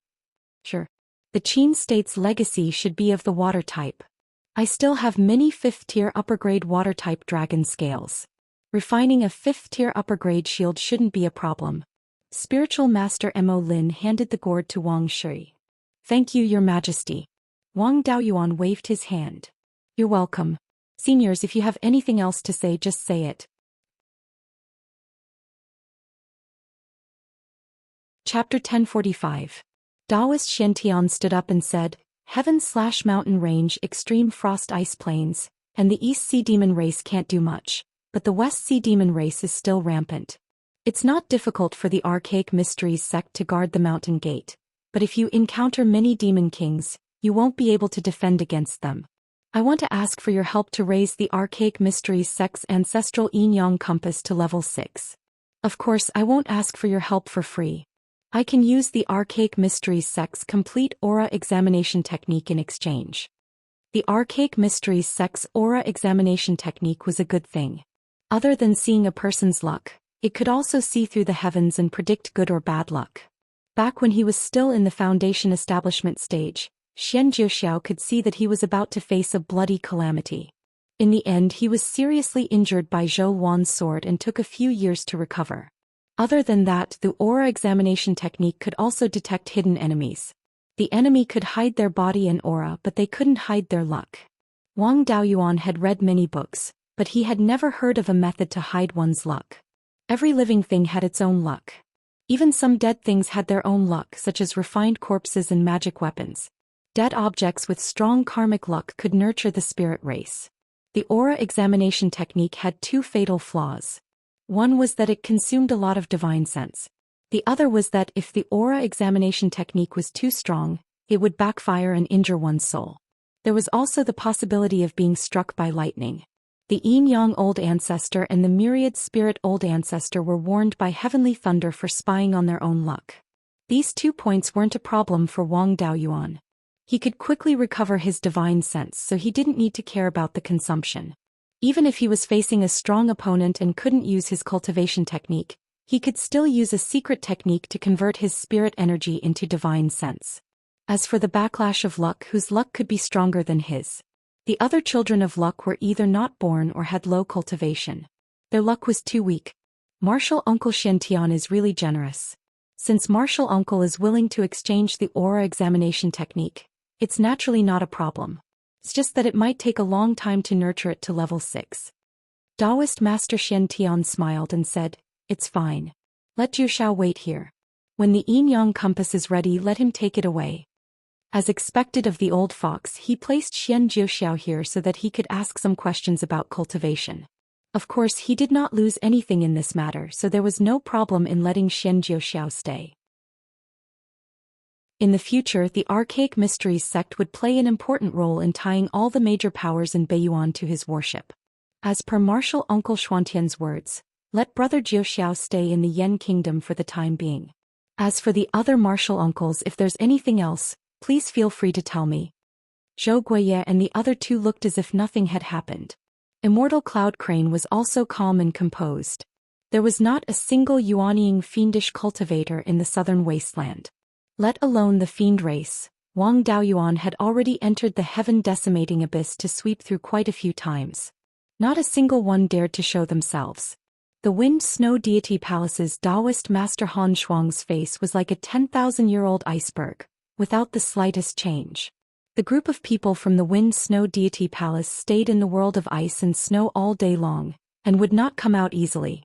Speaker 1: Sure. The Qin state's legacy should be of the water type. I still have many 5th-tier upper-grade water-type dragon scales. Refining a 5th-tier upper-grade shield shouldn't be a problem. Spiritual Master Mo Lin handed the gourd to Wang Shui. Thank you, Your Majesty. Wang Daoyuan waved his hand. You're welcome. Seniors, if you have anything else to say, just say it. Chapter 1045. Taoist Xiantian stood up and said, Heaven/mountain range, extreme frost ice plains, and the East Sea demon race can't do much, but the West Sea demon race is still rampant. It's not difficult for the Archaic Mysteries sect to guard the mountain gate, but if you encounter many demon kings, you won't be able to defend against them. I want to ask for your help to raise the Archaic Mysteries sect's ancestral yin-yang compass to level 6. Of course, I won't ask for your help for free. I can use the Archaic Mysteries sect's complete aura examination technique in exchange. The Archaic Mysteries sect's aura examination technique was a good thing. Other than seeing a person's luck, it could also see through the heavens and predict good or bad luck. Back when he was still in the foundation establishment stage, Xiao could see that he was about to face a bloody calamity. In the end, he was seriously injured by Zhou Wan's sword and took a few years to recover. Other than that, the aura examination technique could also detect hidden enemies. The enemy could hide their body and aura, but they couldn't hide their luck. Wang Daoyuan had read many books, but he had never heard of a method to hide one's luck. Every living thing had its own luck. Even some dead things had their own luck, such as refined corpses and magic weapons. Dead objects with strong karmic luck could nurture the spirit race. The aura examination technique had 2 fatal flaws. One was that it consumed a lot of divine sense. The other was that if the aura examination technique was too strong, it would backfire and injure one's soul. There was also the possibility of being struck by lightning. The yin-yang old ancestor and the myriad spirit old ancestor were warned by heavenly thunder for spying on their own luck. These 2 points weren't a problem for Wang Daoyuan. He could quickly recover his divine sense, so he didn't need to care about the consumption. Even if he was facing a strong opponent and couldn't use his cultivation technique, he could still use a secret technique to convert his spirit energy into divine sense. As for the backlash of luck, whose luck could be stronger than his? The other children of luck were either not born or had low cultivation. Their luck was too weak. Martial Uncle Xiantian is really generous. Since Martial Uncle is willing to exchange the aura examination technique, it's naturally not a problem. It's just that it might take a long time to nurture it to level 6. Taoist Master Xiantian smiled and said, It's fine. Let Zhu Xiao wait here. When the yin-yang compass is ready, let him take it away. As expected of the old fox, he placed Zhou Xian here so that he could ask some questions about cultivation. Of course, he did not lose anything in this matter, so there was no problem in letting Zhou Xian stay. In the future, the Archaic Mysteries sect would play an important role in tying all the major powers in Beiyuan to his worship. As per Martial Uncle Xuantian's words, let Brother Zhou Xiao stay in the Yen Kingdom for the time being. As for the other martial uncles, if there's anything else, please feel free to tell me. Zhou Guiye and the other 2 looked as if nothing had happened. Immortal Cloud Crane was also calm and composed. There was not a single Yuanying fiendish cultivator in the southern wasteland. Let alone the fiend race, Wang Daoyuan had already entered the heaven-decimating abyss to sweep through quite a few times. Not a single one dared to show themselves. The wind-snow deity palace's Taoist Master Han Shuang's face was like a 10,000-year-old iceberg, without the slightest change. The group of people from the wind-snow deity palace stayed in the world of ice and snow all day long, and would not come out easily.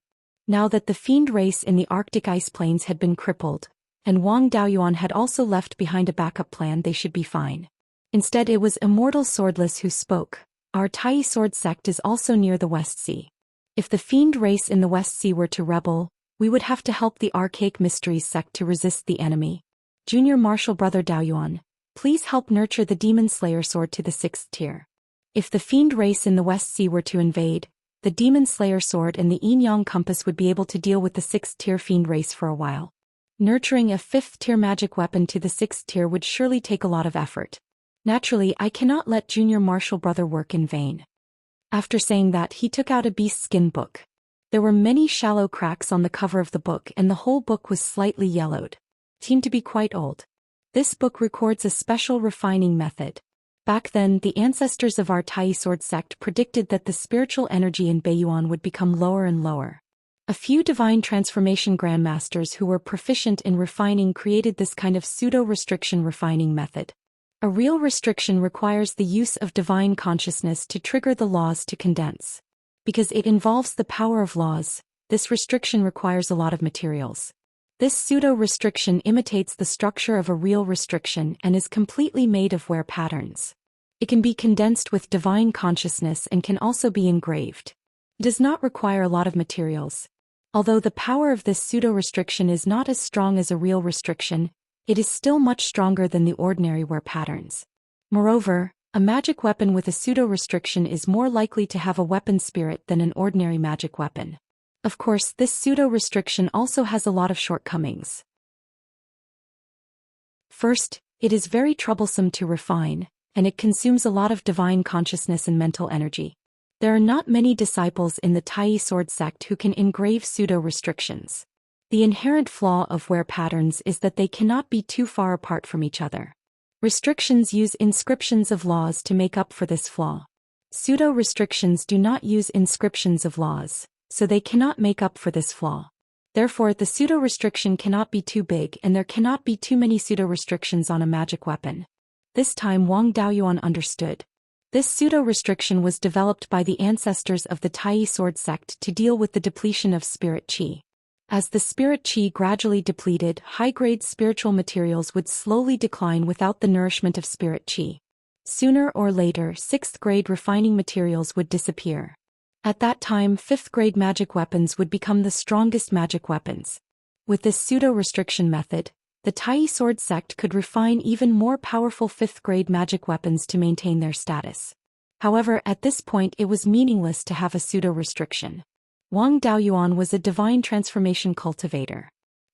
Speaker 1: Now that the fiend race in the Arctic ice plains had been crippled, and Wang Daoyuan had also left behind a backup plan, they should be fine. Instead, it was Immortal Swordless who spoke. Our Tai Sword sect is also near the West Sea. If the fiend race in the West Sea were to rebel, we would have to help the Archaic Mysteries sect to resist the enemy. Junior Martial Brother Daoyuan, please help nurture the Demon Slayer sword to the 6th tier. If the fiend race in the West Sea were to invade, the Demon Slayer sword and the yin-yang compass would be able to deal with the 6th tier fiend race for a while. Nurturing a 5th tier magic weapon to the 6th tier would surely take a lot of effort. Naturally, I cannot let Junior Martial Brother work in vain. After saying that, he took out a beast skin book. There were many shallow cracks on the cover of the book and the whole book was slightly yellowed. Seemed to be quite old. This book records a special refining method. Back then, the ancestors of our Tai sword sect predicted that the spiritual energy in Beiyuan would become lower and lower. A few divine transformation grandmasters who were proficient in refining created this kind of pseudo-restriction refining method. A real restriction requires the use of divine consciousness to trigger the laws to condense. Because it involves the power of laws, this restriction requires a lot of materials. This pseudo-restriction imitates the structure of a real restriction and is completely made of wear patterns. It can be condensed with divine consciousness and can also be engraved. It does not require a lot of materials. Although the power of this pseudo-restriction is not as strong as a real restriction, it is still much stronger than the ordinary wear patterns. Moreover, a magic weapon with a pseudo-restriction is more likely to have a weapon spirit than an ordinary magic weapon. Of course, this pseudo-restriction also has a lot of shortcomings. First, it is very troublesome to refine, and it consumes a lot of divine consciousness and mental energy. There are not many disciples in the Tai sword sect who can engrave pseudo-restrictions. The inherent flaw of wear patterns is that they cannot be too far apart from each other. Restrictions use inscriptions of laws to make up for this flaw. Pseudo-restrictions do not use inscriptions of laws, so they cannot make up for this flaw. Therefore, the pseudo-restriction cannot be too big and there cannot be too many pseudo-restrictions on a magic weapon. This time Wang Daoyuan understood. This pseudo-restriction was developed by the ancestors of the Tai sword sect to deal with the depletion of spirit qi. As the spirit qi gradually depleted, high-grade spiritual materials would slowly decline without the nourishment of spirit qi. Sooner or later, 6th-grade refining materials would disappear. At that time, 5th-grade magic weapons would become the strongest magic weapons. With this pseudo-restriction method, the Tai sword sect could refine even more powerful 5th-grade magic weapons to maintain their status. However, at this point it was meaningless to have a pseudo-restriction. Wang Daoyuan was a divine transformation cultivator.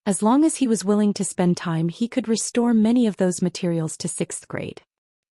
Speaker 1: As long as he was willing to spend time, he could restore many of those materials to 6th grade.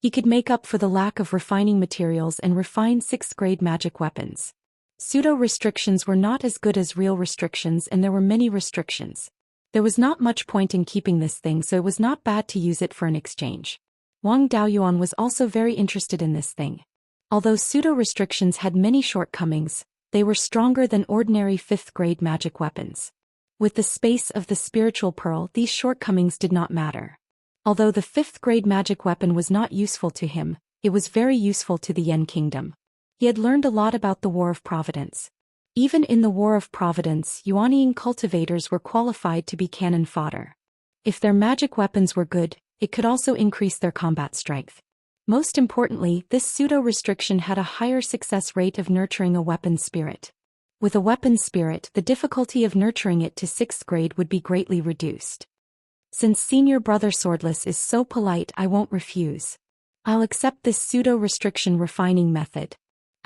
Speaker 1: He could make up for the lack of refining materials and refine 6th-grade magic weapons. Pseudo-restrictions were not as good as real restrictions and there were many restrictions. There was not much point in keeping this thing, so it was not bad to use it for an exchange. Wang Daoyuan was also very interested in this thing. Although pseudo-restrictions had many shortcomings, they were stronger than ordinary 5th-grade magic weapons. With the space of the spiritual pearl, these shortcomings did not matter. Although the 5th-grade magic weapon was not useful to him, it was very useful to the Yan kingdom. He had learned a lot about the War of Providence. Even in the War of Providence, Yuanying cultivators were qualified to be cannon fodder. If their magic weapons were good, it could also increase their combat strength. Most importantly, this pseudo-restriction had a higher success rate of nurturing a weapon spirit. With a weapon spirit, the difficulty of nurturing it to 6th grade would be greatly reduced. Since senior brother Swordless is so polite, I won't refuse. I'll accept this pseudo-restriction refining method.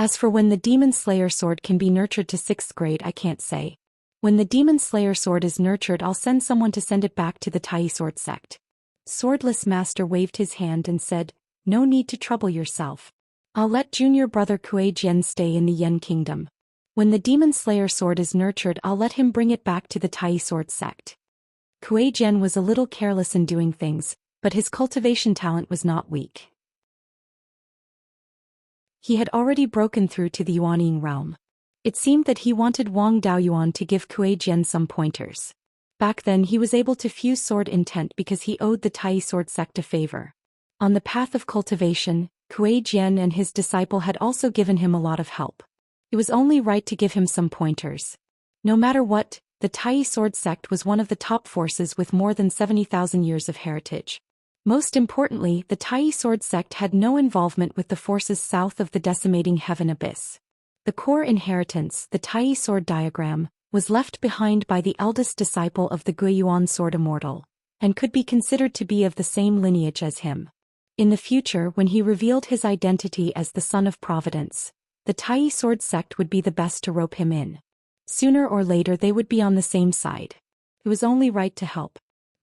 Speaker 1: As for when the Demon Slayer sword can be nurtured to 6th grade, I can't say. When the Demon Slayer sword is nurtured, I'll send someone to send it back to the Tai sword sect. Swordless Master waved his hand and said, "No need to trouble yourself. I'll let junior brother Kuei Jian stay in the Yen kingdom. When the Demon Slayer sword is nurtured, I'll let him bring it back to the Tai sword sect." Kuei Jian was a little careless in doing things, but his cultivation talent was not weak. He had already broken through to the Yuanying realm. It seemed that he wanted Wang Daoyuan to give Kuei Jian some pointers. Back then he was able to fuse sword intent because he owed the Tai sword sect a favor. On the path of cultivation, Kuei Jian and his disciple had also given him a lot of help. It was only right to give him some pointers. No matter what, the Tai sword sect was one of the top forces with more than 70,000 years of heritage. Most importantly, the Tai sword sect had no involvement with the forces south of the decimating heaven abyss. The core inheritance, the Tai sword diagram, was left behind by the eldest disciple of the Beiyuan sword Immortal, and could be considered to be of the same lineage as him. In the future, when he revealed his identity as the Son of Providence, the Tai sword sect would be the best to rope him in. Sooner or later they would be on the same side. It was only right to help.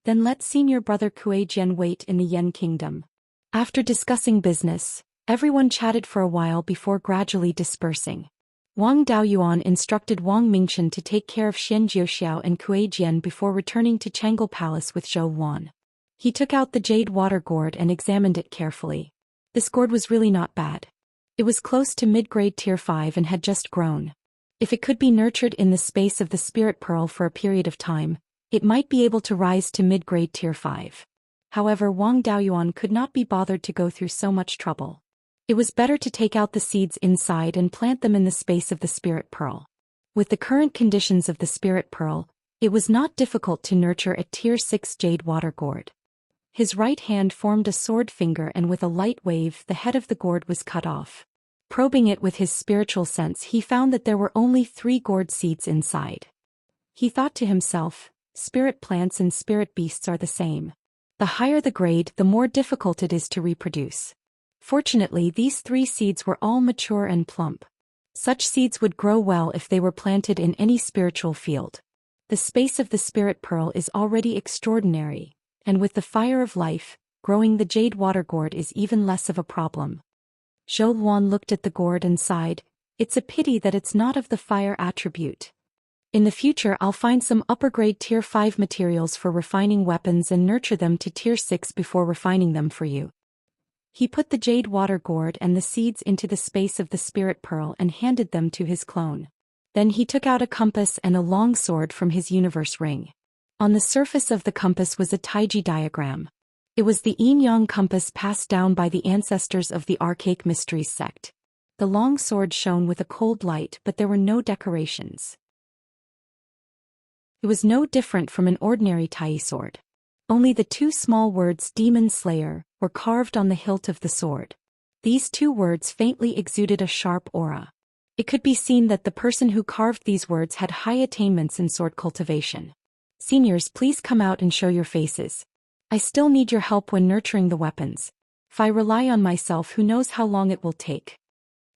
Speaker 1: Then let senior brother Kuei Jian wait in the Yen kingdom. After discussing business, everyone chatted for a while before gradually dispersing. Wang Daoyuan instructed Wang Mingchen to take care of Xian Jiuxiao and Kuei Jian before returning to Chang'an Palace with Zhou Xian. He took out the jade water gourd and examined it carefully. This gourd was really not bad. It was close to mid-grade tier 5 and had just grown. If it could be nurtured in the space of the spirit pearl for a period of time, it might be able to rise to mid-grade tier 5. However, Wang Daoyuan could not be bothered to go through so much trouble. It was better to take out the seeds inside and plant them in the space of the spirit pearl. With the current conditions of the spirit pearl, it was not difficult to nurture a tier 6 jade water gourd. His right hand formed a sword finger and with a light wave the head of the gourd was cut off. Probing it with his spiritual sense, he found that there were only 3 gourd seeds inside. He thought to himself, spirit plants and spirit beasts are the same. The higher the grade, the more difficult it is to reproduce. Fortunately, these 3 seeds were all mature and plump. Such seeds would grow well if they were planted in any spiritual field. The space of the spirit pearl is already extraordinary, and with the fire of life, growing the jade water gourd is even less of a problem. Zhou Xian looked at the gourd and sighed, it's a pity that it's not of the fire attribute. In the future I'll find some upper-grade tier 5 materials for refining weapons and nurture them to tier 6 before refining them for you. He put the jade water gourd and the seeds into the space of the spirit pearl and handed them to his clone. Then he took out a compass and a long sword from his universe ring. On the surface of the compass was a Taiji diagram. It was the yin-yang compass passed down by the ancestors of the Archaic Mysteries sect. The long sword shone with a cold light, but there were no decorations. It was no different from an ordinary Tai sword. Only the 2 small words Demon Slayer were carved on the hilt of the sword. These 2 words faintly exuded a sharp aura. It could be seen that the person who carved these words had high attainments in sword cultivation. Seniors, please come out and show your faces. I still need your help when nurturing the weapons. If I rely on myself, who knows how long it will take.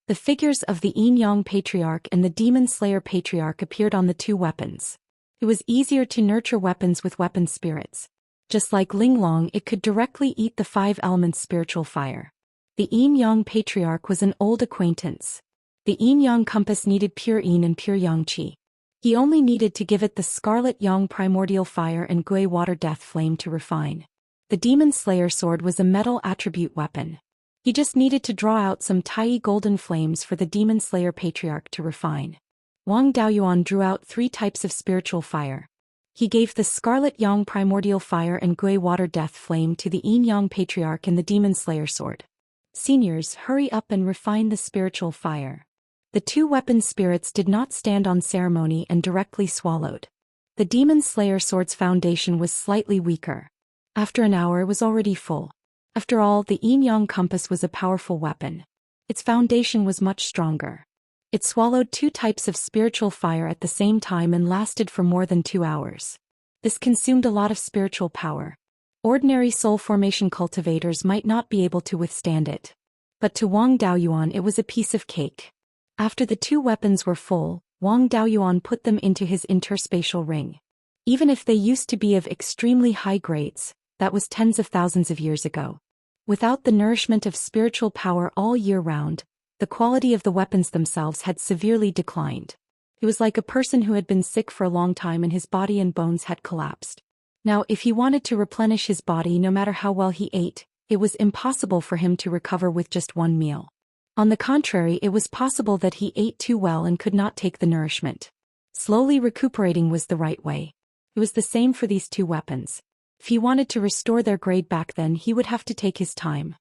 Speaker 1: The figures of the Yin-Yang Patriarch and the Demon Slayer Patriarch appeared on the 2 weapons. It was easier to nurture weapons with weapon spirits. Just like Linglong, it could directly eat the 5 elements spiritual fire. The Yin-Yang Patriarch was an old acquaintance. The Yin-Yang compass needed pure Yin and pure Yang Qi. He only needed to give it the Scarlet Yang Primordial Fire and Gui Water Death Flame to refine. The Demon Slayer sword was a metal attribute weapon. He just needed to draw out some Tai Golden Flames for the Demon Slayer Patriarch to refine. Wang Daoyuan drew out 3 types of spiritual fire. He gave the Scarlet Yang Primordial Fire and Gui Water Death Flame to the Yin-Yang Patriarch and the Demon Slayer sword. Seniors, hurry up and refine the spiritual fire. The 2 weapon spirits did not stand on ceremony and directly swallowed. The Demon Slayer sword's foundation was slightly weaker. After an hour it was already full. After all, the Yin-Yang compass was a powerful weapon. Its foundation was much stronger. It swallowed 2 types of spiritual fire at the same time and lasted for more than 2 hours. This consumed a lot of spiritual power. Ordinary soul formation cultivators might not be able to withstand it. But to Wang Daoyuan it was a piece of cake. After the 2 weapons were full, Wang Daoyuan put them into his interspatial ring. Even if they used to be of extremely high grades, that was tens of thousands of years ago. Without the nourishment of spiritual power all year round, the quality of the weapons themselves had severely declined. It was like a person who had been sick for a long time and his body and bones had collapsed. Now, if he wanted to replenish his body no matter how well he ate, it was impossible for him to recover with just 1 meal. On the contrary, it was possible that he ate too well and could not take the nourishment. Slowly recuperating was the right way. It was the same for these 2 weapons. If he wanted to restore their grade back then, he would have to take his time.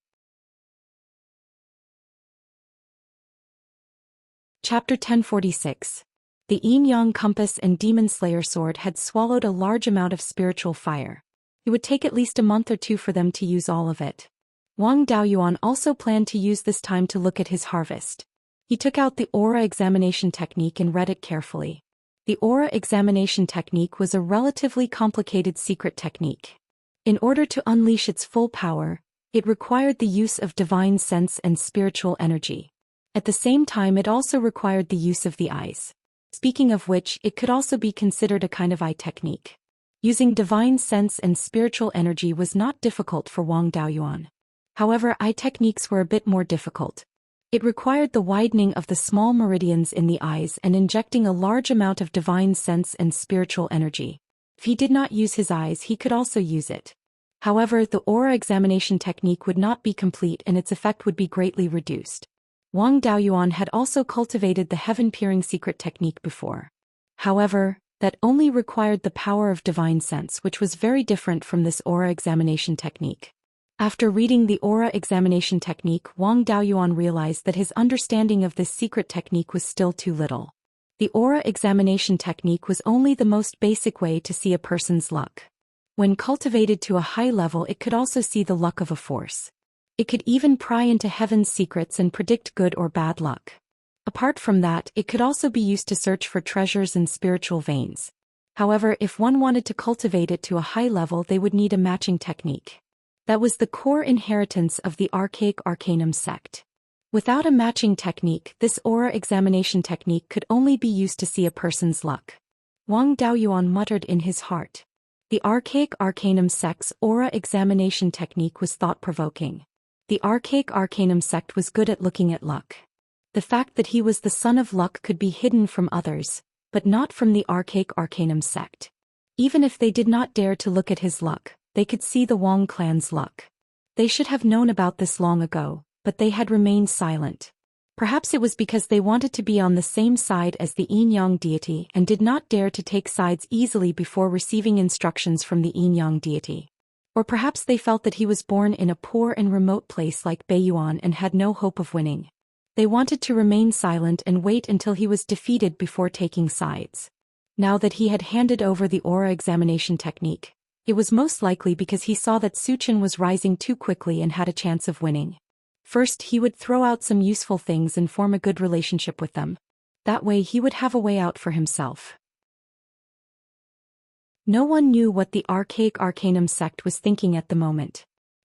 Speaker 1: Chapter 1046. The Yin-Yang compass and Demon Slayer sword had swallowed a large amount of spiritual fire. It would take at least a month or 2 for them to use all of it. Wang Daoyuan also planned to use this time to look at his harvest. He took out the aura examination technique and read it carefully. The aura examination technique was a relatively complicated secret technique. In order to unleash its full power, it required the use of divine sense and spiritual energy. At the same time, it also required the use of the eyes. Speaking of which, it could also be considered a kind of eye technique. Using divine sense and spiritual energy was not difficult for Wang Daoyuan. However, eye techniques were a bit more difficult. It required the widening of the small meridians in the eyes and injecting a large amount of divine sense and spiritual energy. If he did not use his eyes, he could also use it. However, the aura examination technique would not be complete and its effect would be greatly reduced. Wang Daoyuan had also cultivated the heaven-peering secret technique before. However, that only required the power of divine sense, which was very different from this aura examination technique. After reading the aura examination technique, Wang Daoyuan realized that his understanding of this secret technique was still too little. The aura examination technique was only the most basic way to see a person's luck. When cultivated to a high level, it could also see the luck of a force. It could even pry into heaven's secrets and predict good or bad luck. Apart from that, it could also be used to search for treasures and spiritual veins. However, if one wanted to cultivate it to a high level, they would need a matching technique. That was the core inheritance of the archaic arcanum sect. Without a matching technique, this aura examination technique could only be used to see a person's luck. Wang Daoyuan muttered in his heart. The archaic arcanum sect's aura examination technique was thought-provoking. The archaic arcanum sect was good at looking at luck. The fact that he was the son of luck could be hidden from others, but not from the archaic arcanum sect. Even if they did not dare to look at his luck, they could see the Wang clan's luck. They should have known about this long ago, but they had remained silent. Perhaps it was because they wanted to be on the same side as the yin-yang deity and did not dare to take sides easily before receiving instructions from the yin-yang deity. Or perhaps they felt that he was born in a poor and remote place like Beiyuan and had no hope of winning. They wanted to remain silent and wait until he was defeated before taking sides. Now that he had handed over the aura examination technique, it was most likely because he saw that Zhou Xian was rising too quickly and had a chance of winning. First, he would throw out some useful things and form a good relationship with them. That way he would have a way out for himself. No one knew what the archaic arcanum sect was thinking at the moment.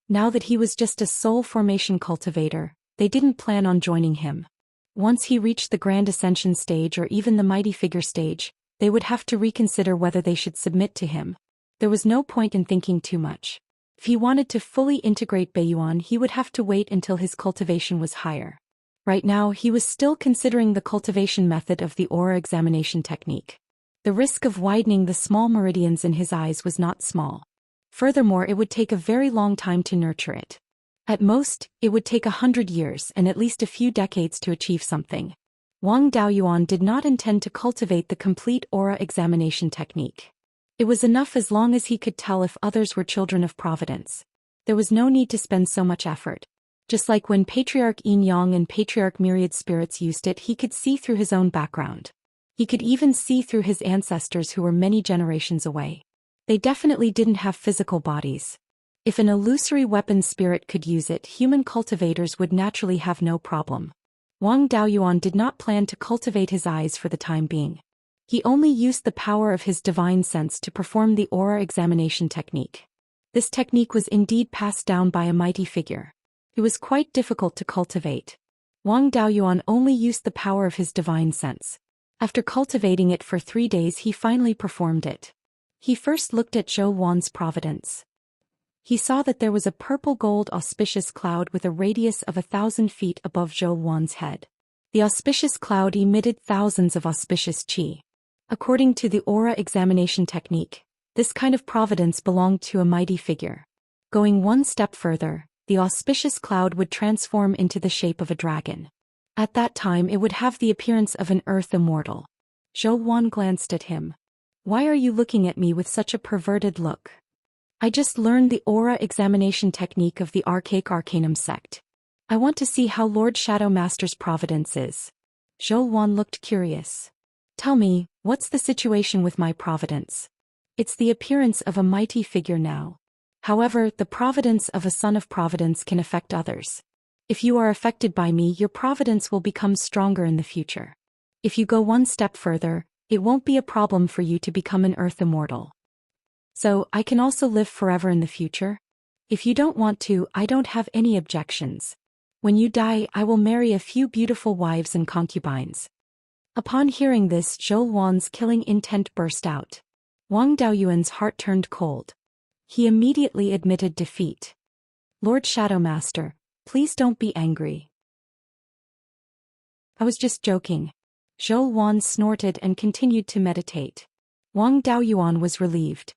Speaker 1: Now that he was just a soul formation cultivator, they didn't plan on joining him. Once he reached the Grand Ascension stage or even the Mighty Figure stage, they would have to reconsider whether they should submit to him. There was no point in thinking too much. If he wanted to fully integrate Beiyuan, he would have to wait until his cultivation was higher. Right now, he was still considering the cultivation method of the aura examination technique. The risk of widening the small meridians in his eyes was not small. Furthermore, it would take a very long time to nurture it. At most, it would take 100 years and at least a few decades to achieve something. Wang Daoyuan did not intend to cultivate the complete aura examination technique. It was enough as long as he could tell if others were children of providence. There was no need to spend so much effort. Just like when Patriarch Yin-Yang and Patriarch Myriad Spirits used it, he could see through his own background. He could even see through his ancestors who were many generations away. They definitely didn't have physical bodies. If an illusory weapon spirit could use it, human cultivators would naturally have no problem. Wang Daoyuan did not plan to cultivate his eyes for the time being. He only used the power of his divine sense to perform the aura examination technique. This technique was indeed passed down by a mighty figure. It was quite difficult to cultivate. Wang Daoyuan only used the power of his divine sense. After cultivating it for 3 days, he finally performed it. He first looked at Zhou Wan's providence. He saw that there was a purple-gold auspicious cloud with a radius of 1,000 feet above Zhou Wan's head. The auspicious cloud emitted thousands of auspicious qi. According to the aura examination technique, this kind of providence belonged to a mighty figure. Going one step further, the auspicious cloud would transform into the shape of a dragon. At that time it would have the appearance of an earth immortal. Zhou Wan glanced at him. "Why are you looking at me with such a perverted look?" "I just learned the aura examination technique of the archaic arcanum sect. I want to see how Lord Shadow Master's providence is." Zhou Wan looked curious. "Tell me, what's the situation with my providence?" "It's the appearance of a mighty figure now. However, the providence of a son of providence can affect others. If you are affected by me, your providence will become stronger in the future. If you go one step further, it won't be a problem for you to become an earth immortal. So, I can also live forever in the future? If you don't want to, I don't have any objections. When you die, I will marry a few beautiful wives and concubines." Upon hearing this, Zhou Wan's killing intent burst out. Wang Daoyuan's heart turned cold. He immediately admitted defeat. "Lord Shadow Master, please don't be angry. I was just joking." Zhou Wan snorted and continued to meditate. Wang Daoyuan was relieved.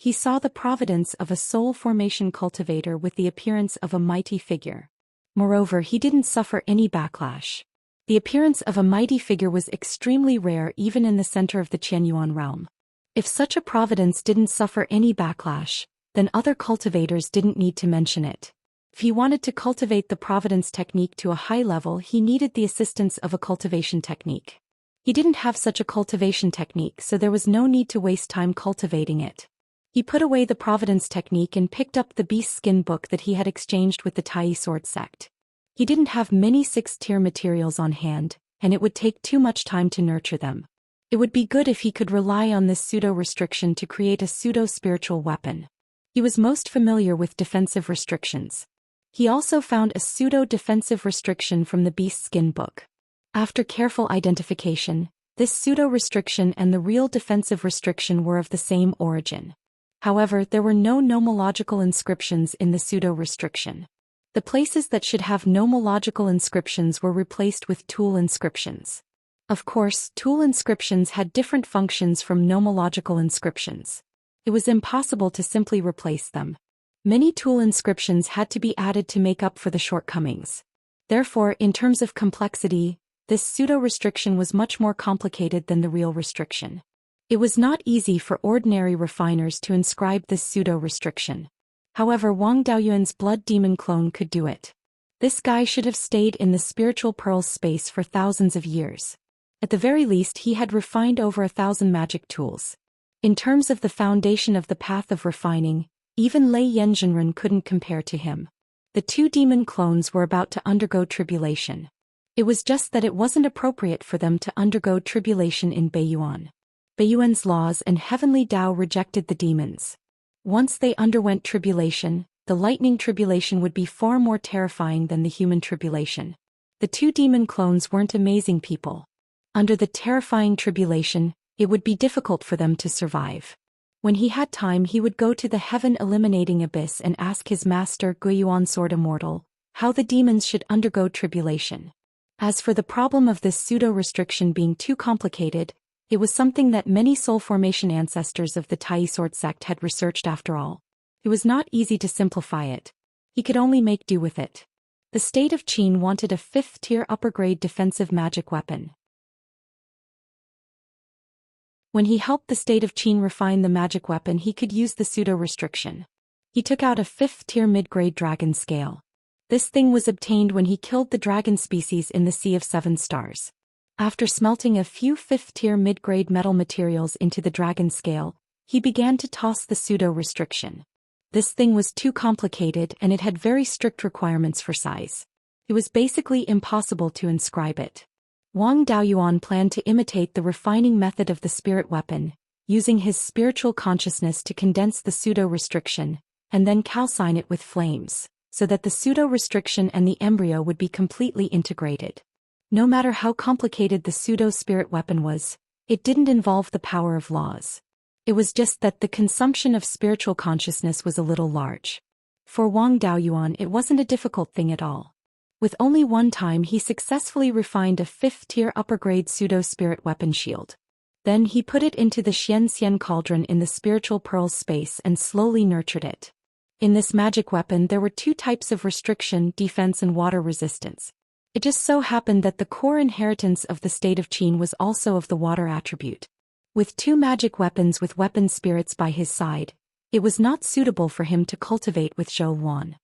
Speaker 1: He saw the providence of a soul formation cultivator with the appearance of a mighty figure. Moreover, he didn't suffer any backlash. The appearance of a mighty figure was extremely rare even in the center of the Qianyuan realm. If such a providence didn't suffer any backlash, then other cultivators didn't need to mention it. If he wanted to cultivate the providence technique to a high level, he needed the assistance of a cultivation technique. He didn't have such a cultivation technique, so there was no need to waste time cultivating it. He put away the providence technique and picked up the beast skin book that he had exchanged with the Tai sword sect. He didn't have many 6th-tier materials on hand, and it would take too much time to nurture them. It would be good if he could rely on this pseudo-restriction to create a pseudo-spiritual weapon. He was most familiar with defensive restrictions. He also found a pseudo-defensive restriction from the beast skin book. After careful identification, this pseudo-restriction and the real defensive restriction were of the same origin. However, there were no nomological inscriptions in the pseudo-restriction. The places that should have nomological inscriptions were replaced with tool inscriptions. Of course, tool inscriptions had different functions from nomological inscriptions. It was impossible to simply replace them. Many tool inscriptions had to be added to make up for the shortcomings. Therefore, in terms of complexity, this pseudo-restriction was much more complicated than the real restriction. It was not easy for ordinary refiners to inscribe this pseudo-restriction. However, Wang Daoyuan's blood demon clone could do it. This guy should have stayed in the spiritual pearls space for thousands of years. At the very least, he had refined over 1,000 magic tools. In terms of the foundation of the path of refining, even Lei Yanzhenren couldn't compare to him. The 2 demon clones were about to undergo tribulation. It was just that it wasn't appropriate for them to undergo tribulation in Beiyuan. Beiyuan's laws and heavenly Tao rejected the demons. Once they underwent tribulation, the lightning tribulation would be far more terrifying than the human tribulation. The 2 demon clones weren't amazing people. Under the terrifying tribulation, it would be difficult for them to survive. When he had time, he would go to the heaven-eliminating abyss and ask his master Beiyuan Sword Immortal how the demons should undergo tribulation. As for the problem of this pseudo-restriction being too complicated, it was something that many soul formation ancestors of the Tai sword sect had researched after all. It was not easy to simplify it. He could only make do with it. The state of Qin wanted a 5th-tier upper-grade defensive magic weapon. When he helped the state of Qin refine the magic weapon, he could use the pseudo-restriction. He took out a 5th-tier mid-grade dragon scale. This thing was obtained when he killed the dragon species in the Sea of 7 Stars. After smelting a few 5th-tier mid-grade metal materials into the dragon scale, he began to toss the pseudo-restriction. This thing was too complicated and it had very strict requirements for size. It was basically impossible to inscribe it. Wang Daoyuan planned to imitate the refining method of the spirit weapon, using his spiritual consciousness to condense the pseudo-restriction, and then calcine it with flames, so that the pseudo-restriction and the embryo would be completely integrated. No matter how complicated the pseudo-spirit weapon was, it didn't involve the power of laws. It was just that the consumption of spiritual consciousness was a little large. For Wang Daoyuan, it wasn't a difficult thing at all. With only one time, he successfully refined a 5th-tier upper-grade pseudo-spirit weapon shield. Then he put it into the Xianxia cauldron in the spiritual pearls space and slowly nurtured it. In this magic weapon, there were 2 types of restriction, defense and water resistance. It just so happened that the core inheritance of the state of Qin was also of the water attribute. With 2 magic weapons with weapon spirits by his side, it was not suitable for him to cultivate with Zhou Xian.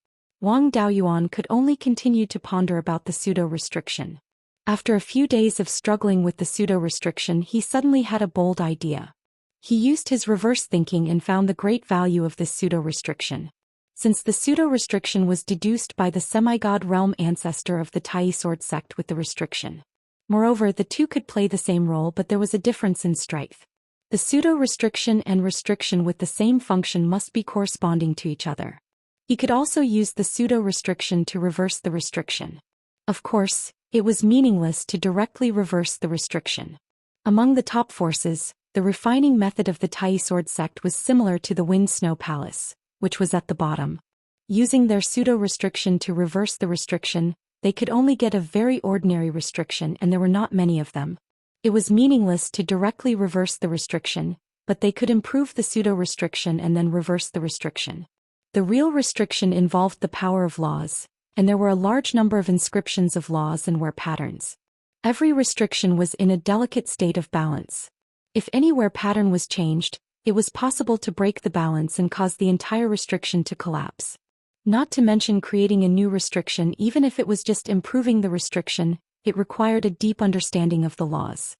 Speaker 1: Wang Daoyuan could only continue to ponder about the pseudo-restriction. After a few days of struggling with the pseudo-restriction, he suddenly had a bold idea. He used his reverse thinking and found the great value of this pseudo-restriction. Since the pseudo-restriction was deduced by the semi-god realm ancestor of the Tai sword sect with the restriction. Moreover, the 2 could play the same role, but there was a difference in strength. The pseudo-restriction and restriction with the same function must be corresponding to each other. He could also use the pseudo-restriction to reverse the restriction. Of course, it was meaningless to directly reverse the restriction. Among the top forces, the refining method of the Tai sword sect was similar to the Wind Snow Palace, which was at the bottom. Using their pseudo-restriction to reverse the restriction, they could only get a very ordinary restriction and there were not many of them. It was meaningless to directly reverse the restriction, but they could improve the pseudo-restriction and then reverse the restriction. The real restriction involved the power of laws, and there were a large number of inscriptions of laws and wear patterns. Every restriction was in a delicate state of balance. If any wear pattern was changed, it was possible to break the balance and cause the entire restriction to collapse. Not to mention creating a new restriction. Even if it was just improving the restriction, it required a deep understanding of the laws.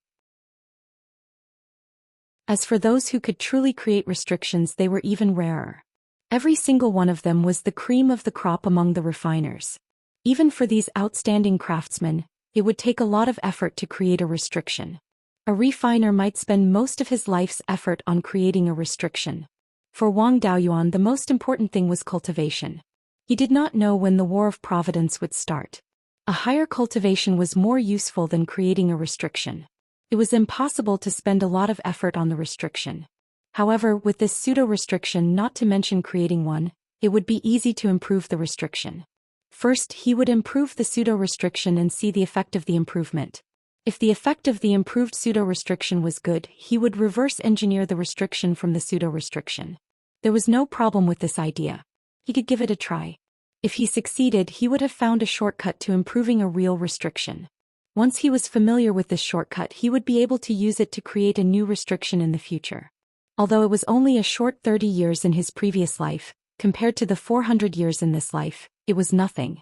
Speaker 1: As for those who could truly create restrictions, they were even rarer. Every single one of them was the cream of the crop among the refiners. Even for these outstanding craftsmen, it would take a lot of effort to create a restriction. A refiner might spend most of his life's effort on creating a restriction. For Wang Daoyuan, the most important thing was cultivation. He did not know when the War of Providence would start. A higher cultivation was more useful than creating a restriction. It was impossible to spend a lot of effort on the restriction. However, with this pseudo-restriction, not to mention creating one, it would be easy to improve the restriction. First, he would improve the pseudo-restriction and see the effect of the improvement. If the effect of the improved pseudo-restriction was good, he would reverse engineer the restriction from the pseudo-restriction. There was no problem with this idea. He could give it a try. If he succeeded, he would have found a shortcut to improving a real restriction. Once he was familiar with this shortcut, he would be able to use it to create a new restriction in the future. Although it was only a short 30 years in his previous life, compared to the 400 years in this life, it was nothing.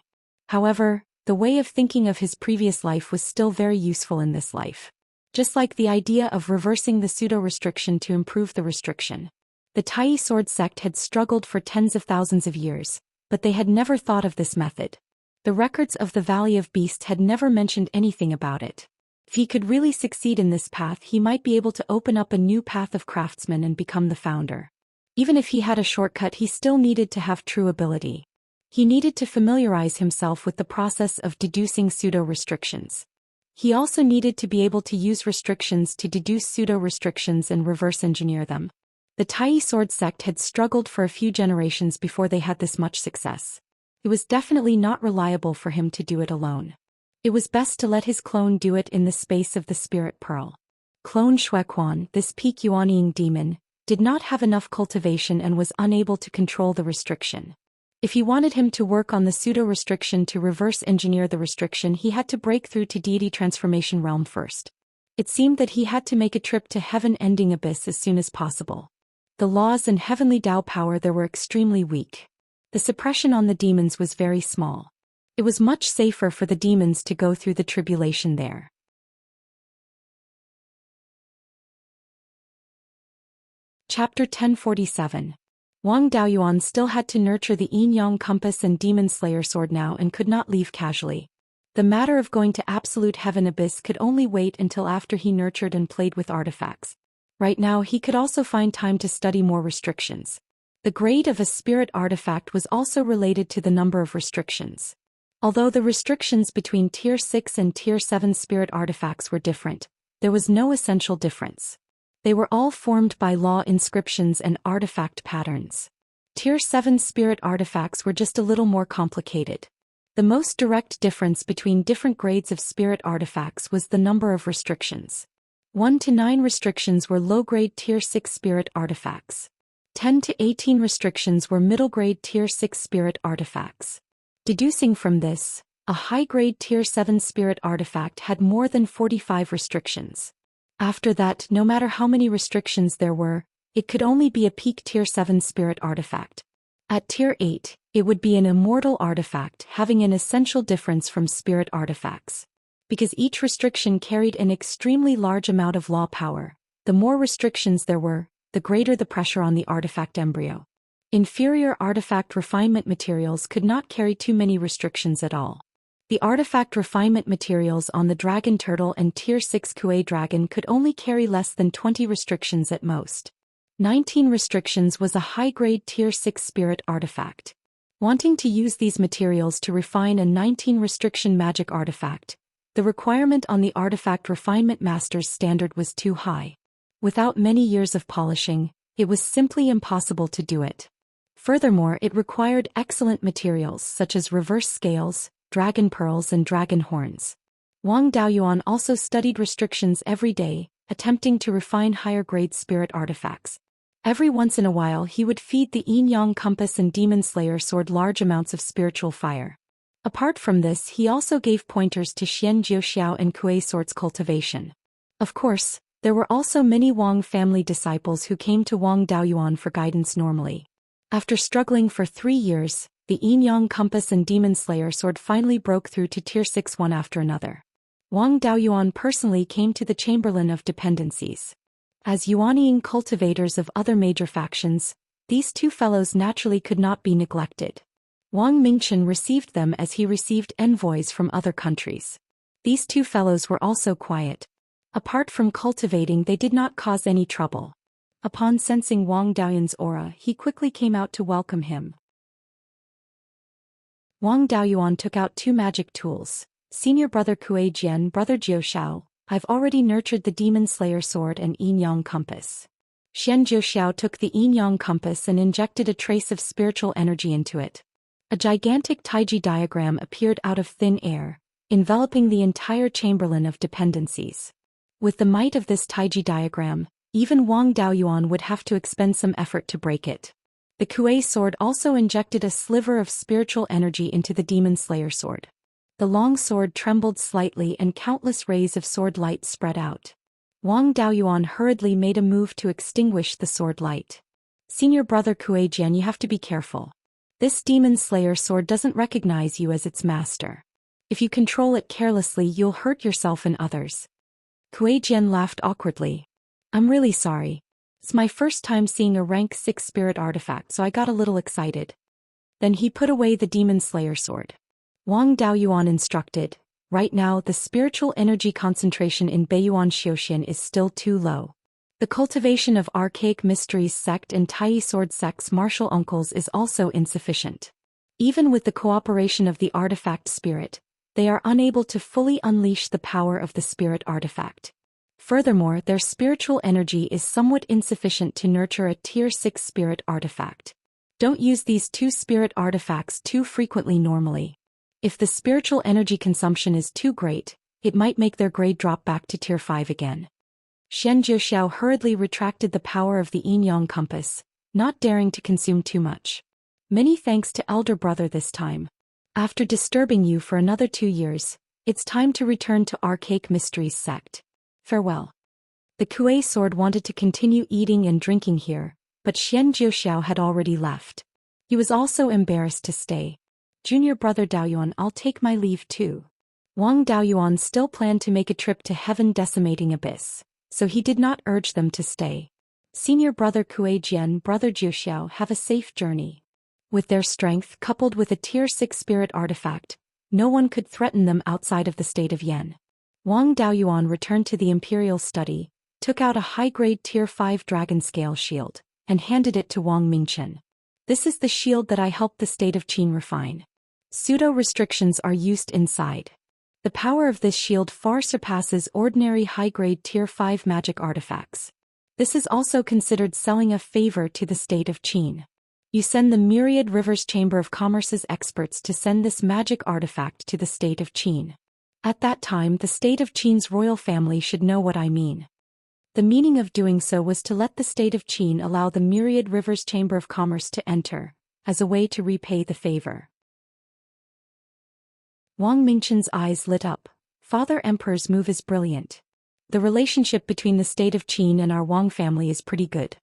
Speaker 1: However, the way of thinking of his previous life was still very useful in this life. Just like the idea of reversing the pseudo-restriction to improve the restriction. The Tai sword sect had struggled for tens of thousands of years, but they had never thought of this method. The records of the Valley of Beasts had never mentioned anything about it. If he could really succeed in this path, he might be able to open up a new path of craftsmen and become the founder. Even if he had a shortcut, he still needed to have true ability. He needed to familiarize himself with the process of deducing pseudo-restrictions. He also needed to be able to use restrictions to deduce pseudo-restrictions and reverse engineer them. The Tai sword sect had struggled for a few generations before they had this much success. It was definitely not reliable for him to do it alone. It was best to let his clone do it in the space of the Spirit Pearl. Clone Shuequan, this peak Yuanying demon, did not have enough cultivation and was unable to control the restriction. If he wanted him to work on the pseudo-restriction to reverse engineer the restriction, he had to break through to deity transformation realm first. It seemed that he had to make a trip to heaven-ending abyss as soon as possible. The laws and heavenly Tao power there were extremely weak. The suppression on the demons was very small. It was much safer for the demons to go through the tribulation there. Chapter 1047. Wang Daoyuan still had to nurture the yin-yang compass and demon slayer sword now and could not leave casually. The matter of going to absolute heaven abyss could only wait until after he nurtured and played with artifacts. Right now he could also find time to study more restrictions. The grade of a spirit artifact was also related to the number of restrictions. Although the restrictions between Tier 6 and Tier 7 spirit artifacts were different, there was no essential difference. They were all formed by law inscriptions and artifact patterns. Tier 7 spirit artifacts were just a little more complicated. The most direct difference between different grades of spirit artifacts was the number of restrictions. 1 to 9 restrictions were low-grade Tier 6 spirit artifacts. 10 to 18 restrictions were middle-grade Tier 6 spirit artifacts. Deducing from this, a high-grade Tier 7 spirit artifact had more than 45 restrictions. After that, no matter how many restrictions there were, it could only be a peak Tier 7 spirit artifact. At Tier 8, it would be an immortal artifact, having an essential difference from spirit artifacts. Because each restriction carried an extremely large amount of law power, the more restrictions there were, the greater the pressure on the artifact embryo. Inferior artifact refinement materials could not carry too many restrictions at all. The artifact refinement materials on the dragon turtle and Tier 6 Kuei dragon could only carry less than 20 restrictions at most. 19 restrictions was a high-grade Tier 6 spirit artifact. Wanting to use these materials to refine a 19 restriction magic artifact, the requirement on the artifact refinement master's standard was too high. Without many years of polishing, it was simply impossible to do it. Furthermore, it required excellent materials such as reverse scales, dragon pearls and dragon horns. Wang Daoyuan also studied restrictions every day, attempting to refine higher-grade spirit artifacts. Every once in a while he would feed the yin-yang compass and demon slayer sword large amounts of spiritual fire. Apart from this, he also gave pointers to Xian Jiuxiao and Kuei swords cultivation. Of course, there were also many Wang family disciples who came to Wang Daoyuan for guidance normally. After struggling for 3 years, the yin-yang compass and demon slayer sword finally broke through to tier 6 one after another. Wang Daoyuan personally came to the Chamberlain of Dependencies. As Yuanying cultivators of other major factions, these two fellows naturally could not be neglected. Wang Mingchen received them as he received envoys from other countries. These two fellows were also quiet. Apart from cultivating, they did not cause any trouble. Upon sensing Wang Daoyuan's aura, he quickly came out to welcome him. Wang Daoyuan took out 2 magic tools. Senior brother Kuei Jian, brother Jiuxiao, I've already nurtured the demon slayer sword and yin-yang compass. Xian Jiuxiao took the yin-yang compass and injected a trace of spiritual energy into it. A gigantic taiji diagram appeared out of thin air, enveloping the entire Chamberlain of Dependencies. With the might of this taiji diagram, even Wang Daoyuan would have to expend some effort to break it. The Kuei sword also injected a sliver of spiritual energy into the demon slayer sword. The long sword trembled slightly and countless rays of sword light spread out. Wang Daoyuan hurriedly made a move to extinguish the sword light. Senior brother Kuei Jian, you have to be careful. This demon slayer sword doesn't recognize you as its master. If you control it carelessly, you'll hurt yourself and others. Kuei Jian laughed awkwardly. I'm really sorry. It's my first time seeing a rank 6 spirit artifact, so I got a little excited. Then he put away the demon slayer sword. Wang Daoyuan instructed, right now the spiritual energy concentration in Beiyuan Zhou Xian is still too low. The cultivation of Archaic Mysteries sect and Tai Sword sect's martial uncles is also insufficient. Even with the cooperation of the artifact spirit, they are unable to fully unleash the power of the spirit artifact. Furthermore, their spiritual energy is somewhat insufficient to nurture a tier 6 spirit artifact. Don't use these 2 spirit artifacts too frequently normally. If the spiritual energy consumption is too great, it might make their grade drop back to tier 5 again. Xian Jiuxiao hurriedly retracted the power of the yin-yang compass, not daring to consume too much. Many thanks to elder brother this time. After disturbing you for another 2 years, it's time to return to Archaic Mysteries sect. Farewell. The Kuei sword wanted to continue eating and drinking here, but Xian Jiuxiao had already left. He was also embarrassed to stay. Junior brother Daoyuan, I'll take my leave too. Wang Daoyuan still planned to make a trip to Heaven Decimating Abyss, so he did not urge them to stay. Senior brother Kuei Jian, brother Jiuxiao, have a safe journey. With their strength coupled with a tier 6 spirit artifact, no one could threaten them outside of the state of Yan. Wang Daoyuan returned to the imperial study, took out a high-grade tier 5 dragon scale shield, and handed it to Wang Mingchen. This is the shield that I helped the state of Qin refine. Pseudo-restrictions are used inside. The power of this shield far surpasses ordinary high-grade tier 5 magic artifacts. This is also considered selling a favor to the state of Qin. You send the Myriad Rivers Chamber of Commerce's experts to send this magic artifact to the state of Qin. At that time, the state of Qin's royal family should know what I mean. The meaning of doing so was to let the state of Qin allow the Myriad Rivers Chamber of Commerce to enter, as a way to repay the favor. Wang Mingchen's eyes lit up. Father Emperor's move is brilliant. The relationship between the state of Qin and our Wang family is pretty good.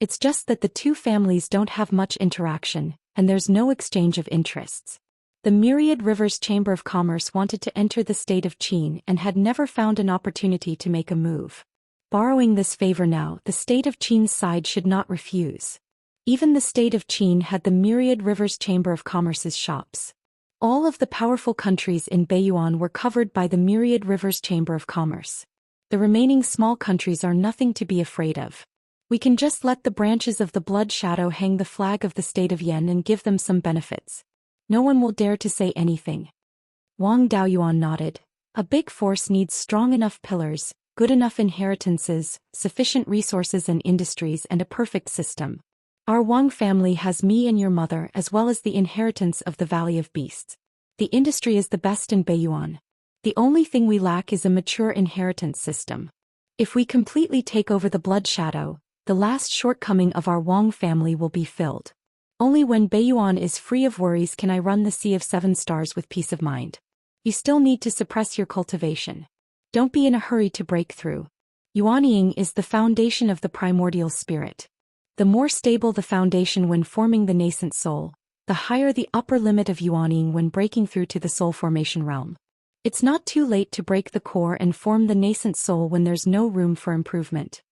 Speaker 1: It's just that the two families don't have much interaction, and there's no exchange of interests. The Myriad Rivers Chamber of Commerce wanted to enter the state of Qin and had never found an opportunity to make a move. Borrowing this favor now, the state of Qin's side should not refuse. Even the state of Qin had the Myriad Rivers Chamber of Commerce's shops. All of the powerful countries in Beiyuan were covered by the Myriad Rivers Chamber of Commerce. The remaining small countries are nothing to be afraid of. We can just let the branches of the Blood Shadow hang the flag of the state of Yan and give them some benefits. No one will dare to say anything. Wang Daoyuan nodded. A big force needs strong enough pillars, good enough inheritances, sufficient resources and industries, and a perfect system. Our Wang family has me and your mother as well as the inheritance of the Valley of Beasts. The industry is the best in Beiyuan. The only thing we lack is a mature inheritance system. If we completely take over the blood shadow, the last shortcoming of our Wang family will be filled. Only when Beiyuan is free of worries can I run the Sea of Seven Stars with peace of mind. You still need to suppress your cultivation. Don't be in a hurry to break through. Yuanying is the foundation of the primordial spirit. The more stable the foundation when forming the nascent soul, the higher the upper limit of yuanying when breaking through to the soul formation realm. It's not too late to break the core and form the nascent soul when there's no room for improvement.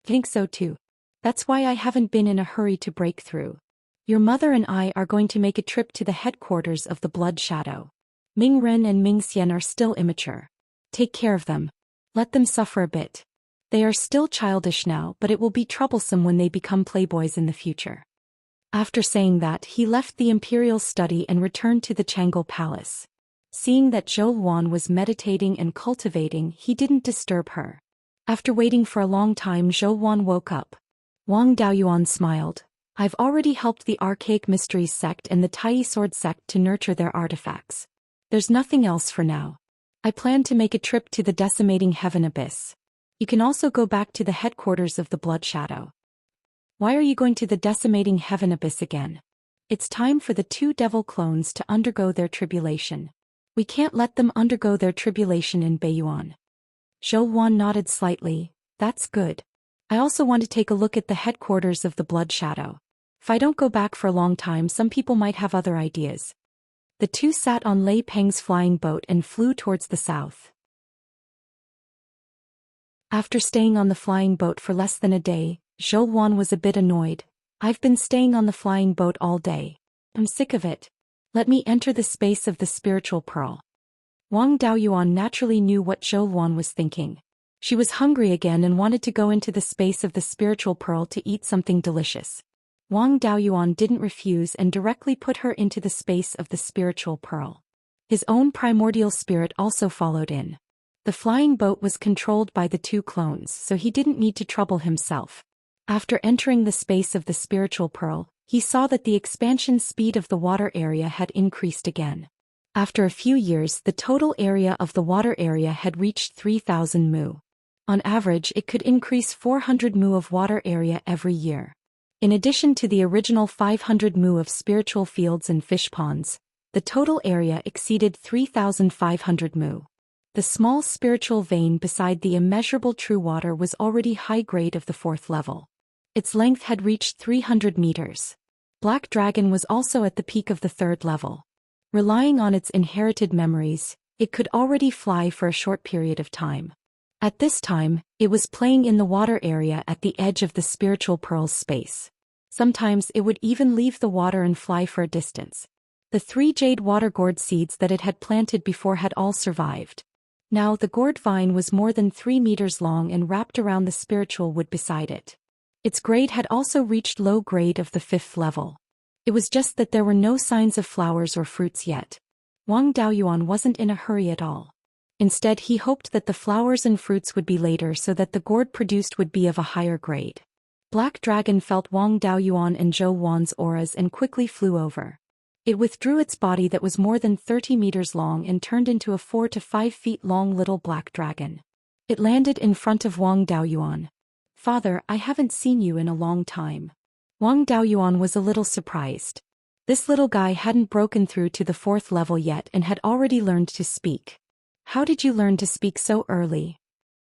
Speaker 1: Think so too. That's why I haven't been in a hurry to break through. Your mother and I are going to make a trip to the headquarters of the Blood Shadow. Ming Ren and Ming Xian are still immature. Take care of them. Let them suffer a bit. They are still childish now, but it will be troublesome when they become playboys in the future. After saying that, he left the imperial study and returned to the Chang'e Palace. Seeing that Zhou Xian was meditating and cultivating, he didn't disturb her. After waiting for a long time, Zhou Xian woke up. Wang Daoyuan smiled. I've already helped the Archaic Mysteries sect and the Tai Sword sect to nurture their artifacts. There's nothing else for now. I plan to make a trip to the Decimating Heaven Abyss. You can also go back to the headquarters of the Blood Shadow. Why are you going to the Decimating Heaven Abyss again? It's time for the two devil clones to undergo their tribulation. We can't let them undergo their tribulation in Beiyuan. Zhou Xian nodded slightly. That's good. I also want to take a look at the headquarters of the Blood Shadow. If I don't go back for a long time, some people might have other ideas. The two sat on Lei Peng's flying boat and flew towards the south. After staying on the flying boat for less than a day, Zhou Xian was a bit annoyed. I've been staying on the flying boat all day. I'm sick of it. Let me enter the space of the spiritual pearl. Wang Daoyuan naturally knew what Zhou Xian was thinking. She was hungry again and wanted to go into the space of the spiritual pearl to eat something delicious. Wang Daoyuan didn't refuse and directly put her into the space of the spiritual pearl. His own primordial spirit also followed in. The flying boat was controlled by the two clones, so he didn't need to trouble himself. After entering the space of the spiritual pearl, he saw that the expansion speed of the water area had increased again. After a few years, the total area of the water area had reached 3,000 mu. On average, it could increase 400 mu of water area every year. In addition to the original 500 mu of spiritual fields and fish ponds, the total area exceeded 3,500 mu. The small spiritual vein beside the immeasurable true water was already high grade of the 4th level. Its length had reached 300 meters. Black Dragon was also at the peak of the 3rd level. Relying on its inherited memories, it could already fly for a short period of time. At this time, it was playing in the water area at the edge of the spiritual pearl's space. Sometimes it would even leave the water and fly for a distance. The 3 jade water gourd seeds that it had planted before had all survived. Now the gourd vine was more than 3 meters long and wrapped around the spiritual wood beside it. Its grade had also reached low grade of the 5th level. It was just that there were no signs of flowers or fruits yet. Wang Daoyuan wasn't in a hurry at all. Instead, he hoped that the flowers and fruits would be later so that the gourd produced would be of a higher grade. Black Dragon felt Wang Daoyuan and Zhou Xian's auras and quickly flew over. It withdrew its body that was more than 30 meters long and turned into a 4 to 5 feet long little black dragon. It landed in front of Wang Daoyuan. Father, I haven't seen you in a long time. Wang Daoyuan was a little surprised. This little guy hadn't broken through to the 4th level yet and had already learned to speak. How did you learn to speak so early?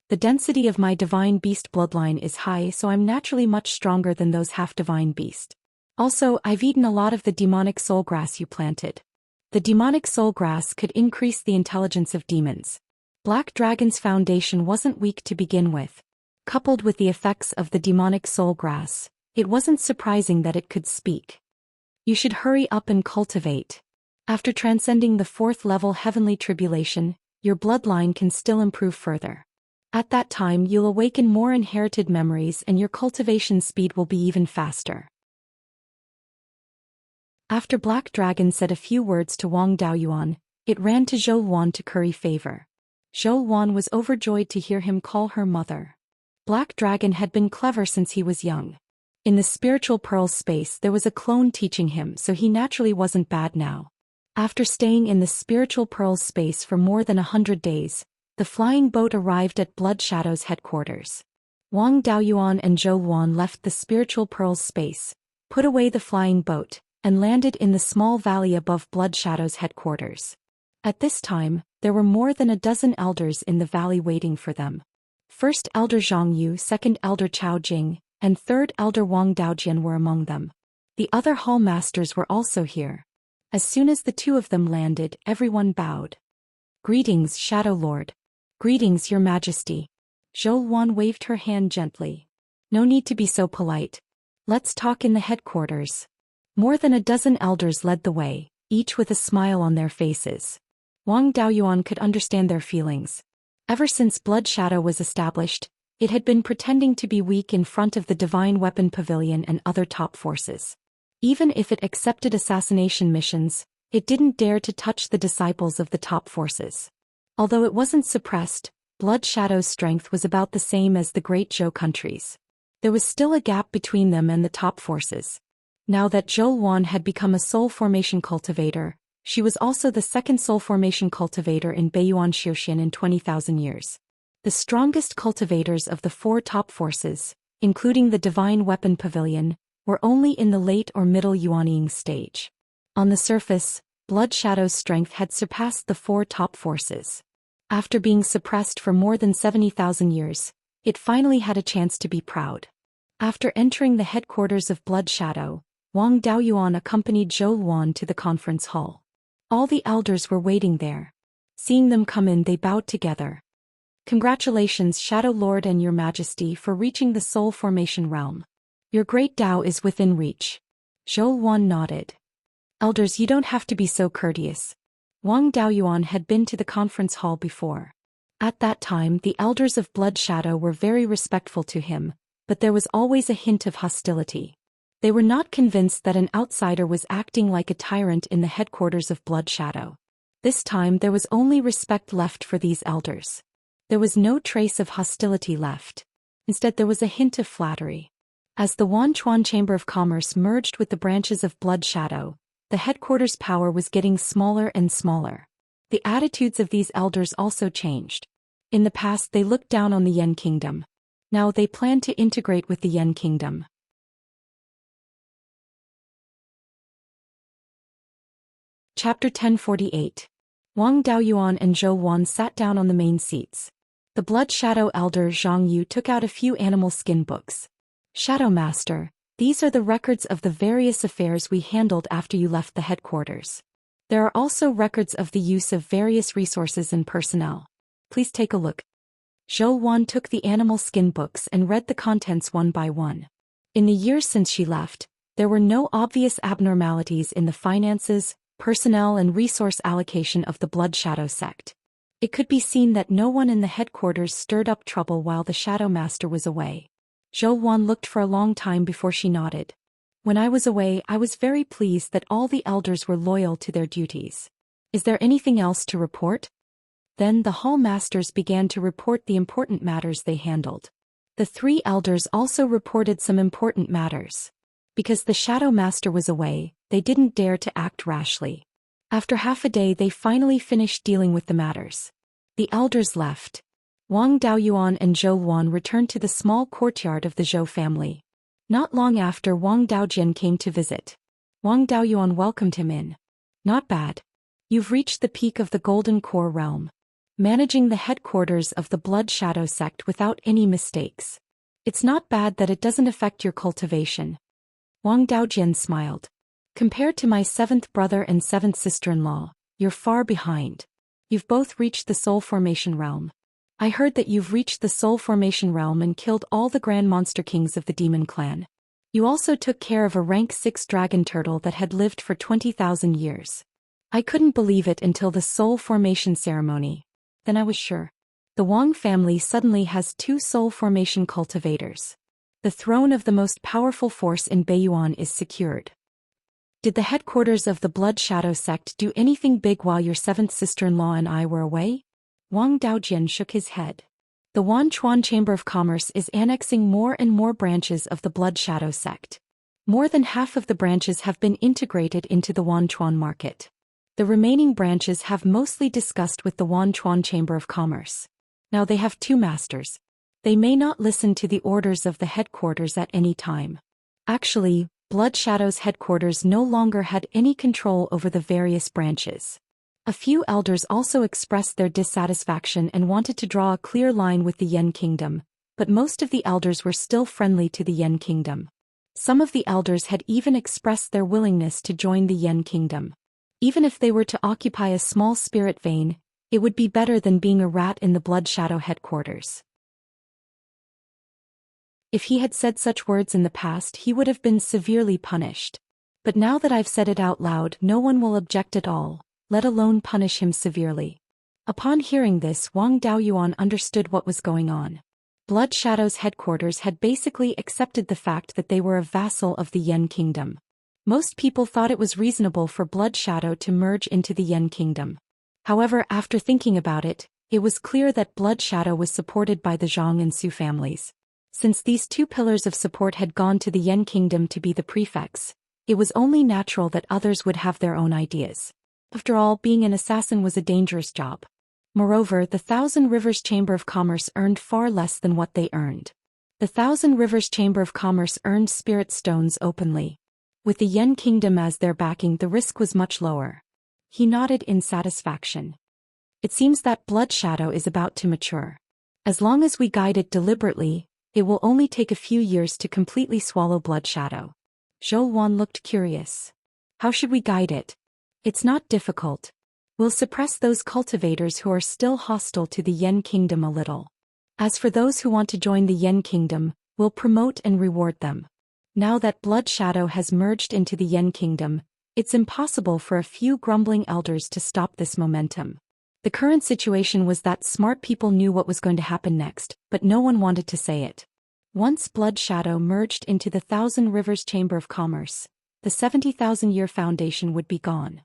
Speaker 1: The density of my divine beast bloodline is high, so I'm naturally much stronger than those half-divine beast. Also, I've eaten a lot of the demonic soul grass you planted. The demonic soul grass could increase the intelligence of demons. Black Dragon's foundation wasn't weak to begin with. Coupled with the effects of the demonic soul grass, it wasn't surprising that it could speak. You should hurry up and cultivate. After transcending the 4th level heavenly tribulation, your bloodline can still improve further. At that time, you'll awaken more inherited memories and your cultivation speed will be even faster. After Black Dragon said a few words to Wang Daoyuan, it ran to Zhou Xian to curry favor. Zhou Xian was overjoyed to hear him call her mother. Black Dragon had been clever since he was young. In the spiritual pearl space there was a clone teaching him, so he naturally wasn't bad now. After staying in the spiritual pearl space for more than 100 days, the flying boat arrived at Blood Shadow's headquarters. Wang Daoyuan and Zhou Wan left the Spiritual Pearls space, put away the flying boat, and landed in the small valley above Blood Shadow's headquarters. At this time, there were more than a dozen elders in the valley waiting for them. First Elder Zhang Yu, second Elder Chao Jing, and third Elder Wang Daojian were among them. The other hall masters were also here. As soon as the two of them landed, everyone bowed. "Greetings, Shadow Lord." "Greetings, Your Majesty." Zhou Wan waved her hand gently. "No need to be so polite. Let's talk in the headquarters." More than a dozen elders led the way, each with a smile on their faces. Wang Daoyuan could understand their feelings. Ever since Blood Shadow was established, it had been pretending to be weak in front of the Divine Weapon Pavilion and other top forces. Even if it accepted assassination missions, it didn't dare to touch the disciples of the top forces. Although it wasn't suppressed, Blood Shadow's strength was about the same as the Great Zhou countries. There was still a gap between them and the top forces. Now that Zhou Wan had become a soul formation cultivator, she was also the second soul formation cultivator in Beiyuan Zhou Xian in 20,000 years. The strongest cultivators of the four top forces, including the Divine Weapon Pavilion, were only in the late or middle Yuanying stage. On the surface, Blood Shadow's strength had surpassed the four top forces. After being suppressed for more than 70,000 years, it finally had a chance to be proud. After entering the headquarters of Blood Shadow, Wang Daoyuan accompanied Zhou Wan to the conference hall. All the elders were waiting there. Seeing them come in, they bowed together. "Congratulations, Shadow Lord and Your Majesty, for reaching the soul formation realm. Your great Tao is within reach." Zhou Wan nodded. "Elders, you don't have to be so courteous." Wang Daoyuan had been to the conference hall before. At that time, the elders of Blood Shadow were very respectful to him, but there was always a hint of hostility. They were not convinced that an outsider was acting like a tyrant in the headquarters of Blood Shadow. This time there was only respect left for these elders. There was no trace of hostility left. Instead, there was a hint of flattery. As the Wanchuan Chamber of Commerce merged with the branches of Blood Shadow, the headquarters' power was getting smaller and smaller. The attitudes of these elders also changed. In the past, they looked down on the Yan Kingdom. Now they planned to integrate with the Yan Kingdom. Chapter 1048. Wang Daoyuan and Zhou Wan sat down on the main seats. The Blood Shadow elder Zhang Yu took out a few animal skin books. "Shadow Master, these are the records of the various affairs we handled after you left the headquarters. There are also records of the use of various resources and personnel. Please take a look." Zhou Wan took the animal skin books and read the contents one by one. In the years since she left, there were no obvious abnormalities in the finances, personnel and resource allocation of the Blood Shadow sect. It could be seen that no one in the headquarters stirred up trouble while the Shadow Master was away. Zhou Wan looked for a long time before she nodded. "When I was away, I was very pleased that all the elders were loyal to their duties. Is there anything else to report?" Then the hall masters began to report the important matters they handled. The three elders also reported some important matters. Because the Shadow Master was away, they didn't dare to act rashly. After half a day, they finally finished dealing with the matters. The elders left. Wang Daoyuan and Zhou Wan returned to the small courtyard of the Zhou family. Not long after, Wang Daojian came to visit. Wang Daoyuan welcomed him in. "Not bad. You've reached the peak of the Golden Core realm, managing the headquarters of the Blood Shadow sect without any mistakes. It's not bad that it doesn't affect your cultivation." Wang Daojian smiled. "Compared to my seventh brother and seventh sister-in-law, you're far behind. You've both reached the soul formation realm. I heard that you've reached the soul formation realm and killed all the grand monster kings of the demon clan. You also took care of a rank 6 dragon turtle that had lived for 20,000 years. I couldn't believe it until the soul formation ceremony. Then I was sure. The Wang family suddenly has 2 soul formation cultivators. The throne of the most powerful force in Beiyuan is secured. Did the headquarters of the Blood Shadow sect do anything big while your 7th sister-in-law and I were away?" Wang Daojian shook his head. The Wanchuan Chamber of Commerce is annexing more and more branches of the Blood Shadow sect. More than half of the branches have been integrated into the Wanchuan market. The remaining branches have mostly discussed with the Wanchuan Chamber of Commerce. Now they have 2 masters. They may not listen to the orders of the headquarters at any time. Actually, Blood Shadow's headquarters no longer had any control over the various branches. A few elders also expressed their dissatisfaction and wanted to draw a clear line with the Yen Kingdom, but most of the elders were still friendly to the Yen Kingdom. Some of the elders had even expressed their willingness to join the Yen Kingdom. Even if they were to occupy a small spirit vein, it would be better than being a rat in the Blood Shadow headquarters. If he had said such words in the past, he would have been severely punished. But now that I've said it out loud, no one will object at all, let alone punish him severely. Upon hearing this, Wang Daoyuan understood what was going on. Blood Shadow's headquarters had basically accepted the fact that they were a vassal of the Yen Kingdom. Most people thought it was reasonable for Blood Shadow to merge into the Yen Kingdom. However, after thinking about it, it was clear that Blood Shadow was supported by the Zhang and Su families. Since these 2 pillars of support had gone to the Yen Kingdom to be the prefects, it was only natural that others would have their own ideas. After all, being an assassin was a dangerous job. Moreover, the Thousand Rivers Chamber of Commerce earned far less than what they earned. The Thousand Rivers Chamber of Commerce earned spirit stones openly. With the Yen Kingdom as their backing, the risk was much lower. He nodded in satisfaction. It seems that Blood Shadow is about to mature. As long as we guide it deliberately, it will only take a few years to completely swallow Blood Shadow. Zhou Wan looked curious. How should we guide it? It's not difficult. We'll suppress those cultivators who are still hostile to the Yen Kingdom a little. As for those who want to join the Yen Kingdom, we'll promote and reward them. Now that Blood Shadow has merged into the Yen Kingdom, it's impossible for a few grumbling elders to stop this momentum. The current situation was that smart people knew what was going to happen next, but no one wanted to say it. Once Blood Shadow merged into the Thousand Rivers Chamber of Commerce, the 70,000-year foundation would be gone.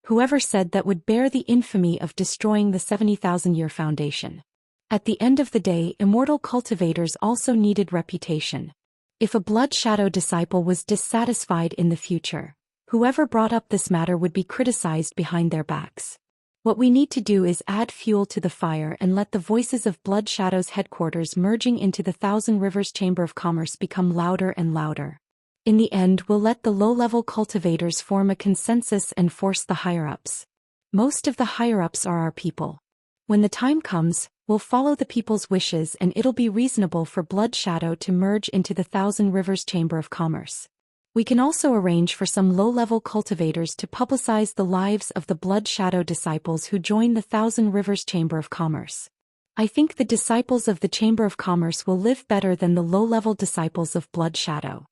Speaker 1: Whoever said that would bear the infamy of destroying the 70,000-year foundation. At the end of the day, immortal cultivators also needed reputation. If a Blood Shadow disciple was dissatisfied in the future, whoever brought up this matter would be criticized behind their backs. What we need to do is add fuel to the fire and let the voices of Blood Shadow's headquarters merging into the Thousand Rivers Chamber of Commerce become louder and louder. In the end, we'll let the low-level cultivators form a consensus and force the higher-ups. Most of the higher-ups are our people. When the time comes, we'll follow the people's wishes and it'll be reasonable for Blood Shadow to merge into the Thousand Rivers Chamber of Commerce. We can also arrange for some low-level cultivators to publicize the lives of the Blood Shadow disciples who join the Thousand Rivers Chamber of Commerce. I think the disciples of the Chamber of Commerce will live better than the low-level disciples of Blood Shadow.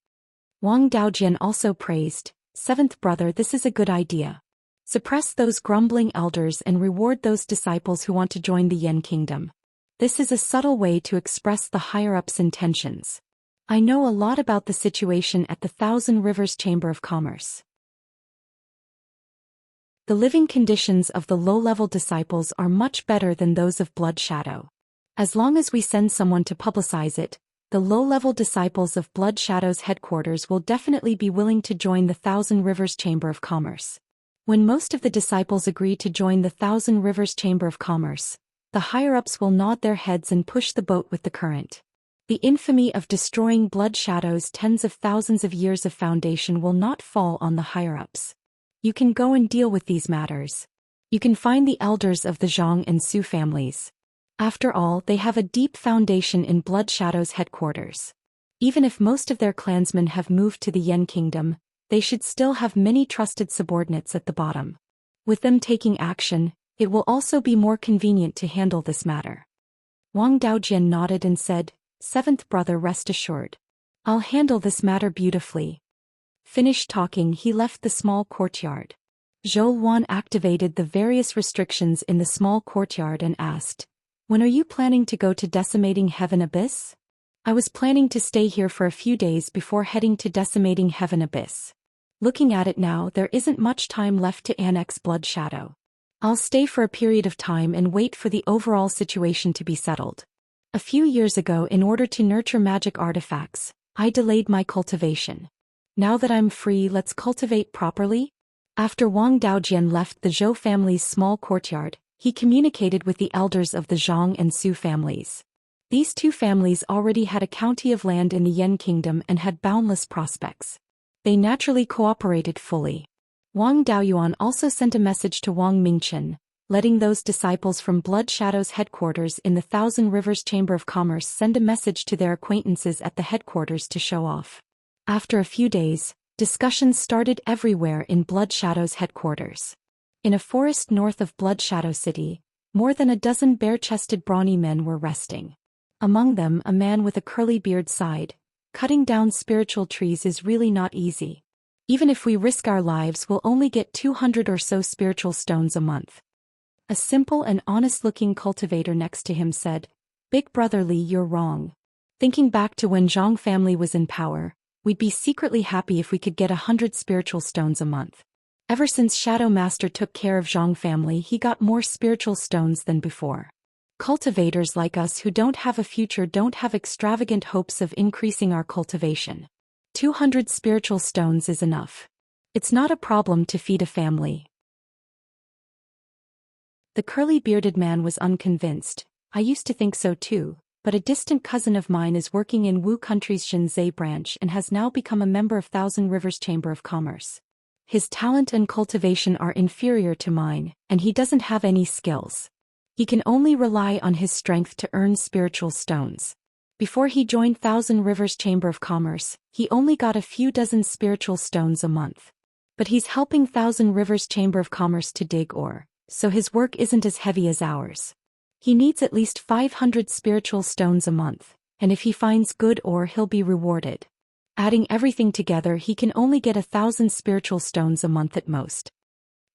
Speaker 1: Wang Daojian also praised, "Seventh brother, this is a good idea. Suppress those grumbling elders and reward those disciples who want to join the Yen Kingdom. This is a subtle way to express the higher-ups' intentions. I know a lot about the situation at the Thousand Rivers Chamber of Commerce. The living conditions of the low-level disciples are much better than those of Blood Shadow. As long as we send someone to publicize it, the low-level disciples of Blood Shadow's headquarters will definitely be willing to join the Thousand Rivers Chamber of Commerce. When most of the disciples agree to join the Thousand Rivers Chamber of Commerce, the higher-ups will nod their heads and push the boat with the current. The infamy of destroying Blood Shadow's tens of thousands of years of foundation will not fall on the higher-ups. You can go and deal with these matters. You can find the elders of the Zhang and Su families. After all, they have a deep foundation in Blood Shadow's headquarters. Even if most of their clansmen have moved to the Yen Kingdom, they should still have many trusted subordinates at the bottom. With them taking action, it will also be more convenient to handle this matter." Wang Daojian nodded and said, "Seventh brother, rest assured. I'll handle this matter beautifully." Finished talking, he left the small courtyard. Zhou Wan activated the various restrictions in the small courtyard and asked, "When are you planning to go to Decimating Heaven Abyss?" "I was planning to stay here for a few days before heading to Decimating Heaven Abyss. Looking at it now, there isn't much time left to annex Blood Shadow. I'll stay for a period of time and wait for the overall situation to be settled. A few years ago, in order to nurture magic artifacts, I delayed my cultivation. Now that I'm free, let's cultivate properly." After Wang Daojian left the Zhou family's small courtyard, he communicated with the elders of the Zhang and Su families. These two families already had a county of land in the Yan kingdom and had boundless prospects. They naturally cooperated fully. Wang Daoyuan also sent a message to Wang Mingchen, letting those disciples from Blood Shadow's headquarters in the Thousand Rivers Chamber of Commerce send a message to their acquaintances at the headquarters to show off. After a few days, discussions started everywhere in Blood Shadow's headquarters. In a forest north of Blood Shadow City, more than a dozen bare-chested brawny men were resting. Among them, a man with a curly beard sighed, "Cutting down spiritual trees is really not easy. Even if we risk our lives, we'll only get 200 or so spiritual stones a month." A simple and honest-looking cultivator next to him said, "Big Brother Li, you're wrong. Thinking back to when Zhang family was in power, we'd be secretly happy if we could get 100 spiritual stones a month. Ever since Shadow Master took care of Zhang family, he got more spiritual stones than before. Cultivators like us who don't have a future don't have extravagant hopes of increasing our cultivation. 200 spiritual stones is enough. It's not a problem to feed a family." The curly-bearded man was unconvinced. "I used to think so too, but a distant cousin of mine is working in Wu country's Xianxia branch and has now become a member of Thousand Rivers Chamber of Commerce. His talent and cultivation are inferior to mine, and he doesn't have any skills. He can only rely on his strength to earn spiritual stones. Before he joined Thousand Rivers Chamber of Commerce, he only got a few dozen spiritual stones a month. But he's helping Thousand Rivers Chamber of Commerce to dig ore, so his work isn't as heavy as ours. He needs at least 500 spiritual stones a month, and if he finds good ore, he'll be rewarded. Adding everything together, he can only get 1,000 spiritual stones a month at most."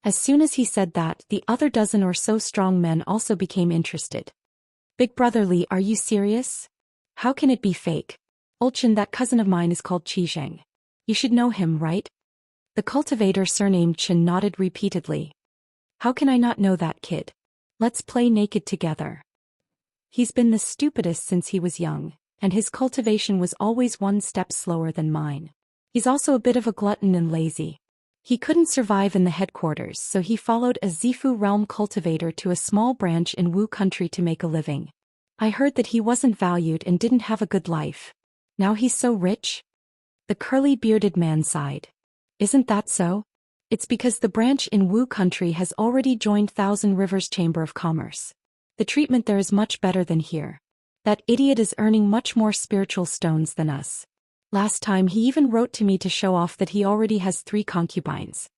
Speaker 1: As soon as he said that, the other dozen or so strong men also became interested. "Big Brother Li, are you serious? How can it be fake? Ulchin, that cousin of mine, is called Qizheng. You should know him, right?" The cultivator surnamed Chen nodded repeatedly. "How can I not know that kid? Let's play naked together. He's been the stupidest since he was young, and his cultivation was always one step slower than mine. He's also a bit of a glutton and lazy. He couldn't survive in the headquarters, so he followed a Zifu realm cultivator to a small branch in Wu country to make a living. I heard that he wasn't valued and didn't have a good life. Now he's so rich?" The curly-bearded man sighed. "Isn't that so? It's because the branch in Wu country has already joined Thousand Rivers Chamber of Commerce. The treatment there is much better than here. That idiot is earning much more spiritual stones than us. Last time he even wrote to me to show off that he already has 3 concubines."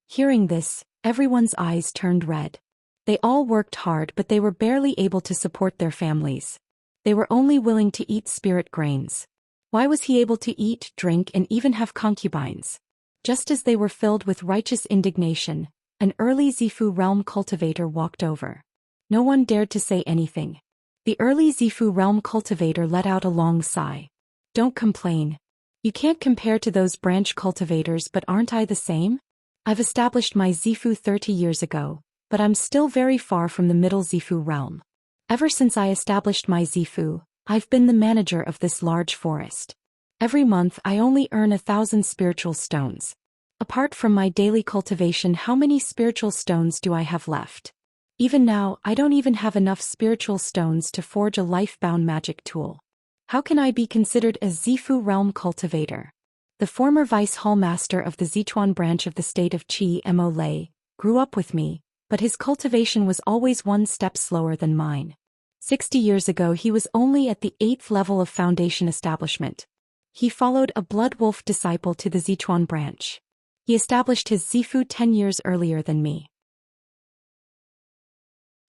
Speaker 1: Hearing this, everyone's eyes turned red. They all worked hard, but they were barely able to support their families. They were only willing to eat spirit grains. Why was he able to eat, drink, and even have concubines? Just as they were filled with righteous indignation, an early Zifu realm cultivator walked over. No one dared to say anything. The early Zifu realm cultivator let out a long sigh. "Don't complain. You can't compare to those branch cultivators, but aren't I the same? I've established my Zifu 30 years ago, but I'm still very far from the middle Zifu realm. Ever since I established my Zifu, I've been the manager of this large forest. Every month I only earn 1,000 spiritual stones. Apart from my daily cultivation, how many spiritual stones do I have left? Even now, I don't even have enough spiritual stones to forge a life-bound magic tool. How can I be considered a Zifu realm cultivator?" The former vice hall master of the Zichuan branch of the state of Qi Mo Lei grew up with me, but his cultivation was always one step slower than mine. 60 years ago he was only at the 8th level of foundation establishment. He followed a blood wolf disciple to the Zichuan branch. He established his Zifu 10 years earlier than me.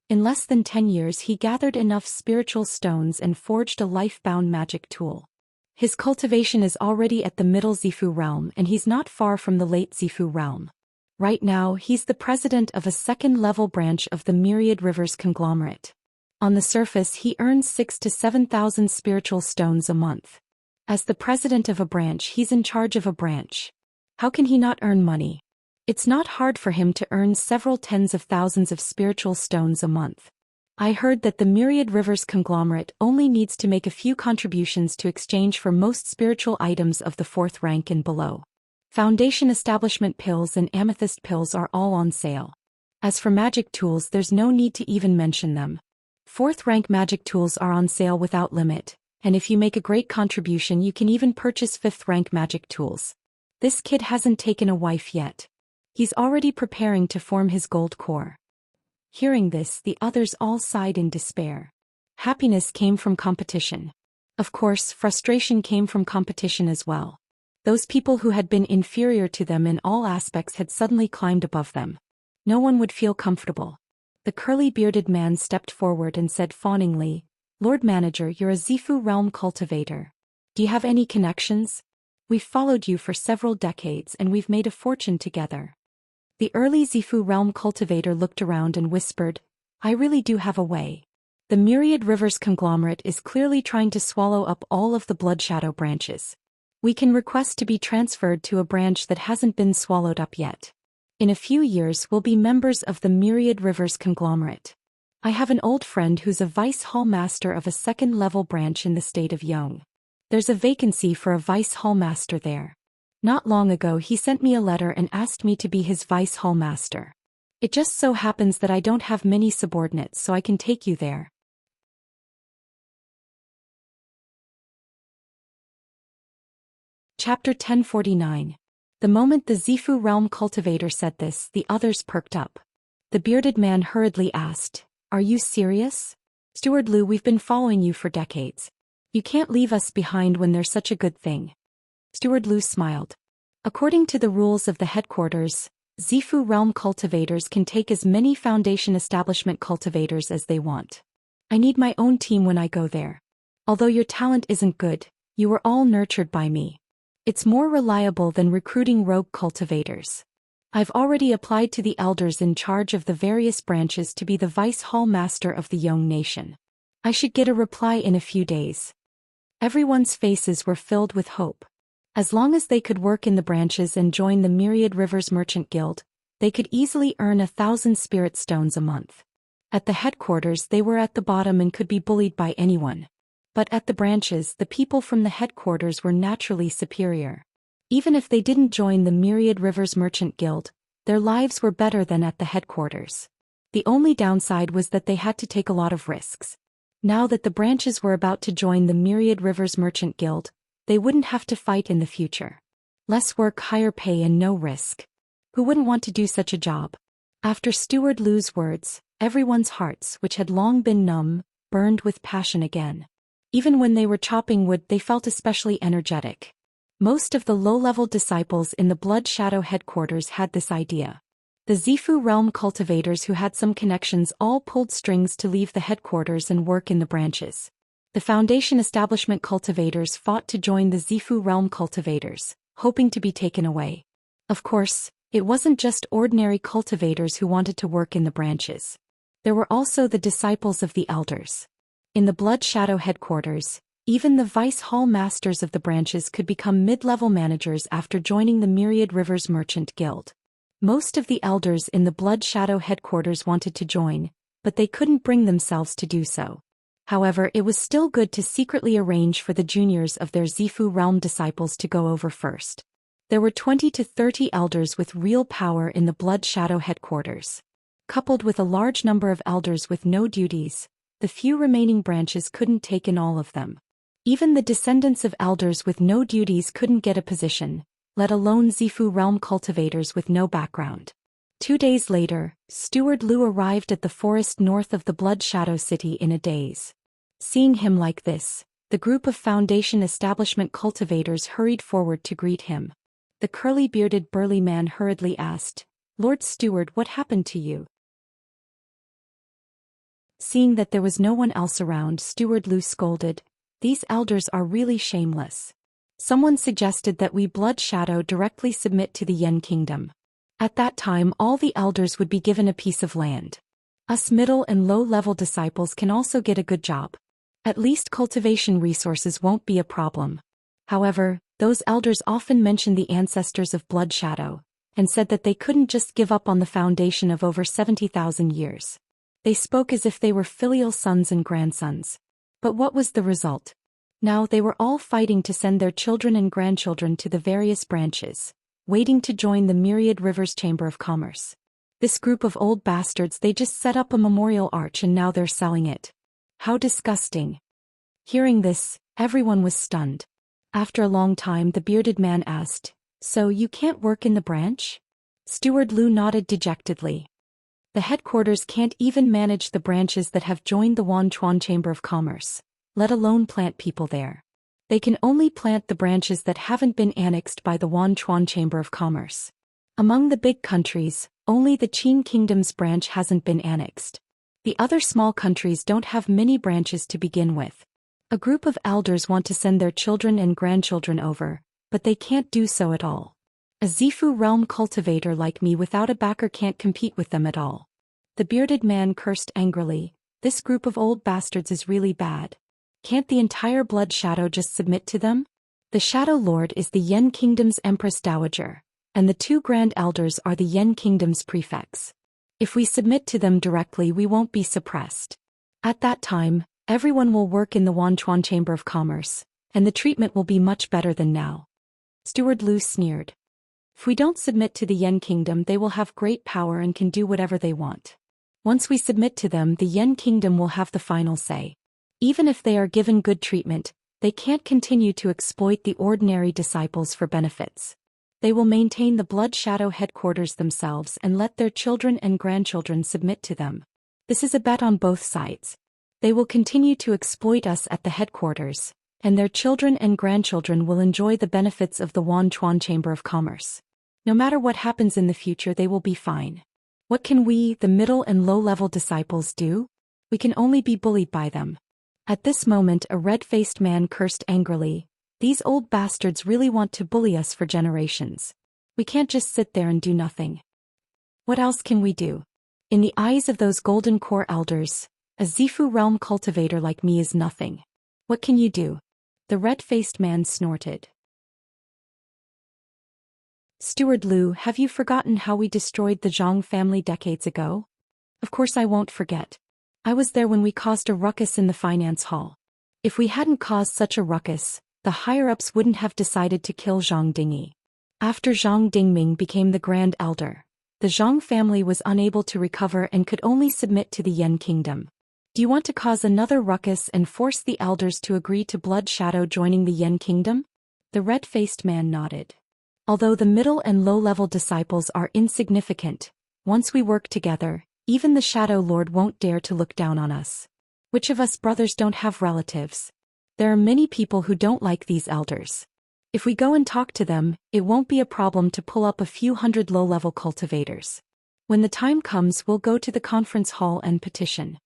Speaker 1: In less than 10 years he gathered enough spiritual stones and forged a life-bound magic tool. His cultivation is already at the middle Zifu realm, and he's not far from the late Zifu realm. Right now he's the president of a second-level branch of the Myriad Rivers conglomerate. On the surface he earns 6,000 to 7,000 spiritual stones a month. As the president of a branch, he's in charge of a branch. How can he not earn money? It's not hard for him to earn several tens of thousands of spiritual stones a month. I heard that the Myriad Rivers conglomerate only needs to make a few contributions to exchange for most spiritual items of the 4th rank and below. Foundation establishment pills and amethyst pills are all on sale. As for magic tools, there's no need to even mention them. 4th rank magic tools are on sale without limit, and if you make a great contribution you can even purchase 5th rank magic tools. This kid hasn't taken a wife yet. He's already preparing to form his gold core. Hearing this, the others all sighed in despair. Happiness came from competition. Of course, frustration came from competition as well. Those people who had been inferior to them in all aspects had suddenly climbed above them. No one would feel comfortable. The curly-bearded man stepped forward and said fawningly, "Lord Manager, you're a Zifu realm cultivator. Do you have any connections? We've followed you for several decades and we've made a fortune together." The early Zifu realm cultivator looked around and whispered, "I really do have a way. The Myriad Rivers conglomerate is clearly trying to swallow up all of the Blood Shadow branches. We can request to be transferred to a branch that hasn't been swallowed up yet. In a few years we'll be members of the Myriad Rivers conglomerate. I have an old friend who's a vice hall master of a 2nd-level branch in the state of Yong. There's a vacancy for a vice hall master there. Not long ago he sent me a letter and asked me to be his vice hall master. It just so happens that I don't have many subordinates, so I can take you there." Chapter 1049. The moment the Zifu realm cultivator said this, the others perked up. The bearded man hurriedly asked, "Are you serious? Steward Lu, we've been following you for decades. You can't leave us behind when there's such a good thing." Steward Lu smiled. According to the rules of the headquarters, Zifu realm cultivators can take as many Foundation establishment cultivators as they want. I need my own team when I go there. Although your talent isn't good, you were all nurtured by me. It's more reliable than recruiting rogue cultivators. I've already applied to the elders in charge of the various branches to be the vice hall master of the Yong nation. I should get a reply in a few days. Everyone's faces were filled with hope. As long as they could work in the branches and join the Myriad Rivers Merchant Guild, they could easily earn 1,000 spirit stones a month. At the headquarters they were at the bottom and could be bullied by anyone. But at the branches, the people from the headquarters were naturally superior. Even if they didn't join the Myriad Rivers Merchant Guild, their lives were better than at the headquarters. The only downside was that they had to take a lot of risks. Now that the branches were about to join the Myriad Rivers Merchant Guild, they wouldn't have to fight in the future. Less work, higher pay, and no risk. Who wouldn't want to do such a job? After Steward Lu's words, everyone's hearts, which had long been numb, burned with passion again. Even when they were chopping wood, they felt especially energetic. Most of the low-level disciples in the Blood Shadow headquarters had this idea. The Zifu realm cultivators who had some connections all pulled strings to leave the headquarters and work in the branches. The Foundation establishment cultivators fought to join the Zifu realm cultivators, hoping to be taken away. Of course, it wasn't just ordinary cultivators who wanted to work in the branches. There were also the disciples of the elders. In the Blood Shadow headquarters, even the vice hall masters of the branches could become mid-level managers after joining the Myriad Rivers Merchant Guild. Most of the elders in the Blood Shadow headquarters wanted to join, but they couldn't bring themselves to do so. However, it was still good to secretly arrange for the juniors of their Zifu realm disciples to go over first. There were 20 to 30 elders with real power in the Blood Shadow headquarters. Coupled with a large number of elders with no duties, the few remaining branches couldn't take in all of them. Even the descendants of elders with no duties couldn't get a position, let alone Zifu realm cultivators with no background. 2 days later, Steward Lu arrived at the forest north of the Blood Shadow City in a daze. Seeing him like this, the group of Foundation establishment cultivators hurried forward to greet him. The curly-bearded burly man hurriedly asked, "Lord Steward, what happened to you?" Seeing that there was no one else around, Steward Lu scolded, "These elders are really shameless. Someone suggested that we Blood Shadow directly submit to the Yen Kingdom. At that time all the elders would be given a piece of land. Us middle and low-level disciples can also get a good job. At least cultivation resources won't be a problem." However, those elders often mentioned the ancestors of Blood Shadow, and said that they couldn't just give up on the foundation of over 70,000 years. They spoke as if they were filial sons and grandsons. But what was the result? Now they were all fighting to send their children and grandchildren to the various branches. waiting to join the Myriad Rivers Chamber of Commerce. This group of old bastards, they just set up a memorial arch and now they're selling it. How disgusting. Hearing this, everyone was stunned. After a long time, the bearded man asked, "So you can't work in the branch?" Steward Lu nodded dejectedly. The headquarters can't even manage the branches that have joined the Wanchuan Chamber of Commerce, let alone plant people there. They can only plant the branches that haven't been annexed by the Wanchuan Chamber of Commerce. Among the big countries, only the Qin Kingdom's branch hasn't been annexed. The other small countries don't have many branches to begin with. A group of elders want to send their children and grandchildren over, but they can't do so at all. A Zifu realm cultivator like me without a backer can't compete with them at all. The bearded man cursed angrily. This group of old bastards is really bad. Can't the entire blood shadow just submit to them? The Shadow Lord is the Yen Kingdom's Empress Dowager, and the two Grand Elders are the Yen Kingdom's prefects. If we submit to them directly, we won't be suppressed. At that time, everyone will work in the Wanchuan Chamber of Commerce, and the treatment will be much better than now. Steward Lu sneered. If we don't submit to the Yen Kingdom, they will have great power and can do whatever they want. Once we submit to them, the Yen Kingdom will have the final say. Even if they are given good treatment, they can't continue to exploit the ordinary disciples for benefits. They will maintain the Blood Shadow headquarters themselves and let their children and grandchildren submit to them. This is a bet on both sides. They will continue to exploit us at the headquarters, and their children and grandchildren will enjoy the benefits of the Wanchuan Chamber of Commerce. No matter what happens in the future, they will be fine. What can we, the middle and low-level disciples, do? We can only be bullied by them. At this moment, a red-faced man cursed angrily. These old bastards really want to bully us for generations. We can't just sit there and do nothing. What else can we do? In the eyes of those Golden Core elders, a Zifu realm cultivator like me is nothing. What can you do? The red-faced man snorted. Steward Lu, have you forgotten how we destroyed the Zhang family decades ago? Of course I won't forget. I was there when we caused a ruckus in the finance hall. If we hadn't caused such a ruckus, the higher-ups wouldn't have decided to kill Zhang Dingyi. After Zhang Dingming became the Grand Elder, the Zhang family was unable to recover and could only submit to the Yen Kingdom. Do you want to cause another ruckus and force the elders to agree to Blood Shadow joining the Yen Kingdom? The red-faced man nodded. Although the middle and low-level disciples are insignificant, once we work together, even the Shadow Lord won't dare to look down on us. Which of us brothers don't have relatives? There are many people who don't like these elders. If we go and talk to them, it won't be a problem to pull up a few hundred low-level cultivators. When the time comes, we'll go to the conference hall and petition.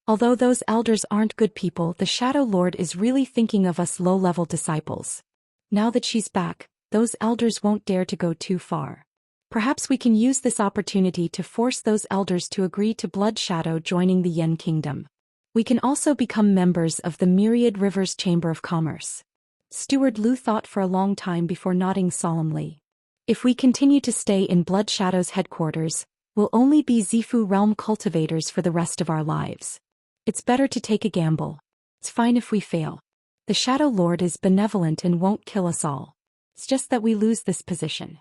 Speaker 1: Although those elders aren't good people, the Shadow Lord is really thinking of us low-level disciples. Now that she's back, those elders won't dare to go too far. Perhaps we can use this opportunity to force those elders to agree to Blood Shadow joining the Yen Kingdom. We can also become members of the Myriad Rivers Chamber of Commerce. Steward Lu thought for a long time before nodding solemnly. If we continue to stay in Blood Shadow's headquarters, we'll only be Zifu realm cultivators for the rest of our lives. It's better to take a gamble. It's fine if we fail. The Shadow Lord is benevolent and won't kill us all. It's just that we lose this position.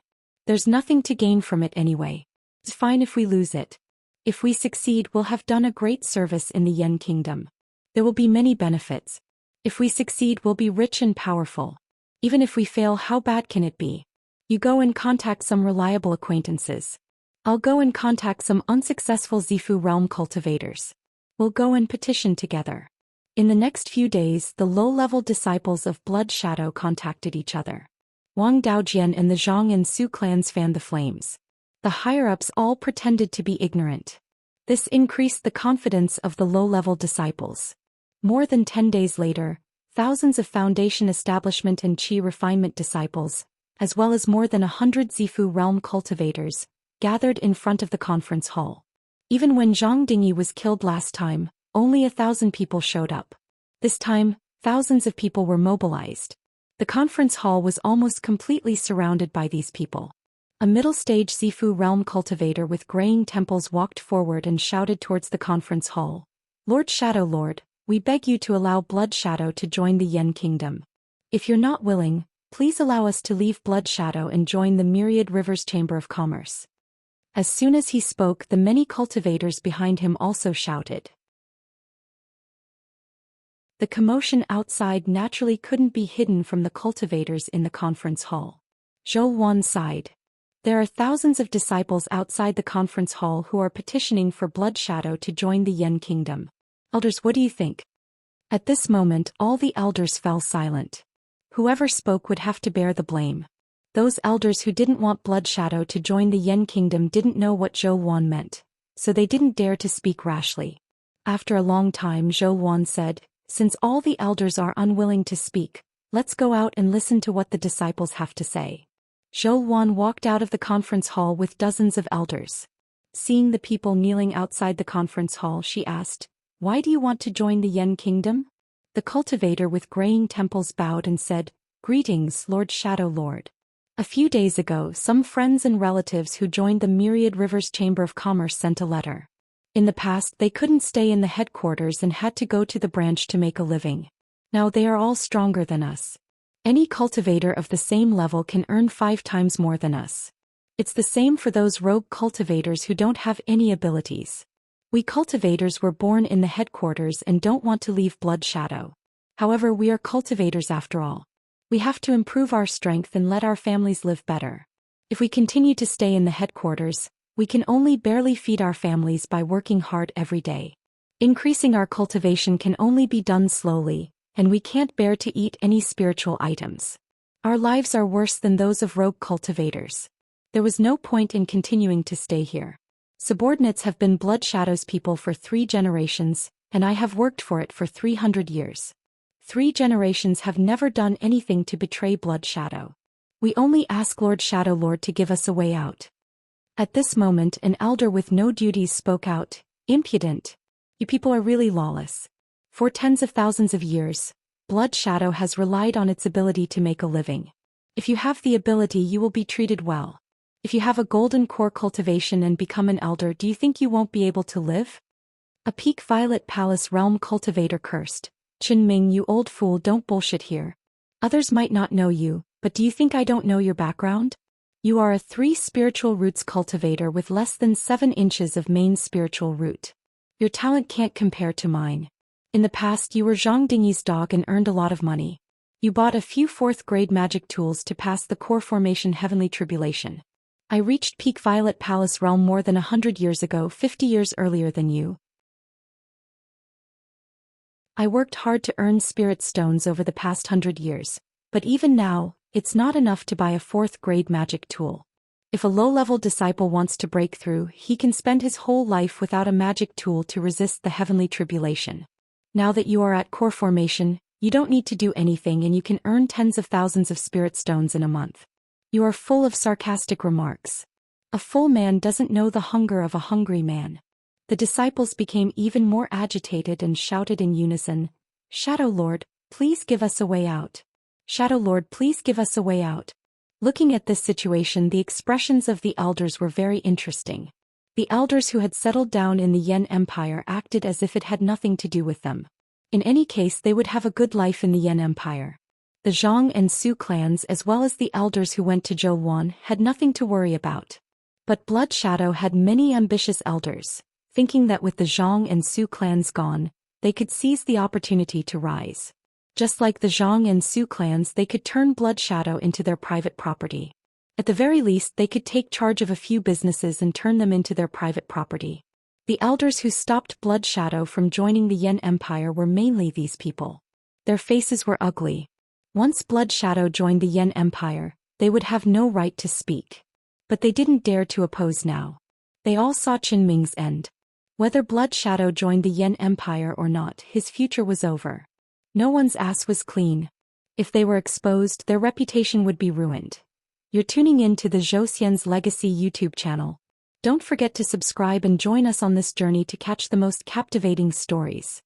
Speaker 1: There's nothing to gain from it anyway. It's fine if we lose it. If we succeed, we'll have done a great service in the Yen Kingdom. There will be many benefits. If we succeed, we'll be rich and powerful. Even if we fail, how bad can it be? You go and contact some reliable acquaintances. I'll go and contact some unsuccessful Zifu realm cultivators. We'll go and petition together. In the next few days, the low-level disciples of Blood Shadow contacted each other. Wang Daojian and the Zhang and Su clans fanned the flames. The higher-ups all pretended to be ignorant. This increased the confidence of the low-level disciples. More than 10 days later, thousands of Foundation Establishment and Qi Refinement disciples, as well as more than 100 Zifu realm cultivators, gathered in front of the conference hall. Even when Zhang Dingyi was killed last time, only 1,000 people showed up. This time, thousands of people were mobilized. The conference hall was almost completely surrounded by these people. A middle-stage Zifu realm cultivator with graying temples walked forward and shouted towards the conference hall. Lord Shadow Lord, we beg you to allow Blood Shadow to join the Yen Kingdom. If you're not willing, please allow us to leave Blood Shadow and join the Myriad Rivers Chamber of Commerce." As soon as he spoke, the many cultivators behind him also shouted. The commotion outside naturally couldn't be hidden from the cultivators in the conference hall. Zhou Xian sighed. There are thousands of disciples outside the conference hall who are petitioning for Blood Shadow to join the Yan Kingdom. Elders, what do you think? At this moment, all the elders fell silent. Whoever spoke would have to bear the blame. Those elders who didn't want Blood Shadow to join the Yan Kingdom didn't know what Zhou Xian meant, so they didn't dare to speak rashly. After a long time, Zhou Xian said, "Since all the elders are unwilling to speak, let's go out and listen to what the disciples have to say." Zhou Xian walked out of the conference hall with dozens of elders. Seeing the people kneeling outside the conference hall, she asked, "Why do you want to join the Yan Kingdom?" The cultivator with graying temples bowed and said, "Greetings, Lord Shadow Lord. A few days ago, some friends and relatives who joined the Myriad Rivers Chamber of Commerce sent a letter. In the past, they couldn't stay in the headquarters and had to go to the branch to make a living. Now they are all stronger than us. Any cultivator of the same level can earn 5 times more than us. It's the same for those rogue cultivators who don't have any abilities. We cultivators were born in the headquarters and don't want to leave Blood Shadow. However, we are cultivators after all. We have to improve our strength and let our families live better. If we continue to stay in the headquarters, we can only barely feed our families by working hard every day. Increasing our cultivation can only be done slowly, and we can't bear to eat any spiritual items. Our lives are worse than those of rogue cultivators. There was no point in continuing to stay here. Subordinates have been Blood Shadow's people for 3 generations, and I have worked for it for 300 years. 3 generations have never done anything to betray Blood Shadow. We only ask Lord Shadow Lord to give us a way out." At this moment, an elder with no duties spoke out, "Impudent! You people are really lawless. For tens of thousands of years, Blood Shadow has relied on its ability to make a living. If you have the ability, you will be treated well. If you have a golden core cultivation and become an elder, do you think you won't be able to live?" A Peak Violet Palace Realm cultivator cursed, "Qin Ming, you old fool, don't bullshit here. Others might not know you, but do you think I don't know your background? You are a 3 spiritual roots cultivator with less than 7 inches of main spiritual root. Your talent can't compare to mine. In the past, you were Zhang Dingyi's dog and earned a lot of money. You bought a few 4th grade magic tools to pass the core formation Heavenly Tribulation. I reached Peak Violet Palace Realm more than 100 years ago, 50 years earlier than you. I worked hard to earn spirit stones over the past 100 years, but even now, it's not enough to buy a 4th grade magic tool. If a low-level disciple wants to break through, he can spend his whole life without a magic tool to resist the Heavenly Tribulation. Now that you are at core formation, you don't need to do anything and you can earn tens of thousands of spirit stones in a month. You are full of sarcastic remarks. A full man doesn't know the hunger of a hungry man." The disciples became even more agitated and shouted in unison, "Shadow Lord, please give us a way out. Shadow Lord, please give us a way out." Looking at this situation, the expressions of the elders were very interesting. The elders who had settled down in the Yan Empire acted as if it had nothing to do with them. In any case, they would have a good life in the Yan Empire. The Zhang and Su clans, as well as the elders who went to Zhou Xian, had nothing to worry about. But Blood Shadow had many ambitious elders, thinking that with the Zhang and Su clans gone, they could seize the opportunity to rise. Just like the Zhang and Su clans, they could turn Blood Shadow into their private property. At the very least, they could take charge of a few businesses and turn them into their private property. The elders who stopped Blood Shadow from joining the Yan Empire were mainly these people. Their faces were ugly. Once Blood Shadow joined the Yan Empire, they would have no right to speak. But they didn't dare to oppose now. They all saw Qin Ming's end. Whether Blood Shadow joined the Yan Empire or not, his future was over. No one's ass was clean. If they were exposed, their reputation would be ruined. You're tuning in to the Zhou Xian's Legacy YouTube channel. Don't forget to subscribe and join us on this journey to catch the most captivating stories.